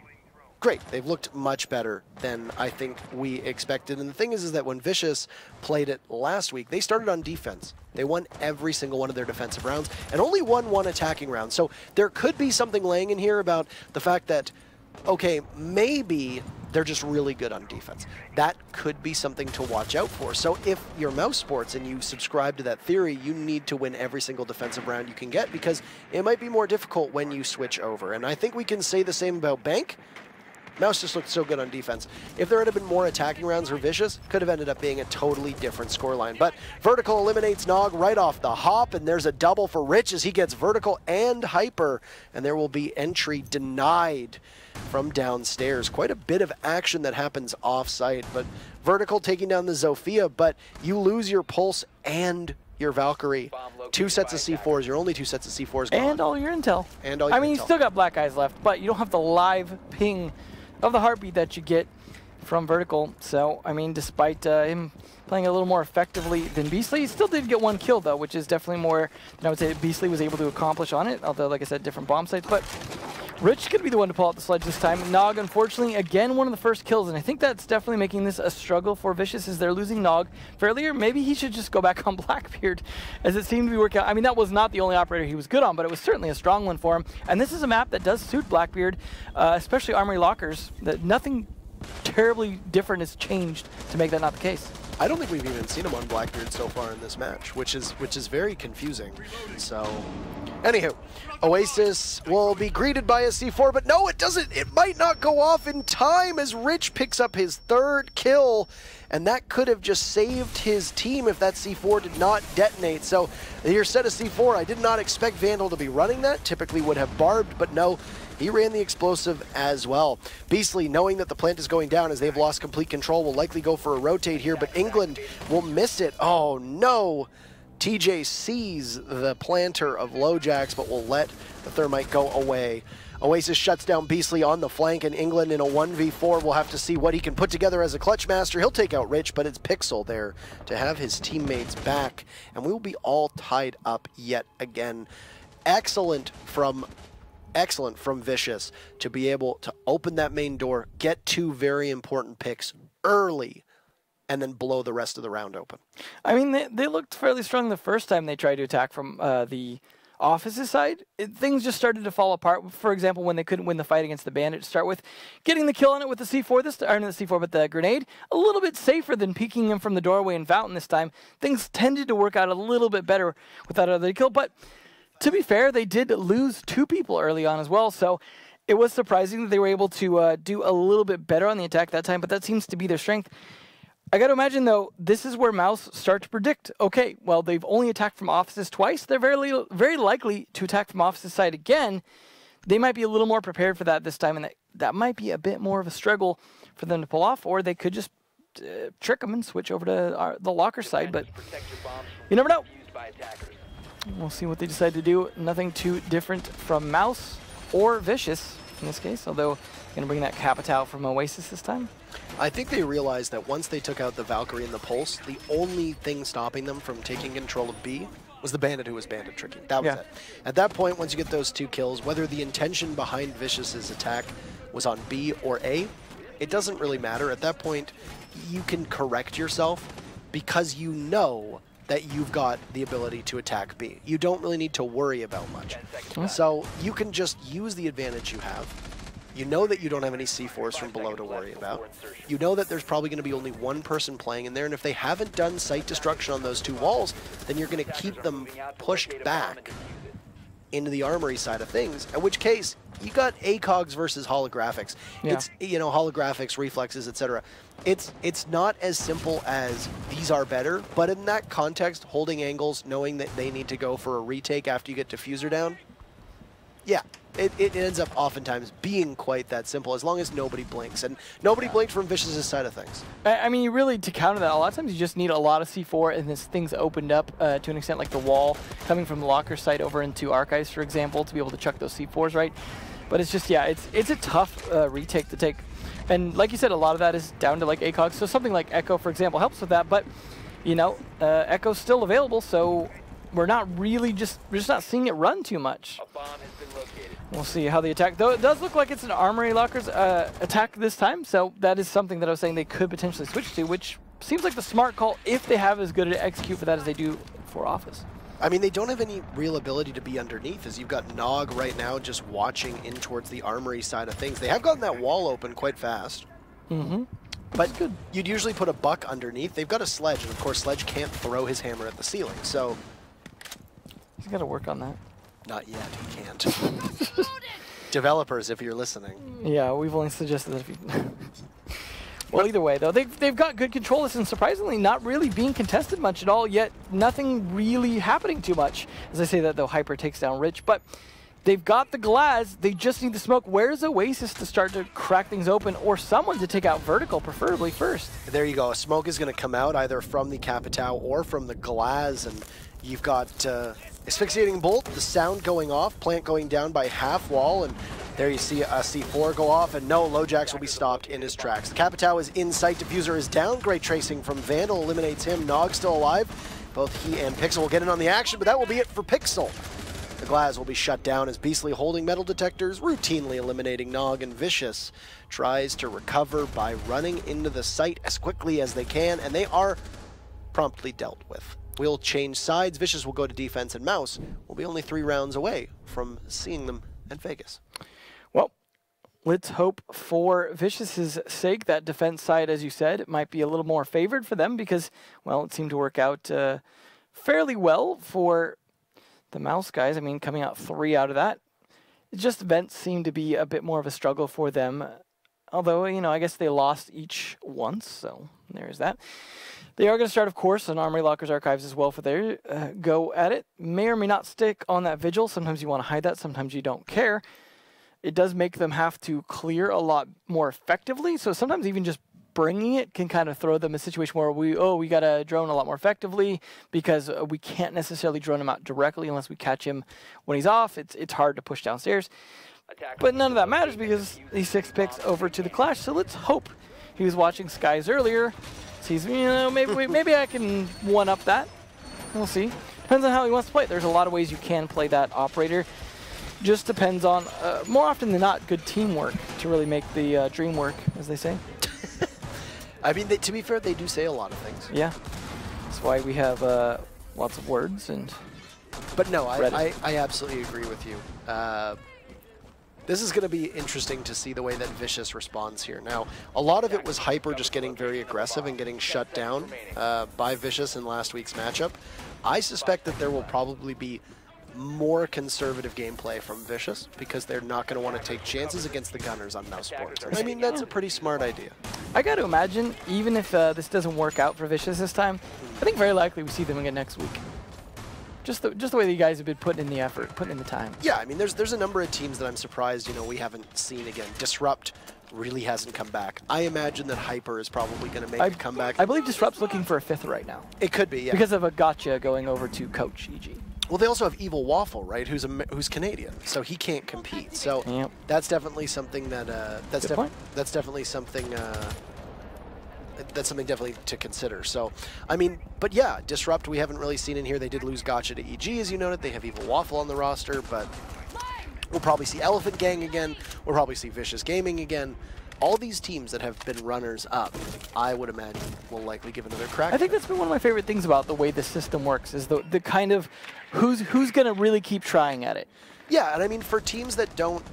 Speaker 1: great. They've looked much better than I think we expected. And the thing is that when Vicious played it last week, they started on defense. They won every single one of their defensive rounds and only won one attacking round. So there could be something laying in here about the fact that, okay, maybe they're just really good on defense. That could be something to watch out for. So if you're mousesports and you subscribe to that theory, you need to win every single defensive round you can get because it might be more difficult when you switch over. And I think we can say the same about Bank. Mouse just looked so good on defense. If there had been more attacking rounds for Vicious, could have ended up being a totally different scoreline. But Vertical eliminates Nog right off the hop, and there's a double for Rich as he gets Vertical and Hyper, and there will be entry denied from downstairs. Quite a bit of action that happens off-site, but Vertical taking down the Zofia, but you lose your Pulse and your Valkyrie. 2 sets of C4s, your only 2 sets of C4s gone.
Speaker 2: And all your intel.
Speaker 1: And all your
Speaker 2: intel. You still got black eyes left, but you don't have the live ping of the heartbeat that you get from Vertical. So, I mean, despite him playing a little more effectively than Beastly, he still did get 1 kill, though, which is definitely more than I would say Beastly was able to accomplish on it, although, like I said, different bomb sites. But Rich could be the one to pull out the sledge this time. Nog, unfortunately, again, one of the first kills, and I think that's definitely making this a struggle for Vicious as they're losing Nog fairly, or maybe he should just go back on Blackbeard, as it seemed to be working out. I mean, that was not the only operator he was good on, but it was certainly a strong one for him. And this is a map that does suit Blackbeard, especially Armory Lockers, that nothing terribly different has changed to make that not the case.
Speaker 1: I don't think we've even seen him on Blackbeard so far in this match, which is very confusing. So, anywho, Oasis will be greeted by a C4, but no, it doesn't. It might not go off in time as Rich picks up his 3rd kill, and that could have just saved his team if that C4 did not detonate. So, your set of C4, I did not expect Vandal to be running that. Typically would have barbed, but no. He ran the explosive as well. Beastly, knowing that the plant is going down as they've lost complete control, will likely go for a rotate here, but England will miss it. Oh no! TJ sees the planter of LoJax, but will let the Thermite go away. Oasis shuts down Beastly on the flank, and England in a 1v4 will have to see what he can put together as a clutch master. He'll take out Rich, but it's Pixel there to have his teammates back, and we will be all tied up yet again. Excellent from Vicious to be able to open that main door, get 2 very important picks early, and then blow the rest of the round open.
Speaker 2: I mean, they looked fairly strong the first time they tried to attack from the Office's side. Things just started to fall apart. For example, when they couldn't win the fight against the Bandit to start with, getting the kill on it with the C4, or not the C4, but the grenade, a little bit safer than peeking him from the doorway and Fountain this time. Things tended to work out a little bit better with that other kill, but to be fair, they did lose 2 people early on as well, so it was surprising that they were able to do a little bit better on the attack that time, but that seems to be their strength. I got to imagine, though, this is where Mouse start to predict, okay, well, they've only attacked from Offices twice. They're very likely to attack from Offices side again. They might be a little more prepared for that this time, and that might be a bit more of a struggle for them to pull off, or they could just trick them and switch over to the Locker side, but you never know. We'll see what they decide to do. Nothing too different from Mouse or Vicious in this case, although going to bring that Capitao from Oasis this time.
Speaker 1: I think they realized that once they took out the Valkyrie and the Pulse, the only thing stopping them from taking control of B was the Bandit who was Bandit tricking. That was it. At that point, once you get those 2 kills, whether the intention behind Vicious's attack was on B or A, it doesn't really matter. At that point, you can correct yourself because you know that you've got the ability to attack B. You don't really need to worry about much. So you can just use the advantage you have. You know that you don't have any C4s from below to worry about. You know that there's probably going to be only 1 person playing in there, and if they haven't done site destruction on those 2 walls, then you're going to keep them pushed back into the armory side of things, in which case you got ACOGs versus holographics.
Speaker 2: Yeah.
Speaker 1: It's, you know, holographics, reflexes, etc. It's not as simple as these are better, but in that context, holding angles, knowing that they need to go for a retake after you get diffuser down, yeah, it ends up oftentimes being quite that simple as long as nobody blinks, and nobody blinked from Vicious's side of things.
Speaker 2: I mean, you really, to counter that, a lot of times you just need a lot of C4 and this thing's opened up to an extent, like the wall coming from the Locker site over into Archives, for example, to be able to chuck those C4s right. But it's just, yeah, it's a tough retake to take. And like you said, a lot of that is down to like ACOG. So something like Echo, for example, helps with that. But, you know, Echo's still available, so we're just not seeing it run too much.
Speaker 3: A bomb has been located.
Speaker 2: We'll see how the attack, though it does look like it's an Armory Lockers attack this time, so that is something that I was saying they could potentially switch to, which seems like the smart call if they have as good an execute for that as they do for Office.
Speaker 1: I mean, they don't have any real ability to be underneath, as you've got Nog right now just watching in towards the armory side of things. They have gotten that wall open quite fast.
Speaker 2: Mm-hmm.
Speaker 1: But good. You'd usually put a buck underneath. They've got a Sledge, and of course Sledge can't throw his hammer at the ceiling, so...
Speaker 2: He's got to work on that.
Speaker 1: Not yet, he can't. Developers, if you're listening.
Speaker 2: Yeah, we've only suggested that if you... Well, either way, though, they've got good control, and surprisingly not really being contested much at all, yet nothing really happening too much. As I say that, though, Hyper takes down Rich, but they've got the Glaz, they just need the smoke. Where's Oasis to start to crack things open, or someone to take out Vertical, preferably first?
Speaker 1: There you go. A smoke is going to come out either from the Capitao or from the Glaz, and you've got Asphyxiating Bolt, the sound going off, plant going down by half wall, and there you see a C4 go off, and no, LoJax will be stopped in his tracks. The Capitao is in sight, Diffuser is down, great tracing from Vandal, eliminates him, Nog still alive. Both he and Pixel will get in on the action, but that will be it for Pixel. The Glaz will be shut down as Beastly holding metal detectors, routinely eliminating Nog, and Vicious tries to recover by running into the site as quickly as they can, and they are promptly dealt with. We'll change sides. Vicious will go to defense, and Mouse will be only 3 rounds away from seeing them in Vegas.
Speaker 2: Well, let's hope for Vicious's sake that defense side, as you said, might be a little more favored for them because, well, it seemed to work out fairly well for the Mouse guys. I mean, coming out 3 out of that. Just events seem to be a bit more of a struggle for them. Although, you know, I guess they lost each once, so there's that. They are going to start, of course, on Armory Lockers Archives as well for their go at it. May or may not stick on that Vigil. Sometimes you want to hide that. Sometimes you don't care. It does make them have to clear a lot more effectively. So sometimes even just bringing it can kind of throw them in a situation where we got to drone a lot more effectively because we can't necessarily drone him out directly unless we catch him when he's off. It's hard to push downstairs. But none of that matters because these 6 picks over to the Clash. So let's hope he was watching Skies earlier. Sees, you know, maybe I can one-up that. We'll see. Depends on how he wants to play it. There's a lot of ways you can play that operator. Just depends on, more often than not, good teamwork to really make the dream work, as they say.
Speaker 1: I mean, to be fair, they do say a lot of things.
Speaker 2: Yeah. That's why we have lots of words and.
Speaker 1: But no, I absolutely agree with you. This is going to be interesting to see the way that Vicious responds here. Now, a lot of it was Hyper just getting very aggressive and getting shut down by Vicious in last week's matchup. I suspect that there will probably be more conservative gameplay from Vicious because they're not going to want to take chances against the Gunners on mousesports. I mean, that's a pretty smart idea. I
Speaker 2: got to imagine, even if this doesn't work out for Vicious this time, I think very likely we see them again next week. Just the way that you guys have been putting in the effort, putting in the time.
Speaker 1: Yeah, I mean, there's a number of teams that I'm surprised, you know, we haven't seen again. Disrupt really hasn't come back. I imagine that Hyper is probably going to make a comeback.
Speaker 2: I believe Disrupt's looking for a 5th right now.
Speaker 1: It could be, yeah.
Speaker 2: Because of a gotcha going over to Coach EG.
Speaker 1: Well, they also have Evil Waffle, right? Who's Canadian, so he can't compete. So
Speaker 2: yep.
Speaker 1: That's definitely something that that's definitely something definitely to consider. So, I mean, but yeah, Disrupt we haven't really seen in here. They did lose Gotcha to EG, as you noted. They have Evil Waffle on the roster, but we'll probably see Elephant Gang again. We'll probably see Vicious Gaming again. All these teams that have been runners-up, I would imagine, will likely give another crack.
Speaker 2: I think that's been one of my favorite things about the way the system works, is the kind of who's going to really keep trying at it.
Speaker 1: Yeah, and I mean, for teams that don't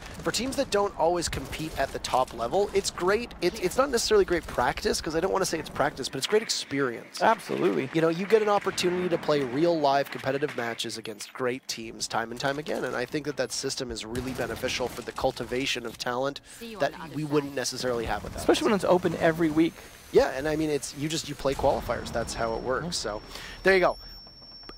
Speaker 1: always compete at the top level, it's great. It's not necessarily great practice, because I don't want to say it's practice, but it's great experience.
Speaker 2: Absolutely.
Speaker 1: You know, you get an opportunity to play real live competitive matches against great teams time and time again, and I think that system is really beneficial for the cultivation of talent that we wouldn't necessarily have without.
Speaker 2: Especially when it's open every week.
Speaker 1: Yeah, and I mean, you play qualifiers. That's how it works. So, there you go.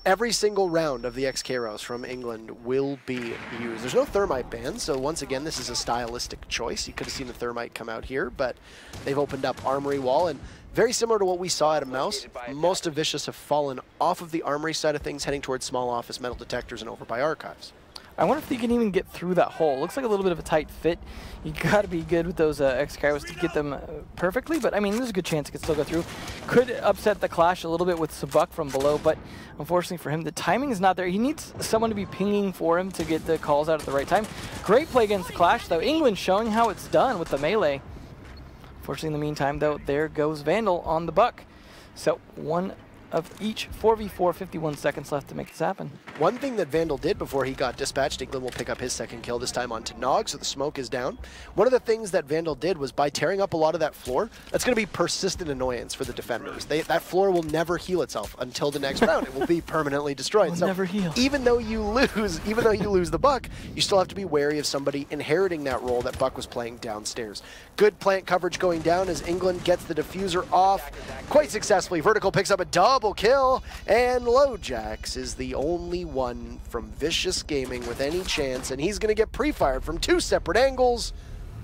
Speaker 1: Every single round of the XKROs from England will be used. There's no Thermite ban, so once again, this is a stylistic choice. You could have seen the Thermite come out here, but they've opened up Armory Wall, and very similar to what we saw at a Mouse, most of Vicious have fallen off of the Armory side of things, heading towards small office metal detectors and over by Archives.
Speaker 2: I wonder if they can even get through that hole. Looks like a little bit of a tight fit. You got to be good with those XKROs to get them perfectly, but I mean, there's a good chance it could still go through. Could upset the Clash a little bit with Sabuk from below, but unfortunately for him, the timing is not there. He needs someone to be pinging for him to get the calls out at the right time. Great play against the Clash, though. England showing how it's done with the melee. Unfortunately, in the meantime, though, there goes Vandal on the buck. So one of each, 4v4, 51 seconds left to make this happen.
Speaker 1: One thing that Vandal did before he got dispatched, England will pick up his second kill, this time onto Nog, so the smoke is down. One of the things that Vandal did was by tearing up a lot of that floor, that's going to be persistent annoyance for the defenders. That floor will never heal itself until the next round. It will be permanently destroyed.
Speaker 2: So never heal.
Speaker 1: Even though you lose the Buck, you still have to be wary of somebody inheriting that role that Buck was playing downstairs. Good plant coverage going down as England gets the diffuser off quite successfully. Vertical picks up a double kill, and Lojax is the only one from Vicious Gaming with any chance, and he's going to get pre-fired from 2 separate angles,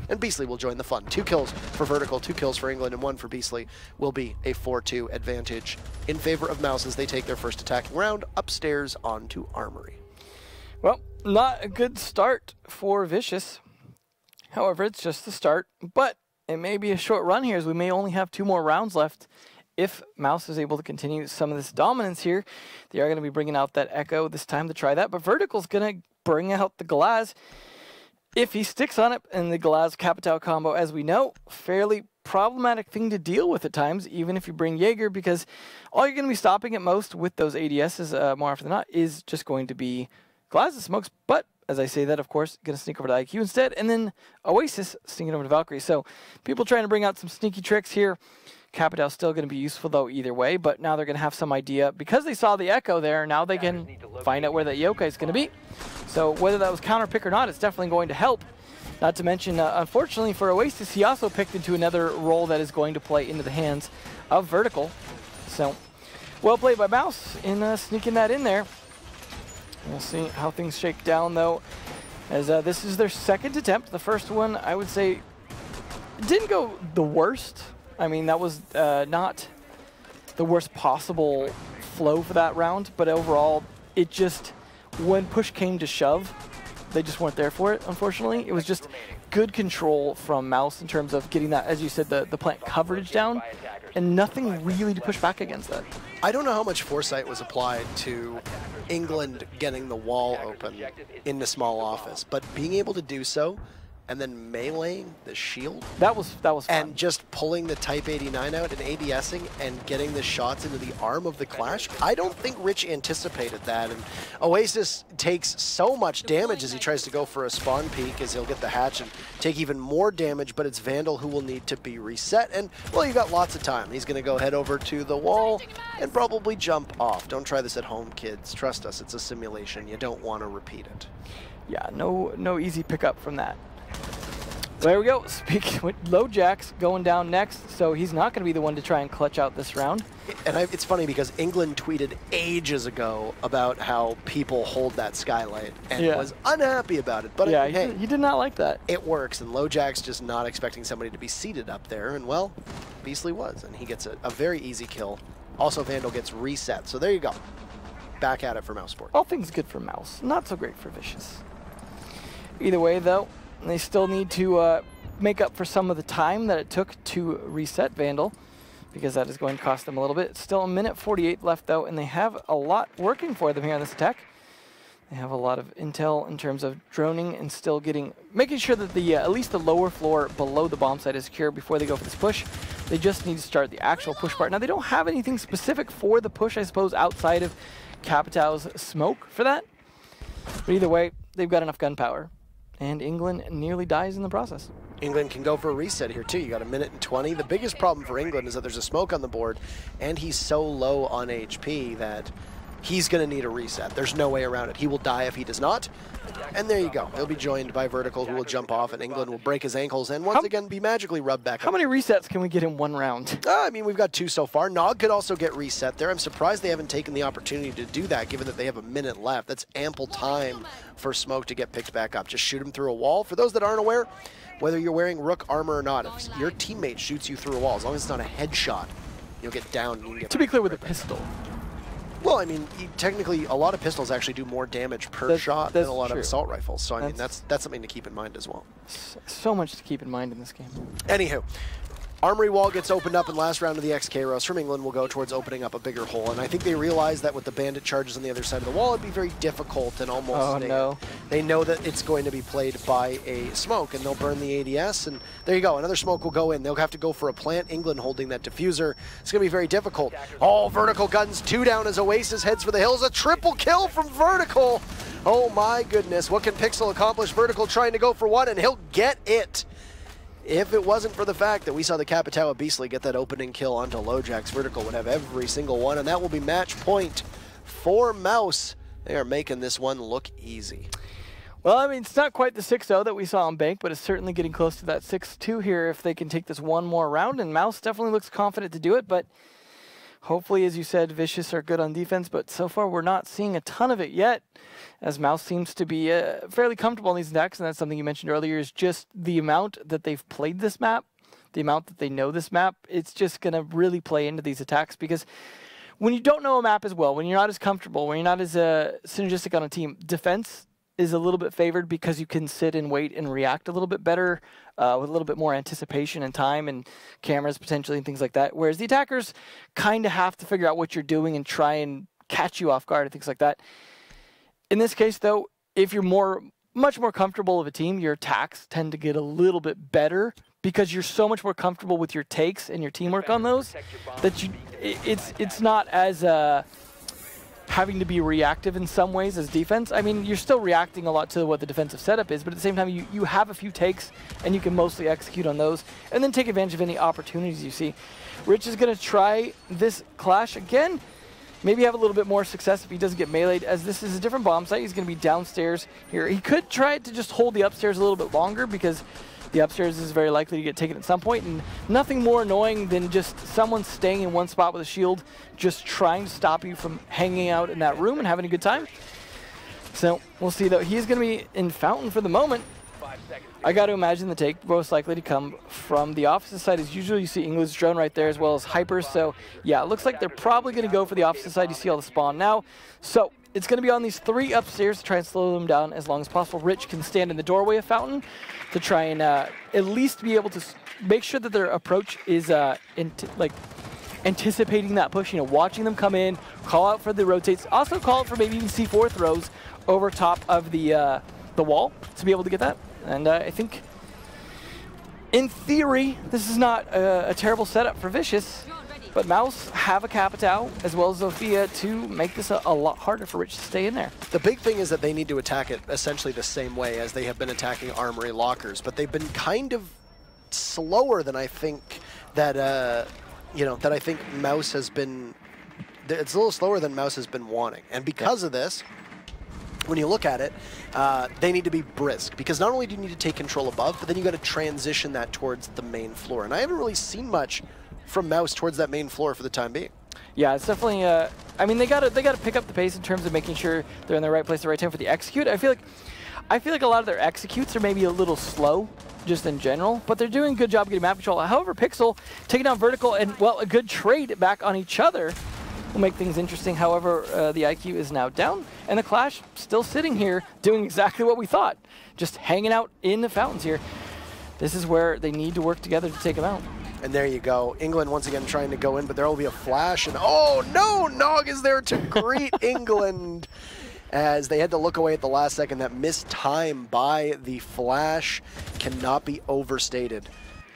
Speaker 1: and Beastly will join the fun. 2 kills for Vertical, 2 kills for England, and 1 for Beastly will be a 4-2 advantage in favor of Mouse as they take their first attacking round upstairs onto Armory.
Speaker 2: Well, not a good start for Vicious. However, it's just the start, but it may be a short run here as we may only have 2 more rounds left if Mouse is able to continue some of this dominance here, they are going to be bringing out that Echo this time to try that. But Vertical's going to bring out the Galaz. If he sticks on it, and the Galaz Capitao combo, as we know, fairly problematic thing to deal with at times, even if you bring Jaeger, because all you're going to be stopping at most with those ADSs, more often than not, is just going to be Galaz and Smokes. But as I say that, of course, going to sneak over to IQ instead, and then Oasis sneaking over to Valkyrie. So people trying to bring out some sneaky tricks here. Capitao still going to be useful, though, either way, but now they're going to have some idea. Because they saw the Echo there, now they can find out where that yokai is going to be. So whether that was counter pick or not, it's definitely going to help. Not to mention, unfortunately for Oasis, he also picked into another role that is going to play into the hands of Vertical. So well played by Mouse in sneaking that in there. We'll see how things shake down, though, as this is their second attempt. The first one, I would say, didn't go the worst. I mean, that was not the worst possible flow for that round, but overall, it just, when push came to shove, they just weren't there for it, unfortunately. It was just good control from Mouse in terms of getting that, as you said, the plant coverage down, and nothing really to push back against that.
Speaker 1: I don't know how much foresight was applied to England getting the wall open in the small office, but being able to do so and then meleeing the shield.
Speaker 2: That was fun.
Speaker 1: And just pulling the Type 89 out and ADSing and getting the shots into the arm of the Clash. I don't think Rich anticipated that. And Oasis takes so much damage as he tries to go for a spawn peek, as he'll get the hatch and take even more damage, but it's Vandal who will need to be reset. And, well, you got lots of time. He's going to go head over to the wall and probably jump off. Don't try this at home, kids. Trust us, it's a simulation. You don't want to repeat it.
Speaker 2: Yeah, no easy pickup from that. So there we go. Speaking with LoJax going down next, so he's not going to be the one to try and clutch out this round.
Speaker 1: And it's funny because England tweeted ages ago about how people hold that skylight and was unhappy about it. But
Speaker 2: yeah,
Speaker 1: hey,
Speaker 2: he did not like that.
Speaker 1: It works, and LoJax just not expecting somebody to be seated up there, and well, Beastly was, and he gets a very easy kill. Also, Vandal gets reset, so there you go. Back at it for mousesports.
Speaker 2: All things good for Mouse, not so great for Vicious. Either way, though, they still need to make up for some of the time that it took to reset Vandal, because that is going to cost them a little bit. It's still 1:48 left, though, and they have a lot working for them here on this attack. They have a lot of intel in terms of droning and still making sure that the at least the lower floor below the bomb site is secure before they go for this push. They just need to start the actual push part. Now, they don't have anything specific for the push, I suppose, outside of Capitao's smoke for that. But either way, they've got enough gunpowder. And England nearly dies in the process.
Speaker 1: England can go for a reset here, too. You got 1:20. The biggest problem for England is that there's a smoke on the board, and he's so low on HP that he's going to need a reset. There's no way around it. He will die if he does not. And there you go. He'll be joined by Vertical, who will jump off, and England will break his ankles and once again be magically rubbed back up.
Speaker 2: How many resets can we get in one round?
Speaker 1: I mean, we've got 2 so far. Nog could also get reset there. I'm surprised they haven't taken the opportunity to do that, given that they have a minute left. That's ample time for Smoke to get picked back up. Just shoot him through a wall. For those that aren't aware, whether you're wearing Rook armor or not, if your teammate shoots you through a wall, as long as it's not a headshot, you'll get down. And you can get
Speaker 2: to be clear, with a pistol.
Speaker 1: Well, I mean, technically, a lot of pistols actually do more damage per shot than a lot of assault rifles. So, I mean, that's something to keep in mind as well.
Speaker 2: So much to keep in mind in this game.
Speaker 1: Anywho, Armory Wall gets opened up, and last round of the XK Roast from England will go towards opening up a bigger hole. And I think they realize that with the bandit charges on the other side of the wall, it'd be very difficult and almost they know that it's going to be played by a smoke, and they'll burn the ADS. And there you go. Another smoke will go in. They'll have to go for a plant. England holding that diffuser. It's going to be very difficult. Oh, Vertical guns 2 down as Oasis heads for the hills. A triple kill from Vertical. Oh, my goodness. What can Pixel accomplish? Vertical trying to go for 1, and he'll get it. If it wasn't for the fact that we saw the Capitao Beastly get that opening kill onto LoJax, Vertical would have every single one, and that will be match point for Mouse. They are making this one look easy.
Speaker 2: Well, I mean, it's not quite the 6-0 that we saw on Bank, but it's certainly getting close to that 6-2 here if they can take this one more round, and Mouse definitely looks confident to do it, but hopefully, as you said, Vicious are good on defense, but so far we're not seeing a ton of it yet, as Mouse seems to be fairly comfortable in these attacks, and that's something you mentioned earlier, is just the amount that they've played this map, the amount that they know this map. It's just going to really play into these attacks, because when you don't know a map as well, when you're not as comfortable, when you're not as synergistic on a team, defense is a little bit favored because you can sit and wait and react a little bit better with a little bit more anticipation and time and cameras potentially and things like that. Whereas the attackers kind of have to figure out what you're doing and try and catch you off guard and things like that. In this case, though, if you're much more comfortable of a team, your attacks tend to get a little bit better because you're so much more comfortable with your takes and your teamwork on those that it's not as having to be reactive in some ways as defense. I mean, you're still reacting a lot to what the defensive setup is, but at the same time, you have a few takes, and you can mostly execute on those, and then take advantage of any opportunities you see. Rich is going to try this clash again. Maybe have a little bit more success if he doesn't get meleeed, as this is a different bomb site. He's going to be downstairs here. He could try to just hold the upstairs a little bit longer because the upstairs is very likely to get taken at some point, and nothing more annoying than just someone staying in one spot with a shield, just trying to stop you from hanging out in that room and having a good time. So we'll see, though. He's going to be in Fountain for the moment. I got to imagine the take most likely to come from the opposite side. As usual, you see England's drone right there as well as Hyper. So yeah, it looks like they're probably going to go for the opposite side. You see all the spawn now. So it's going to be on these 3 upstairs to try and slow them down as long as possible. Rich can stand in the doorway of Fountain to try and at least be able to make sure that their approach is anticipating that push, watching them come in, call out for the rotates, also call out for maybe even C4 throws over top of the wall to be able to get that. And I think, in theory, this is not a terrible setup for Vicious, but Mouse have a Capitao as well as Zofia to make this a lot harder for Rich to stay in there.
Speaker 1: The big thing is that they need to attack it essentially the same way as they have been attacking Armory lockers, but they've been kind of slower than I think that, that I think Mouse has been, it's a little slower than Mouse has been wanting. And because of this, when you look at it, they need to be brisk, because not only do you need to take control above, but then you got to transition that towards the main floor. And I haven't really seen much from Mouse towards that main floor for the time being.
Speaker 2: Yeah, it's definitely. I mean, they got to pick up the pace in terms of making sure they're in the right place at the right time for the execute. I feel like a lot of their executes are maybe a little slow, just in general, but they're doing a good job getting map control. However, Pixel taking down Vertical and, well, a good trade back on each other will make things interesting. However, the IQ is now down, and the Clash still sitting here doing exactly what we thought, just hanging out in the fountains here. This is where they need to work together to take them out.
Speaker 1: And there you go. England once again trying to go in, but there will be a flash, and oh no, Nog is there to greet England as they had to look away at the last second. That missed time by the flash cannot be overstated.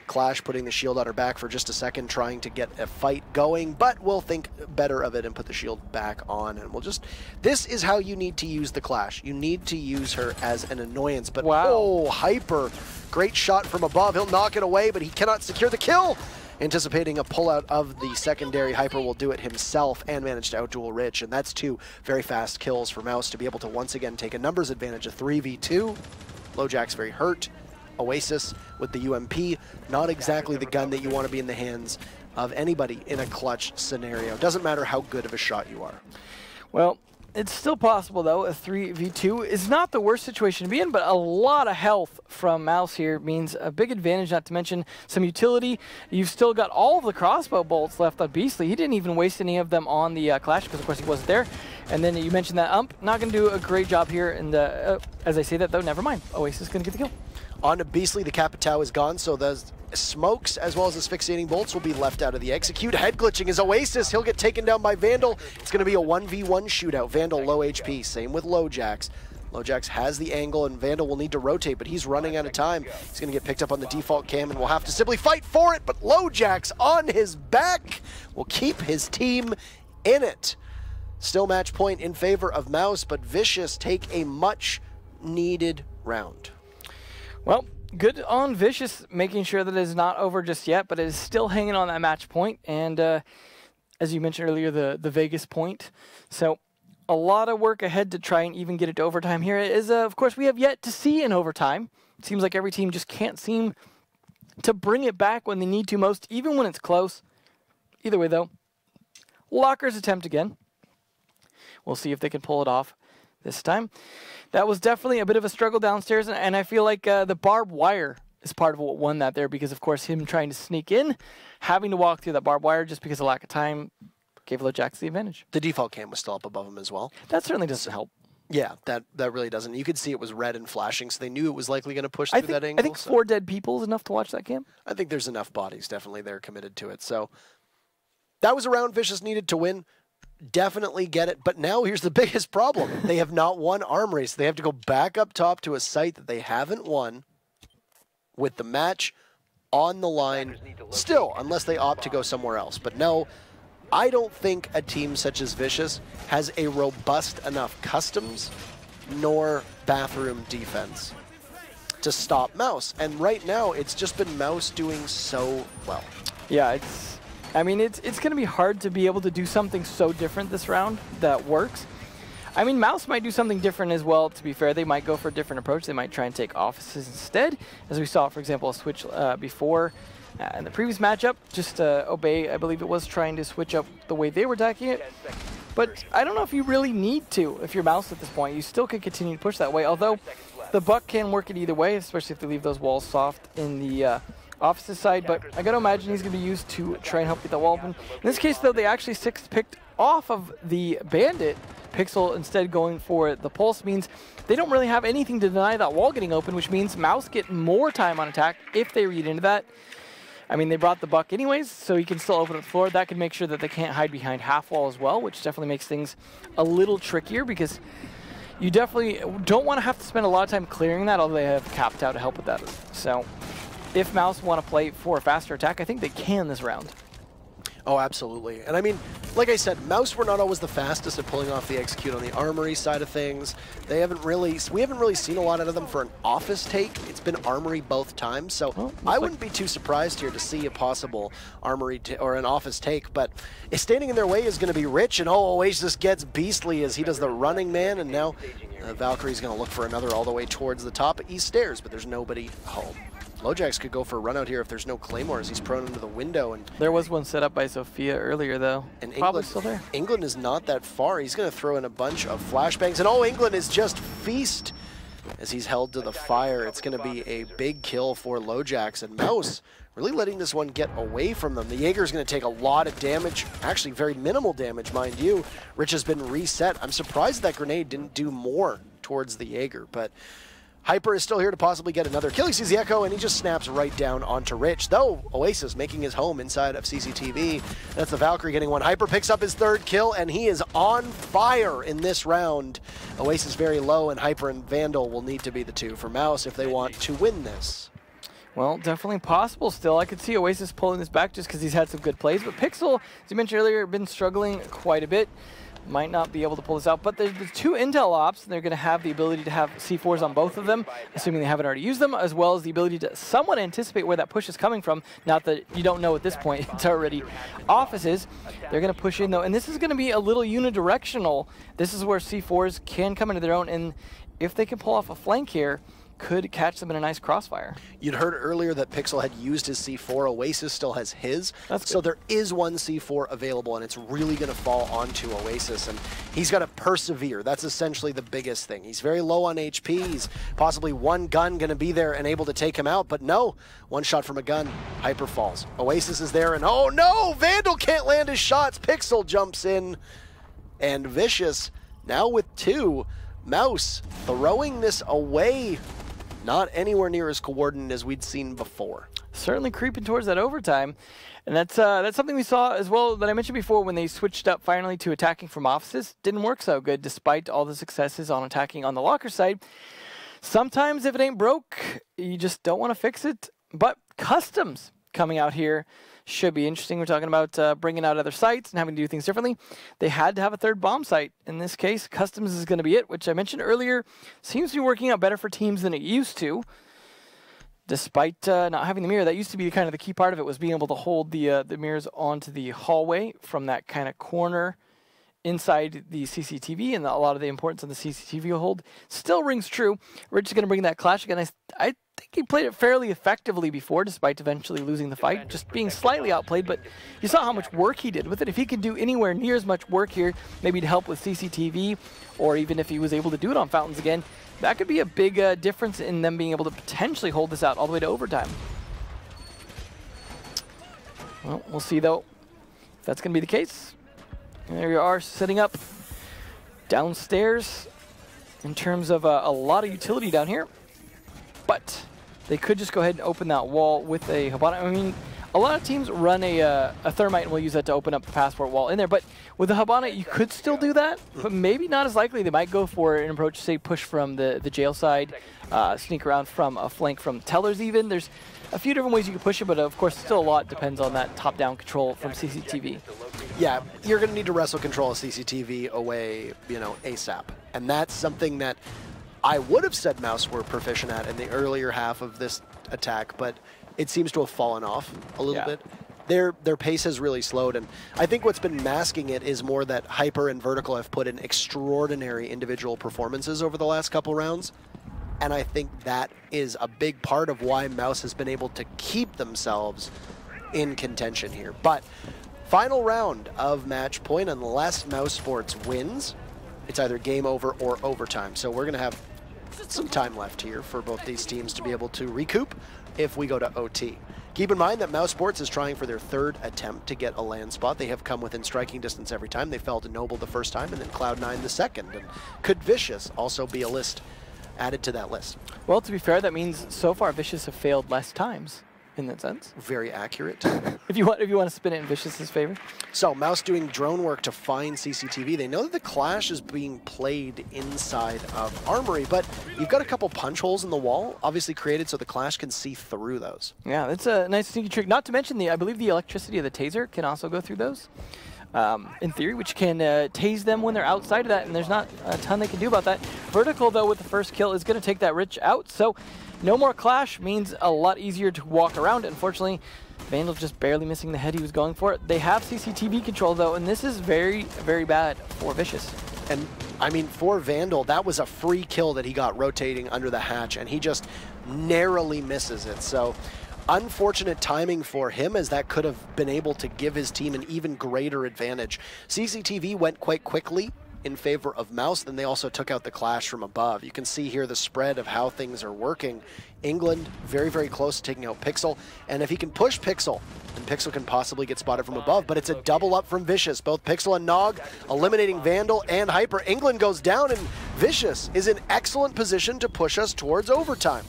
Speaker 1: Clash putting the shield on her back for just a second, trying to get a fight going, but we'll think better of it and put the shield back on, and we'll just, this is how you need to use the Clash. You need to use her as an annoyance, but wow. Oh, Hyper, great shot from above. He'll knock it away, but he cannot secure the kill. Anticipating a pullout of the secondary, Hyper will do it himself and manage to outduel Rich, and that's 2 very fast kills for Mouse to be able to once again take a numbers advantage, a 3v2. LoJack's very hurt. Oasis with the UMP, not exactly the gun that you want to be in the hands of anybody in a clutch scenario. Doesn't matter how good of a shot you are.
Speaker 2: Well, it's still possible, though. A 3v2 is not the worst situation to be in, but a lot of health from Mouse here means a big advantage, not to mention some utility. You've still got all of the crossbow bolts left on Beastly. He didn't even waste any of them on the Clash because, of course, he wasn't there. And then you mentioned that not going to do a great job here. And as I say that, though, never mind. Oasis is going to get the kill.
Speaker 1: On to Beastly, the Capitao is gone, so the smokes as well as asphyxiating bolts will be left out of the execute. Head glitching is Oasis. He'll get taken down by Vandal. It's going to be a 1v1 shootout. Vandal low HP. Same with LoJack's. LoJack's has the angle, and Vandal will need to rotate, but he's running out of time. He's going to get picked up on the default cam, and will have to simply fight for it, but LoJack's on his back will keep his team in it. Still match point in favor of Mouse, but Vicious take a much-needed round.
Speaker 2: Well, good on Vicious, making sure that it is not over just yet, but it is still hanging on that match point. And as you mentioned earlier, the Vegas point. So a lot of work ahead to try and even get it to overtime here. Is, of course, we have yet to see in overtime. It seems like every team just can't seem to bring it back when they need to most, even when it's close. Either way, though, Lockers attempt again. We'll see if they can pull it off this time. That was definitely a bit of a struggle downstairs, and I feel like the barbed wire is part of what won that there, because, of course, him trying to sneak in, having to walk through that barbed wire just because of lack of time, gave LoJack the advantage.
Speaker 1: The default cam was still up above him as well.
Speaker 2: That certainly doesn't help.
Speaker 1: Yeah, that really doesn't. You could see it was red and flashing, so they knew it was likely going to push through that angle.
Speaker 2: I think 4 dead people is enough to watch that cam.
Speaker 1: I think there's enough bodies, definitely, they're committed to it. So that was a round Vicious needed to win. Definitely get it. But now here's the biggest problem. They have not won Arm Race. They have to go back up top to a site that they haven't won with the match on the line still, unless they opt to go somewhere else. But no, I don't think a team such as Vicious has a robust enough customs nor bathroom defense to stop Mouse. And right now, it's just been Mouse doing so well.
Speaker 2: Yeah, it's going to be hard to be able to do something so different this round that works. I mean, Mouse might do something different as well, to be fair. They might go for a different approach. They might try and take offices instead, as we saw, for example, a switch before. In the previous matchup, just Obey, I believe it was, trying to switch up the way they were attacking it. But I don't know if you really need to if you're Mouse at this point. You still could continue to push that way, although the Buck can work it either way, especially if they leave those walls soft in the offices side. But I got to imagine he's going to be used to try and help get that wall open. In this case, though, they actually picked off of the Bandit. Pixel instead going for the Pulse means they don't really have anything to deny that wall getting open, which means Mouse get more time on attack if they read into that. I mean, they brought the Buck anyways, so he can still open up the floor. That can make sure that they can't hide behind half wall as well, which definitely makes things a little trickier because you definitely don't want to have to spend a lot of time clearing that, although they have capped out to help with that. So if Mouse want to play for a faster attack, I think they can this round.
Speaker 1: Oh, absolutely. And I mean, like I said, Mouse were not always the fastest at pulling off the execute on the Armory side of things. We haven't really seen a lot out of them for an office take. It's been Armory both times, so I wouldn't be too surprised here to see a possible Armory or an office take. But standing in their way is going to be Rich, and Oasis gets beastly as he does the running man, and now Valkyrie's going to look for another all the way towards the top east stairs, but there's nobody home. Lojax could go for a run out here if there's no claymores. He's prone into the window. And
Speaker 2: there was one set up by Sophia earlier, though.
Speaker 1: And
Speaker 2: probably still there.
Speaker 1: England is not that far. He's going to throw in a bunch of flashbangs. And England is just feast as he's held to the fire. It's going to be a big kill for Lojax. And Mouse really letting this one get away from them. The Jaeger's going to take a lot of damage. Actually, very minimal damage, mind you. Rich has been reset. I'm surprised that grenade didn't do more towards the Jaeger, but Hyper is still here to possibly get another kill. He sees the Echo, and he just snaps right down onto Rich. Though, Oasis making his home inside of CCTV. That's the Valkyrie getting one. Hyper picks up his third kill, and he is on fire in this round. Oasis very low, and Hyper and Vandal will need to be the two for Mouse if they want to win this.
Speaker 2: Well, definitely possible still. I could see Oasis pulling this back just because he's had some good plays. But Pixel, as you mentioned earlier, been struggling quite a bit. Might not be able to pull this out, but there's the two Intel ops, and they're going to have the ability to have C4s on both of them, assuming they haven't already used them, as well as the ability to somewhat anticipate where that push is coming from. Not that you don't know at this point, it's already offices. They're going to push in, though, and this is going to be a little unidirectional. This is where C4s can come into their own, and if they can pull off a flank here, could catch them in a nice crossfire.
Speaker 1: You'd heard earlier that Pixel had used his C4. Oasis still has his. So there is one C4 available, and it's really going to fall onto Oasis, and he's got to persevere. That's essentially the biggest thing. He's very low on HP. He's possibly one gun going to be there and able to take him out, but no. One shot from a gun. Hyper falls. Oasis is there, and oh no! Vandal can't land his shots. Pixel jumps in, and Vicious now with two. Mouse throwing this away. Not anywhere near as coordinated as we'd seen before.
Speaker 2: Certainly creeping towards that overtime. And that's something we saw as well that I mentioned before when they switched up finally to attacking from offices. Didn't work so good despite all the successes on attacking on the locker side. Sometimes if it ain't broke, you just don't want to fix it. But customs coming out here should be interesting. We're talking about bringing out other sites and having to do things differently. They had to have a third bomb site. In this case, customs is going to be it, which I mentioned earlier seems to be working out better for teams than it used to. Despite not having the mirror, that used to be kind of the key part of it, was being able to hold the mirrors onto the hallway from that kind of corner inside the CCTV, and a lot of the importance on the CCTV hold still rings true. Rich is going to bring that clash again. I think he played it fairly effectively before, despite eventually losing the fight, just being slightly outplayed, but you saw how much work he did with it. If he could do anywhere near as much work here, maybe to help with CCTV, or even if he was able to do it on Fountains again, that could be a big difference in them being able to potentially hold this out all the way to overtime. Well, we'll see, though, if that's going to be the case. There you are, setting up downstairs. in terms of a lot of utility down here. But they could just go ahead and open that wall with a Hibana. I mean, a lot of teams run a Thermite and will use that to open up the passport wall in there. But with the Hibana, you could still do that, but maybe not as likely. They might go for an approach, say, push from the jail side, sneak around from a flank from Tellers even. There's a few different ways you can push it, but of course, still a lot depends on that top-down control from CCTV.
Speaker 1: Yeah, you're going to need to wrestle control of CCTV away, ASAP. And that's something that I would have said Mouse were proficient at in the earlier half of this attack, but it seems to have fallen off a little bit. Their pace has really slowed, and I think what's been masking it is more that Hyper and Vertical have put in extraordinary individual performances over the last couple rounds, and I think that is a big part of why Mouse has been able to keep themselves in contention here. But final round of match point, unless mousesports wins, it's either game over or overtime. So we're going to have some time left here for both these teams to be able to recoup if we go to OT. Keep in mind that mousesports is trying for their third attempt to get a land spot. They have come within striking distance every time. They fell to Noble the first time and then Cloud9 the second. And could Vicious also be a list added to that list?
Speaker 2: Well, to be fair, that means so far Vicious have failed less times in that sense.
Speaker 1: Very accurate.
Speaker 2: if you want to spin it in Vicious's favor.
Speaker 1: So Mouse doing drone work to find CCTV. They know that the Clash is being played inside of Armory, but you've got a couple punch holes in the wall, obviously created so the Clash can see through those. Yeah,
Speaker 2: that's a nice sneaky trick. Not to mention, I believe the electricity of the taser can also go through those. In theory, which can tase them when they're outside of that, and there's not a ton they can do about that. Vertical, though, with the first kill, is going to take that Rich out, so no more Clash means a lot easier to walk around. Unfortunately, Vandal just barely missing the head he was going for. They have CCTV control, though, and this is very, very bad for Vicious.
Speaker 1: And, I mean, for Vandal, that was a free kill that he got rotating under the hatch, and he just narrowly misses it. So unfortunate timing for him, as that could have been able to give his team an even greater advantage. CCTV went quite quickly in favor of Mouse, then they also took out the Clash from above. You can see here the spread of how things are working. England very, very close to taking out Pixel, and if he can push Pixel, then Pixel can possibly get spotted from above, but it's a double up from Vicious. Both Pixel and Nog eliminating Vandal and Hyper. England goes down, and Vicious is in excellent position to push us towards overtime.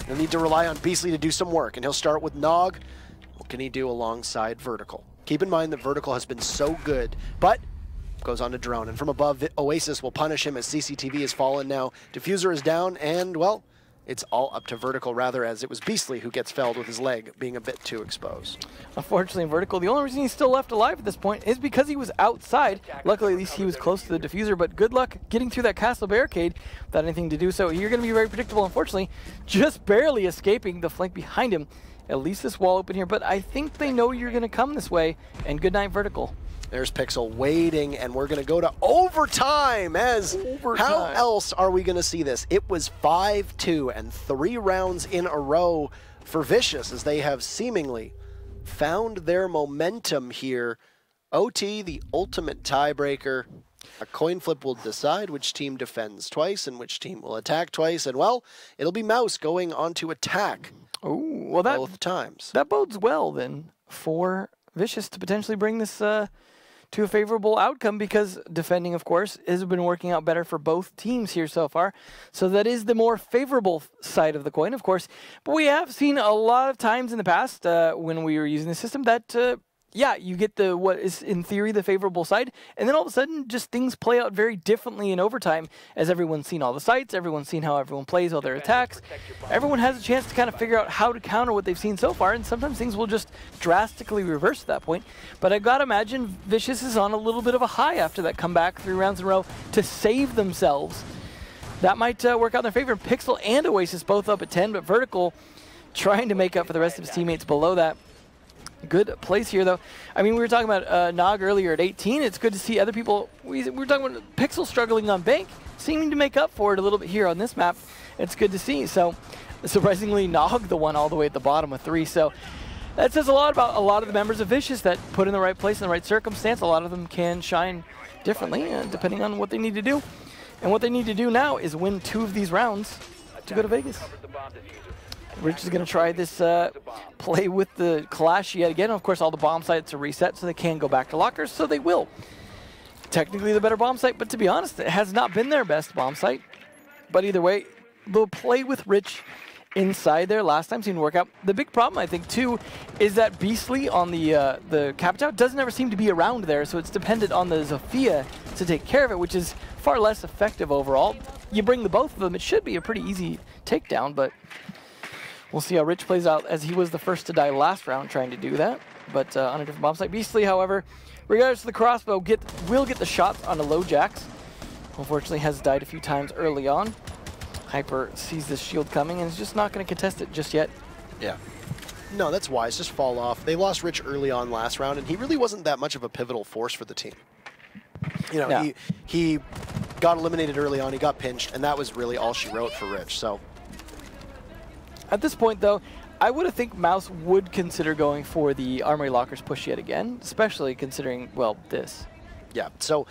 Speaker 1: He'll need to rely on Beastly to do some work, and he'll start with Nog. What can he do alongside Vertical? Keep in mind that Vertical has been so good, but goes on to drone, and from above, Oasis will punish him as CCTV has fallen now. Diffuser is down, and, well, it's all up to Vertical, rather, as it was Beastly who gets felled with his leg being a bit too exposed.
Speaker 2: Unfortunately, Vertical, the only reason he's still left alive at this point is because he was outside. Luckily, at least he was close to the Diffuser, but good luck getting through that castle barricade without anything to do so. You're going to be very predictable, unfortunately, just barely escaping the flank behind him. At least this wall open here, but I think they know you're going to come this way, and good night, Vertical.
Speaker 1: There's Pixel waiting, and we're going to go to overtime, as how else are we going to see this? It was 5-2 and 3 rounds in a row for Vicious, as they have seemingly found their momentum here. OT, the ultimate tiebreaker. A coin flip will decide which team defends twice and which team will attack twice, and, well, it'll be Mouse going on to attack both times.
Speaker 2: That bodes well, then, for Vicious to potentially bring this to a favorable outcome, because defending, of course, has been working out better for both teams here so far. So that is the more favorable side of the coin, of course. But we have seen a lot of times in the past when we were using the system that, yeah, you get what is in theory the favorable side, and then all of a sudden just things play out very differently in overtime, as everyone's seen all the sites, everyone's seen how everyone plays all their attacks. Everyone has a chance to kind of figure out how to counter what they've seen so far, and sometimes things will just drastically reverse at that point. But I gotta imagine Vicious is on a little bit of a high after that comeback 3 rounds in a row to save themselves. That might work out in their favor. Pixel and Oasis both up at 10, but Vertical trying to make up for the rest of his teammates below that. Good place here, though. I mean, we were talking about Nog earlier at 18. It's good to see other people. We were talking about Pixel struggling on Bank, seeming to make up for it a little bit here on this map. It's good to see. So, surprisingly, Nog the one all the way at the bottom with 3. So, that says a lot about a lot of the members of Vicious that put in the right place in the right circumstance. A lot of them can shine differently, depending on what they need to do. And what they need to do now is win 2 of these rounds to go to Vegas. Rich is going to try this play with the Clash yet again. Of course, all the bomb sites are reset, so they can go back to lockers, so they will. Technically the better bomb site, but to be honest, it has not been their best bomb site. But either way, they'll play with Rich inside there. Last time seemed to work out. The big problem, I think, too, is that Beastly on the Capitao doesn't ever seem to be around there, so it's dependent on the Zofia to take care of it, which is far less effective overall. You bring the both of them, it should be a pretty easy takedown, but we'll see how Rich plays out, as he was the first to die last round trying to do that, but on a different bomb site. Beastly, however, regardless of the crossbow, will get the shots on the low jacks. Unfortunately, has died a few times early on. Hyper sees this shield coming and is just not going to contest it just yet.
Speaker 1: Yeah. No, that's wise. Just fall off. They lost Rich early on last round, and he really wasn't that much of a pivotal force for the team. You know,
Speaker 2: yeah.
Speaker 1: he got eliminated early on. He got pinched, and that was really all she wrote for Rich. So
Speaker 2: at this point, though, I would have think Mouse would consider going for the Armory Lockers push yet again, especially considering, well, this.
Speaker 1: Yeah. So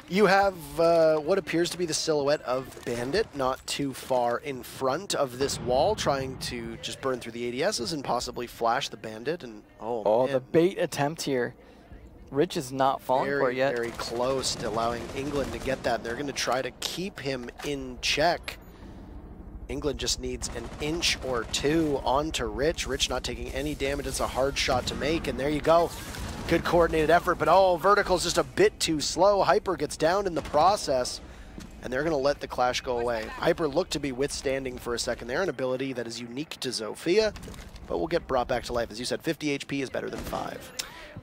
Speaker 1: you have what appears to be the silhouette of Bandit not too far in front of this wall, trying to just burn through the ADSs and possibly flash the Bandit. And oh man,
Speaker 2: the bait attempt here. Rich is not falling for it yet.
Speaker 1: Very close to allowing England to get that. They're going to try to keep him in check. England just needs an inch or two onto Rich. Rich not taking any damage. It's a hard shot to make, and there you go. Good coordinated effort, but Vertical's just a bit too slow. Hyper gets down in the process, and they're going to let the clash go away. Hyper looked to be withstanding for a second there, an ability that is unique to Zofia, but will get brought back to life. As you said, 50 HP is better than 5.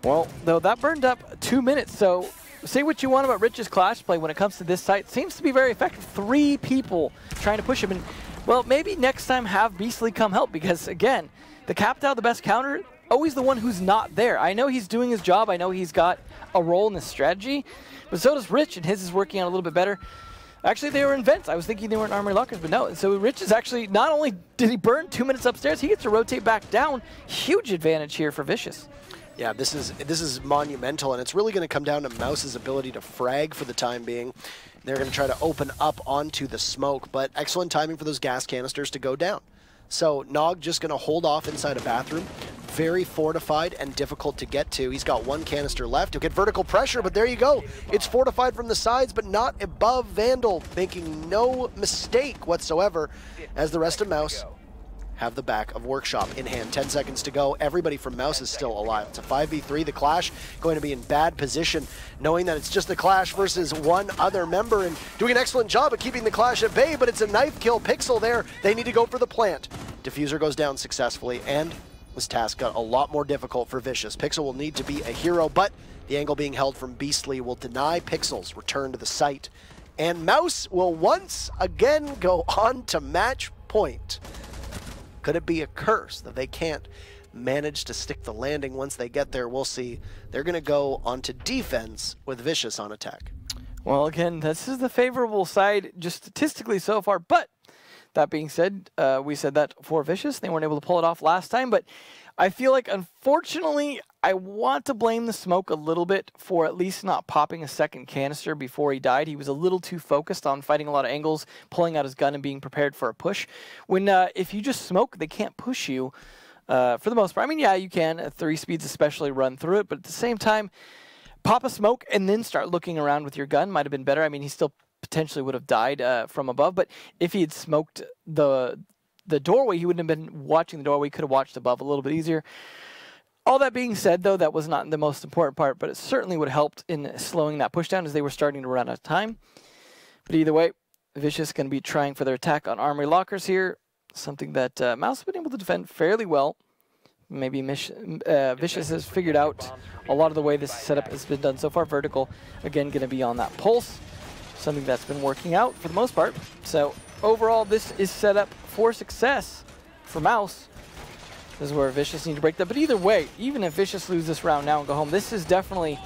Speaker 2: Well, though, that burned up 2 minutes, so say what you want about Rich's clash play when it comes to this site. Seems to be very effective. 3 people trying to push him, and, well, maybe next time have Beastly come help, because, again, the Capitao, the best counter, always the one who's not there. I know he's doing his job. I know he's got a role in this strategy, but so does Rich, and his is working out a little bit better. Actually, they were in vents. I was thinking they weren't Armory Lockers, but no. So Rich is actually, not only did he burn 2 minutes upstairs, he gets to rotate back down. Huge advantage here for Vicious.
Speaker 1: Yeah, this is monumental, and it's really going to come down to Mouse's ability to frag for the time being. They're going to try to open up onto the smoke, but excellent timing for those gas canisters to go down. So Nog just going to hold off inside a bathroom. Very fortified and difficult to get to. He's got 1 canister left. He'll get vertical pressure, but there you go. It's fortified from the sides, but not above Vandal, making no mistake whatsoever, as the rest of Mouse have the back of Workshop in hand. 10 seconds to go. Everybody from Mouse is still alive. It's a 5v3. The Clash going to be in bad position, knowing that it's just the Clash versus one other member, and doing an excellent job of keeping the Clash at bay, but it's a knife kill. Pixel there. They need to go for the plant. Diffuser goes down successfully, and this task got a lot more difficult for Vicious. Pixel will need to be a hero, but the angle being held from Beastly will deny Pixel's return to the site. And Mouse will once again go on to match point. Could it be a curse that they can't manage to stick the landing once they get there? We'll see. They're going to go onto defense with Vicious on attack.
Speaker 2: Well, again, this is the favorable side just statistically so far, but that being said, we said that for Vicious. They weren't able to pull it off last time, but I feel like, unfortunately, I want to blame the smoke a little bit for at least not popping a second canister before he died. He was a little too focused on fighting a lot of angles, pulling out his gun and being prepared for a push. When if you just smoke, they can't push you for the most part. I mean, yeah, you can. At 3 speeds especially run through it, but at the same time, pop a smoke and then start looking around with your gun might have been better. I mean, he still potentially would have died from above, but if he had smoked the doorway, he wouldn't have been watching the doorway. He could have watched above a little bit easier. All that being said, though, that was not the most important part, but it certainly would have helped in slowing that push down as they were starting to run out of time. But either way, Vicious going to be trying for their attack on Armory Lockers here, something that Mouse has been able to defend fairly well. Maybe Vicious has figured out a lot of the way this setup has been done so far. Vertical, again, going to be on that pulse, something that's been working out for the most part. So overall, this is set up for success for Mouse. This is where Vicious need to break that. But either way, even if Vicious lose this round now and go home, this is definitely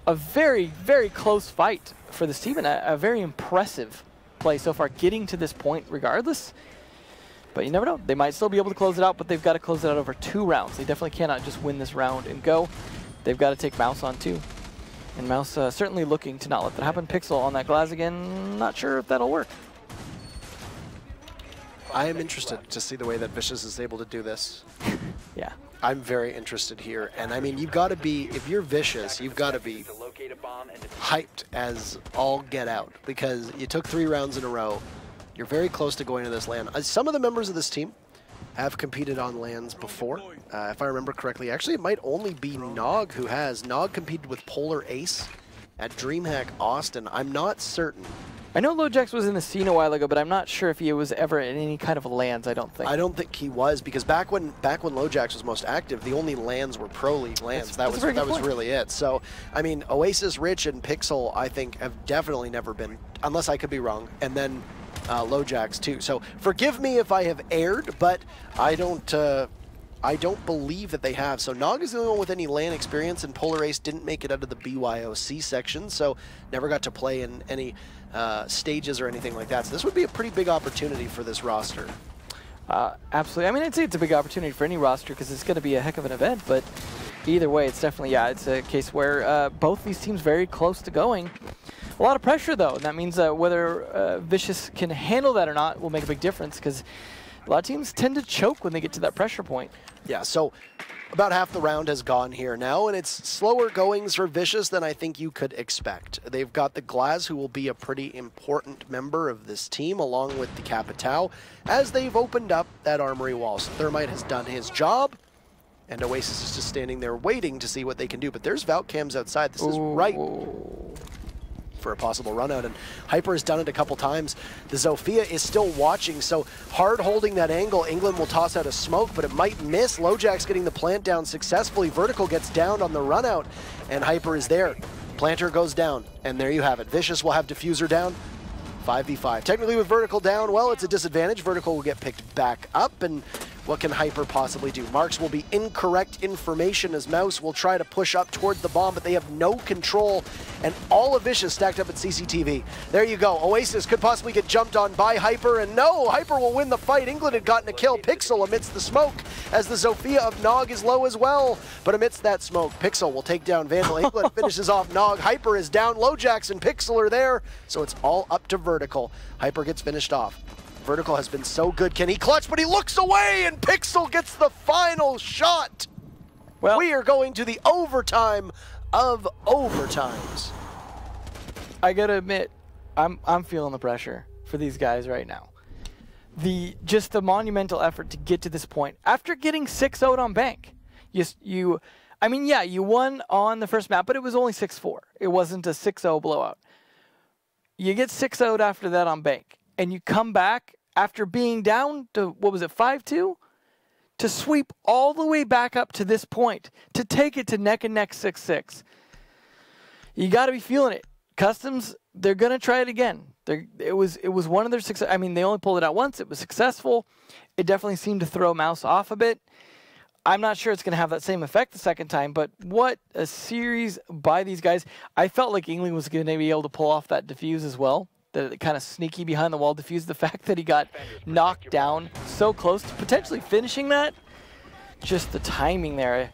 Speaker 2: a very, very close fight for this team and a very impressive play so far, getting to this point regardless. But you never know. They might still be able to close it out, but they've got to close it out over 2 rounds. They definitely cannot just win this round and go. They've got to take Mouse on 2. And Mouse certainly looking to not let that happen. Pixel on that glass again. Not sure if that'll work.
Speaker 1: I am interested to see the way that Vicious is able to do this.
Speaker 2: Yeah.
Speaker 1: I'm very interested here. And I mean, you've got to be, if you're Vicious, you've got to be hyped as all get out, because you took 3 rounds in a row. You're very close to going to this LAN. Some of the members of this team have competed on LANs before. If I remember correctly, actually it might only be Nog who has. Nog competed with Polar Ace at DreamHack Austin. I'm not certain.
Speaker 2: I know LoJax was in the scene a while ago, but I'm not sure if he was ever in any kind of LANs, I don't think.
Speaker 1: I don't think he was, because back when LoJax was most active, the only LANs were Pro League LANs. That was really it. So, I mean, Oasis, Rich, and Pixel, I think, have definitely never been, unless I could be wrong, and then LoJax too. So forgive me if I have erred, but I don't believe that they have. So Nog is the only one with any LAN experience, and Polar Ace didn't make it out of the BYOC section, so never got to play in any stages or anything like that. So this would be a pretty big opportunity for this roster.
Speaker 2: Absolutely. I mean, I'd say it's a big opportunity for any roster because it's going to be a heck of an event, but either way, it's definitely, it's a case where both these teams very close to going. A lot of pressure, though, and that means whether Vicious can handle that or not will make a big difference, because a lot of teams tend to choke when they get to that pressure point.
Speaker 1: Yeah, so about half the round has gone here now, and it's slower goings for Vicious than I think you could expect. They've got the Glaz, who will be a pretty important member of this team, along with the Capitao, as they've opened up that armory wall. So Thermite has done his job, and Oasis is just standing there waiting to see what they can do. But there's Valcams outside. This is ripe for a possible run out, and Hyper has done it a couple times. The Zofia is still watching, so hard holding that angle. England will toss out a smoke, but it might miss. LoJax getting the plant down successfully. Vertical gets down on the run out, and Hyper is there. Planter goes down, and there you have it. Vicious will have Diffuser down. 5v5. Technically with Vertical down, well, it's a disadvantage. Vertical will get picked back up, and what can Hyper possibly do? Marks will be incorrect information as Mouse will try to push up toward the bomb, but they have no control, and all of Vicious stacked up at CCTV. There you go. Oasis could possibly get jumped on by Hyper, and no, Hyper will win the fight. England had gotten a kill. Pixel amidst the smoke, as the Zofia of Nog is low as well, but amidst that smoke, Pixel will take down Vandal. England finishes off Nog. Hyper is down. LoJax and Pixel are there, so it's all up to Vertical. Hyper gets finished off. Vertical has been so good. Can he clutch? But he looks away, and Pixel gets the final shot. Well, we are going to the overtime of overtimes.
Speaker 2: I gotta admit, I'm feeling the pressure for these guys right now. Just the monumental effort to get to this point after getting 6-0'd on Bank. You won on the first map, but it was only 6-4. It wasn't a 6-0 blowout. You get 6-0'd after that on Bank, and you come back after being down to, 5-2? To sweep all the way back up to this point, to take it to neck and neck 6-6. You got to be feeling it. Customs, they're going to try it again. It was one of their success. I mean, they only pulled it out once. It was successful. It definitely seemed to throw Mouse off a bit. I'm not sure it's going to have that same effect the second time, but what a series by these guys. I felt like England was going to be able to pull off that defuse as well. The kind of sneaky behind the wall defuse. The fact that he got knocked down so close to potentially finishing that. Just the timing there.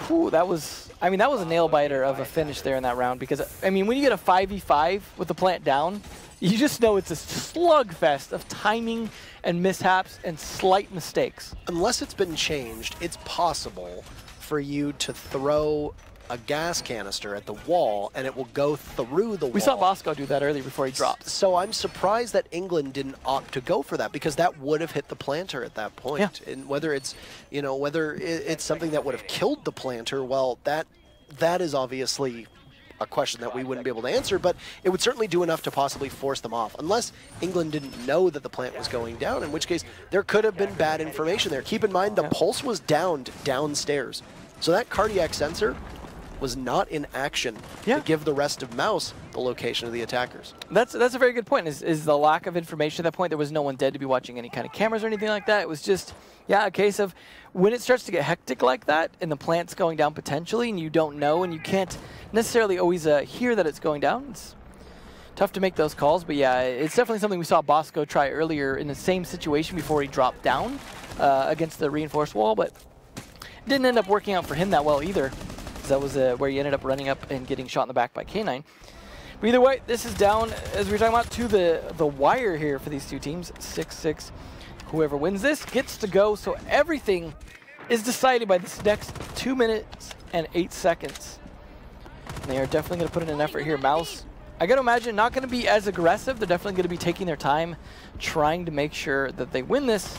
Speaker 2: Whew, that was a nail biter of a finish there in that round, because, I mean, when you get a 5v5 with the plant down, you just know it's a slugfest of timing and mishaps and slight mistakes.
Speaker 1: Unless it's been changed, it's possible for you to throw a gas canister at the wall and it will go through the wall.
Speaker 2: We saw Bosco do that earlier before he dropped.
Speaker 1: So I'm surprised that England didn't opt to go for that, because that would have hit the planter at that point.
Speaker 2: Yeah.
Speaker 1: And whether it's something that would have killed the planter, well, that is obviously a question that we wouldn't be able to answer, but it would certainly do enough to possibly force them off, unless England didn't know that the plant was going down, in which case there could have been bad information there. Keep in mind, the pulse was downed downstairs, so that cardiac sensor was not in action to give the rest of Mouse the location of the attackers.
Speaker 2: That's a very good point, is the lack of information at that point. There was no one dead to be watching any kind of cameras or anything like that. It was just, a case of when it starts to get hectic like that and the plant's going down potentially and you don't know and you can't necessarily always hear that it's going down, it's tough to make those calls. But yeah, it's definitely something we saw Bosco try earlier in the same situation before he dropped down against the reinforced wall, but it didn't end up working out for him that well either. That was where he ended up running up and getting shot in the back by K9. But either way, this is down, as we were talking about, to the wire here for these two teams. 6-6. Whoever wins this gets to go, so everything is decided by this next 2 minutes and 8 seconds. And they are definitely going to put in an effort here. Mouse I got to imagine not going to be as aggressive. They're definitely going to be taking their time, trying to make sure that they win this.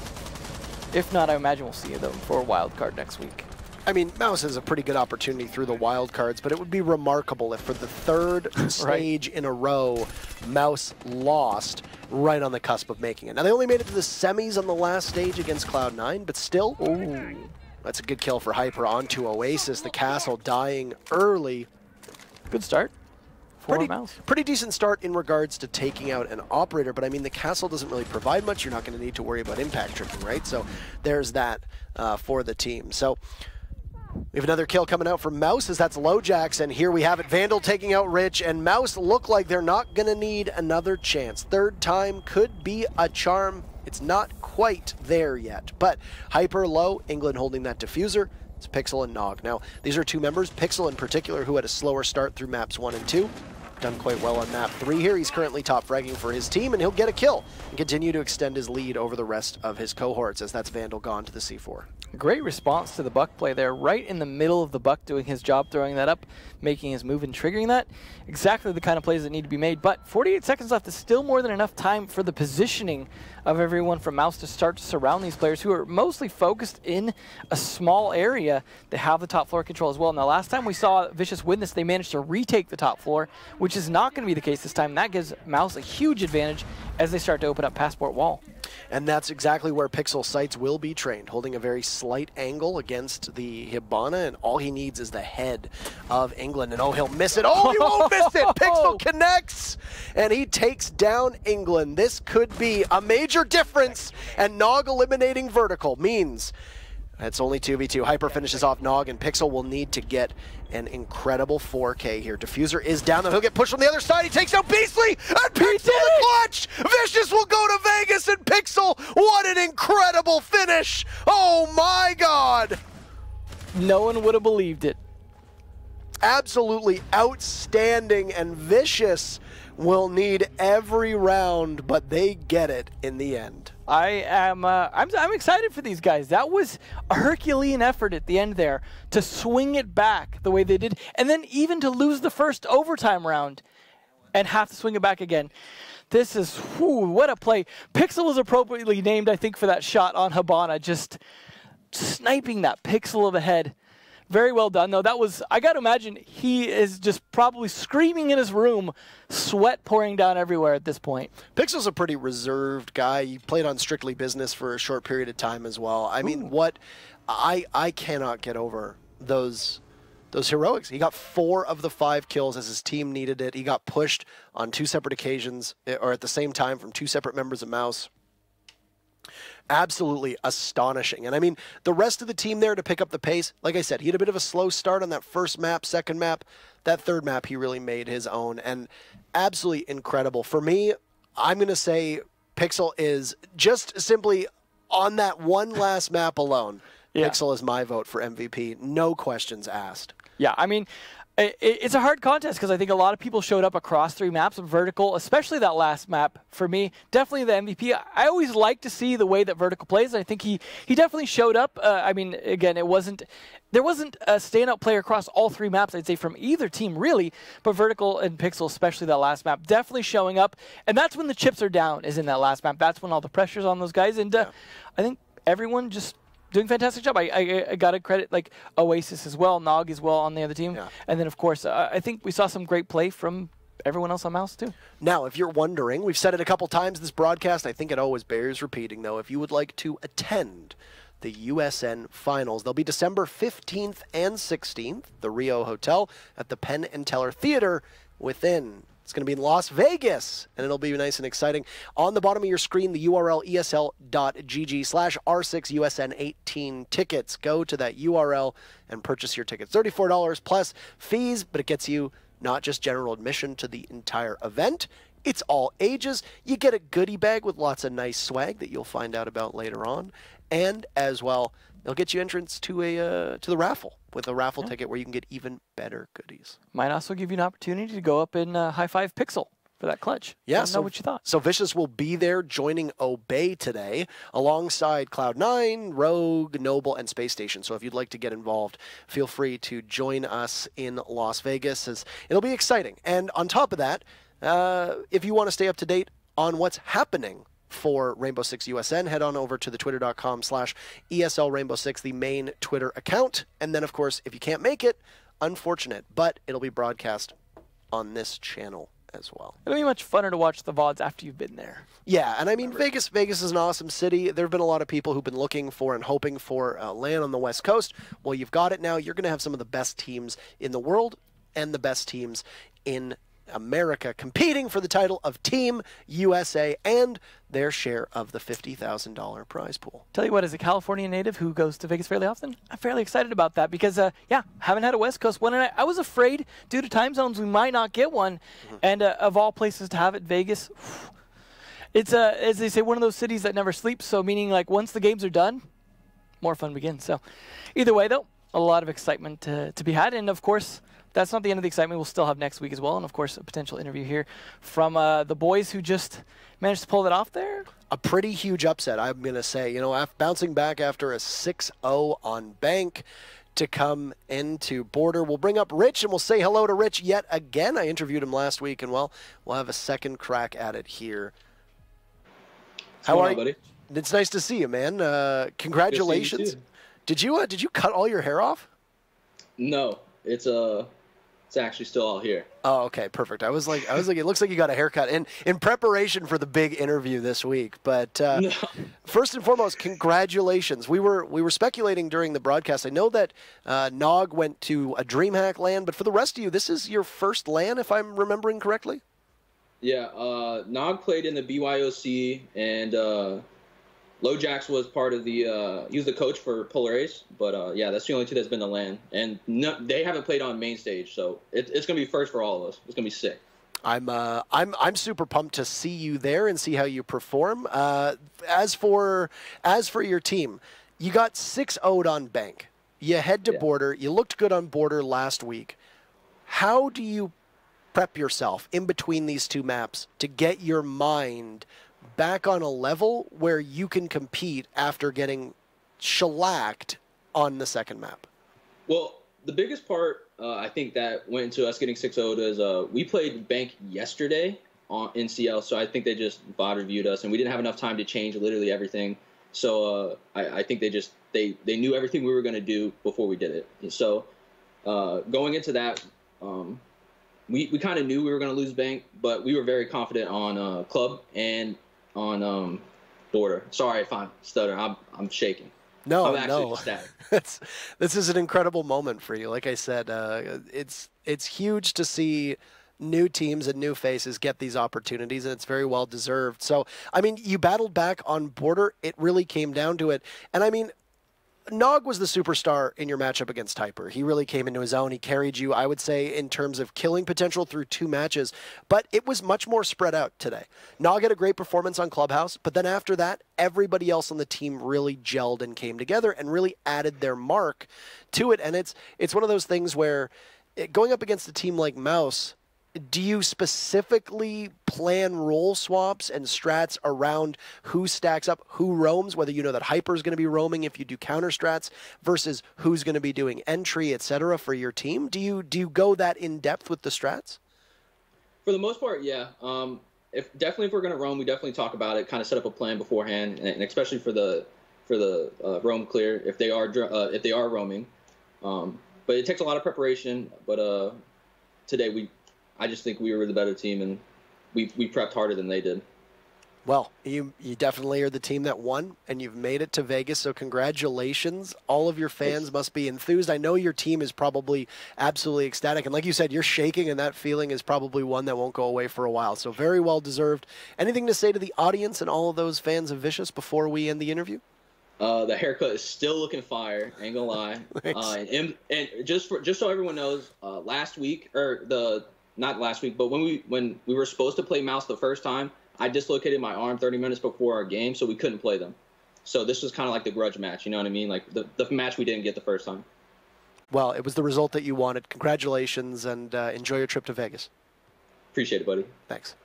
Speaker 2: If not, I imagine we'll see them for a wild card next week.
Speaker 1: I mean, Mouse has a pretty good opportunity through the wild cards, but it would be remarkable if for the third stage in a row, Mouse lost right on the cusp of making it. Now, they only made it to the semis on the last stage against Cloud9, but still, that's a good kill for Hyper onto Oasis. The castle dying early.
Speaker 2: Good start.
Speaker 1: Pretty decent start in regards to taking out an operator, but I mean, the castle doesn't really provide much. You're not going to need to worry about impact tricking, right? So there's that for the team. So we have another kill coming out from Mouse, as that's LoJax, and here we have it. Vandal taking out Rich, and Mouse look like they're not going to need another chance. Third time could be a charm. It's not quite there yet, but Hyper low, England holding that diffuser. It's Pixel and Nog. Now, these are two members, Pixel in particular, who had a slower start through maps 1 and 2. Done quite well on map 3 here. He's currently top fragging for his team, and he'll get a kill and continue to extend his lead over the rest of his cohorts, as that's Vandal gone to the C4.
Speaker 2: Great response to the Buck play there, right in the middle of the Buck doing his job, throwing that up, making his move and triggering that. Exactly the kind of plays that need to be made, but 48 seconds left is still more than enough time for the positioning of everyone from Mouse to start to surround these players who are mostly focused in a small area that have the top floor control as well. Now, last time we saw Vicious win this, they managed to retake the top floor, which is not going to be the case this time. That gives Mouse a huge advantage as they start to open up Passport Wall.
Speaker 1: And that's exactly where Pixel sights will be trained, holding a very slight angle against the Hibana, and all he needs is the head of England. And oh, he'll miss it. Oh, he won't miss it. Pixel connects, and he takes down England. This could be a major difference, and Nog eliminating Vertical means it's only 2v2. Hyper finishes off Nog, and Pixel will need to get an incredible 4K here. Diffuser is down, and he'll get pushed from the other side. He takes out Beastly, and Pixel the clutch! Vicious will go to Vegas, and Pixel, what an incredible finish! Oh my god!
Speaker 2: No one would have believed it.
Speaker 1: Absolutely outstanding, and Vicious will need every round, but they get it in the end.
Speaker 2: I'm excited for these guys. That was a Herculean effort at the end there to swing it back the way they did, and then even to lose the first overtime round and have to swing it back again. This is, what a play. Pixel was appropriately named, I think, for that shot on Hibana, just sniping that pixel of a head. Very well done, though. That was, I got to imagine, he is just probably screaming in his room, sweat pouring down everywhere at this point.
Speaker 1: Pixel's a pretty reserved guy. He played on Strictly Business for a short period of time as well. I mean, what I cannot get over those heroics. He got 4 of the 5 kills as his team needed it. He got pushed on 2 separate occasions, or at the same time, from 2 separate members of Mouse. Absolutely astonishing. And I mean, the rest of the team there to pick up the pace, like I said, he had a bit of a slow start on that first map, second map. That third map, he really made his own, and absolutely incredible. For me, I'm going to say Pixel is just simply on that one last map alone. Yeah. Pixel is my vote for MVP. No questions asked.
Speaker 2: Yeah, I mean, it's a hard contest because I think a lot of people showed up across 3 maps of Vertical, especially that last map. For me, definitely the MVP. I always like to see the way that Vertical plays. I think he definitely showed up. I mean, again, there wasn't a standout player across all 3 maps, I'd say, from either team, really. But Vertical and Pixel, especially that last map, definitely showing up. And that's when the chips are down, is in that last map. That's when all the pressure's on those guys. And I think everyone just doing a fantastic job. I got to credit like Oasis as well, Nog as well on the other team. Yeah. And then, of course, I think we saw some great play from everyone else on Mouse, too.
Speaker 1: Now, if you're wondering, we've said it a couple times this broadcast. I think it always bears repeating, though. If you would like to attend the USN Finals, they'll be December 15th and 16th, the Rio Hotel at the Penn and Teller Theater within. It's going to be in Las Vegas, and it'll be nice and exciting. On the bottom of your screen, the URL esl.gg/R6USN18 tickets. Go to that URL and purchase your tickets. $34 plus fees, but it gets you not just general admission to the entire event. It's all ages. You get a goodie bag with lots of nice swag that you'll find out about later on. And as well, they'll get you entrance to the raffle with a raffle ticket where you can get even better goodies.
Speaker 2: Might also give you an opportunity to go up and high-five Pixel for that clutch.
Speaker 1: Yeah,
Speaker 2: know what you thought.
Speaker 1: So Vicious will be there joining Obey today alongside Cloud9, Rogue, Noble, and Space Station. So if you'd like to get involved, feel free to join us in Las Vegas, as it'll be exciting. And on top of that, If you want to stay up to date on what's happening for Rainbow Six USN, head on over to the twitter.com/ESL Rainbow Six, the main Twitter account. And then, of course, if you can't make it, unfortunate, but it'll be broadcast on this channel as well.
Speaker 2: It'll be much funner to watch the VODs after you've been there.
Speaker 1: Yeah, and I mean, Vegas is an awesome city. There have been a lot of people who've been looking for and hoping for land on the West Coast. Well, you've got it now. You're going to have some of the best teams in the world and the best teams in America competing for the title of Team USA and their share of the $50,000 prize pool.
Speaker 2: Tell you what, as a California native who goes to Vegas fairly often, I'm fairly excited about that because, haven't had a West Coast one, and I was afraid due to time zones we might not get one, and of all places to have it, Vegas, it's, as they say, one of those cities that never sleeps, so meaning like once the games are done, more fun begins. So either way, though, a lot of excitement to be had, and of course, that's not the end of the excitement. We'll still have next week as well, and of course, a potential interview here from the boys who just managed to pull that off there.
Speaker 1: A pretty huge upset, I'm going to say. You know, bouncing back after a 6-0 on Bank to come into Border. We'll bring up Rich, and we'll say hello to Rich yet again. I interviewed him last week, and, well, we'll have a second crack at it here.
Speaker 3: How are you, buddy?
Speaker 1: It's nice to see you, man. Congratulations. Did you cut all your hair off?
Speaker 3: No, it's actually still all here.
Speaker 1: Oh, okay, perfect. I was like, it looks like you got a haircut in preparation for the big interview this week. But
Speaker 3: No.
Speaker 1: First and foremost, congratulations. We were speculating during the broadcast. I know that Nog went to a DreamHack LAN, but for the rest of you, this is your first LAN, if I'm remembering correctly.
Speaker 3: Yeah, Nog played in the BYOC, and Lojax was part of the he was the coach for Polar Ace, but yeah, that's the only two that's been to LAN, and they haven't played on main stage, so it's gonna be first for all of us. It's gonna be sick.
Speaker 1: I'm super pumped to see you there and see how you perform. As for your team, you got 6-0'd on Bank. You head to Border. You looked good on Border last week. How do you prep yourself in between these two maps to get your mind back on a level where you can compete after getting shellacked on the second map?
Speaker 3: Well, the biggest part I think that went into us getting 6-0'd is we played Bank yesterday in CL, so I think they just VOD reviewed us, and we didn't have enough time to change literally everything. So I think they knew everything we were going to do before we did it. So going into that, we kind of knew we were going to lose Bank, but we were very confident on Club and on Border. Sorry if I'm stuttering. I'm shaking.
Speaker 1: No,
Speaker 3: I'm actually ecstatic.
Speaker 1: This is an incredible moment for you. Like I said, it's huge to see new teams and new faces get these opportunities, and it's very well deserved. So, I mean, you battled back on Border. It really came down to it. And, I mean, Nog was the superstar in your matchup against Hyper. He really came into his own. He carried you, I would say, in terms of killing potential through 2 matches. But it was much more spread out today. Nog had a great performance on Clubhouse, but then after that, everybody else on the team really gelled and came together and really added their mark to it. And it's one of those things where going up against a team like Mouse, do you specifically plan role swaps and strats around who stacks up, who roams, whether you know that Hyper is going to be roaming if you do counter strats versus who's going to be doing entry, etc. for your team? Do you go that in depth with the strats?
Speaker 3: For the most part, yeah. If we're going to roam, we definitely talk about it, kind of set up a plan beforehand, and especially for the roam clear if they are roaming. But it takes a lot of preparation. But today I just think we were the better team, and we prepped harder than they did.
Speaker 1: Well, you definitely are the team that won, and you've made it to Vegas, so congratulations. All of your fans must be enthused. I know your team is probably absolutely ecstatic, and like you said, you're shaking, and that feeling is probably one that won't go away for a while, so very well deserved. Anything to say to the audience and all of those fans of Vicious before we end the interview?
Speaker 3: The haircut is still looking fire, ain't gonna lie. And just so everyone knows, last week, not last week, but when we were supposed to play Mouse the first time, I dislocated my arm 30 minutes before our game, so we couldn't play them. So this was kind of like the grudge match, you know what I mean? Like the match we didn't get the first time.
Speaker 1: Well, it was the result that you wanted. Congratulations, and enjoy your trip to Vegas.
Speaker 3: Appreciate it, buddy.
Speaker 1: Thanks.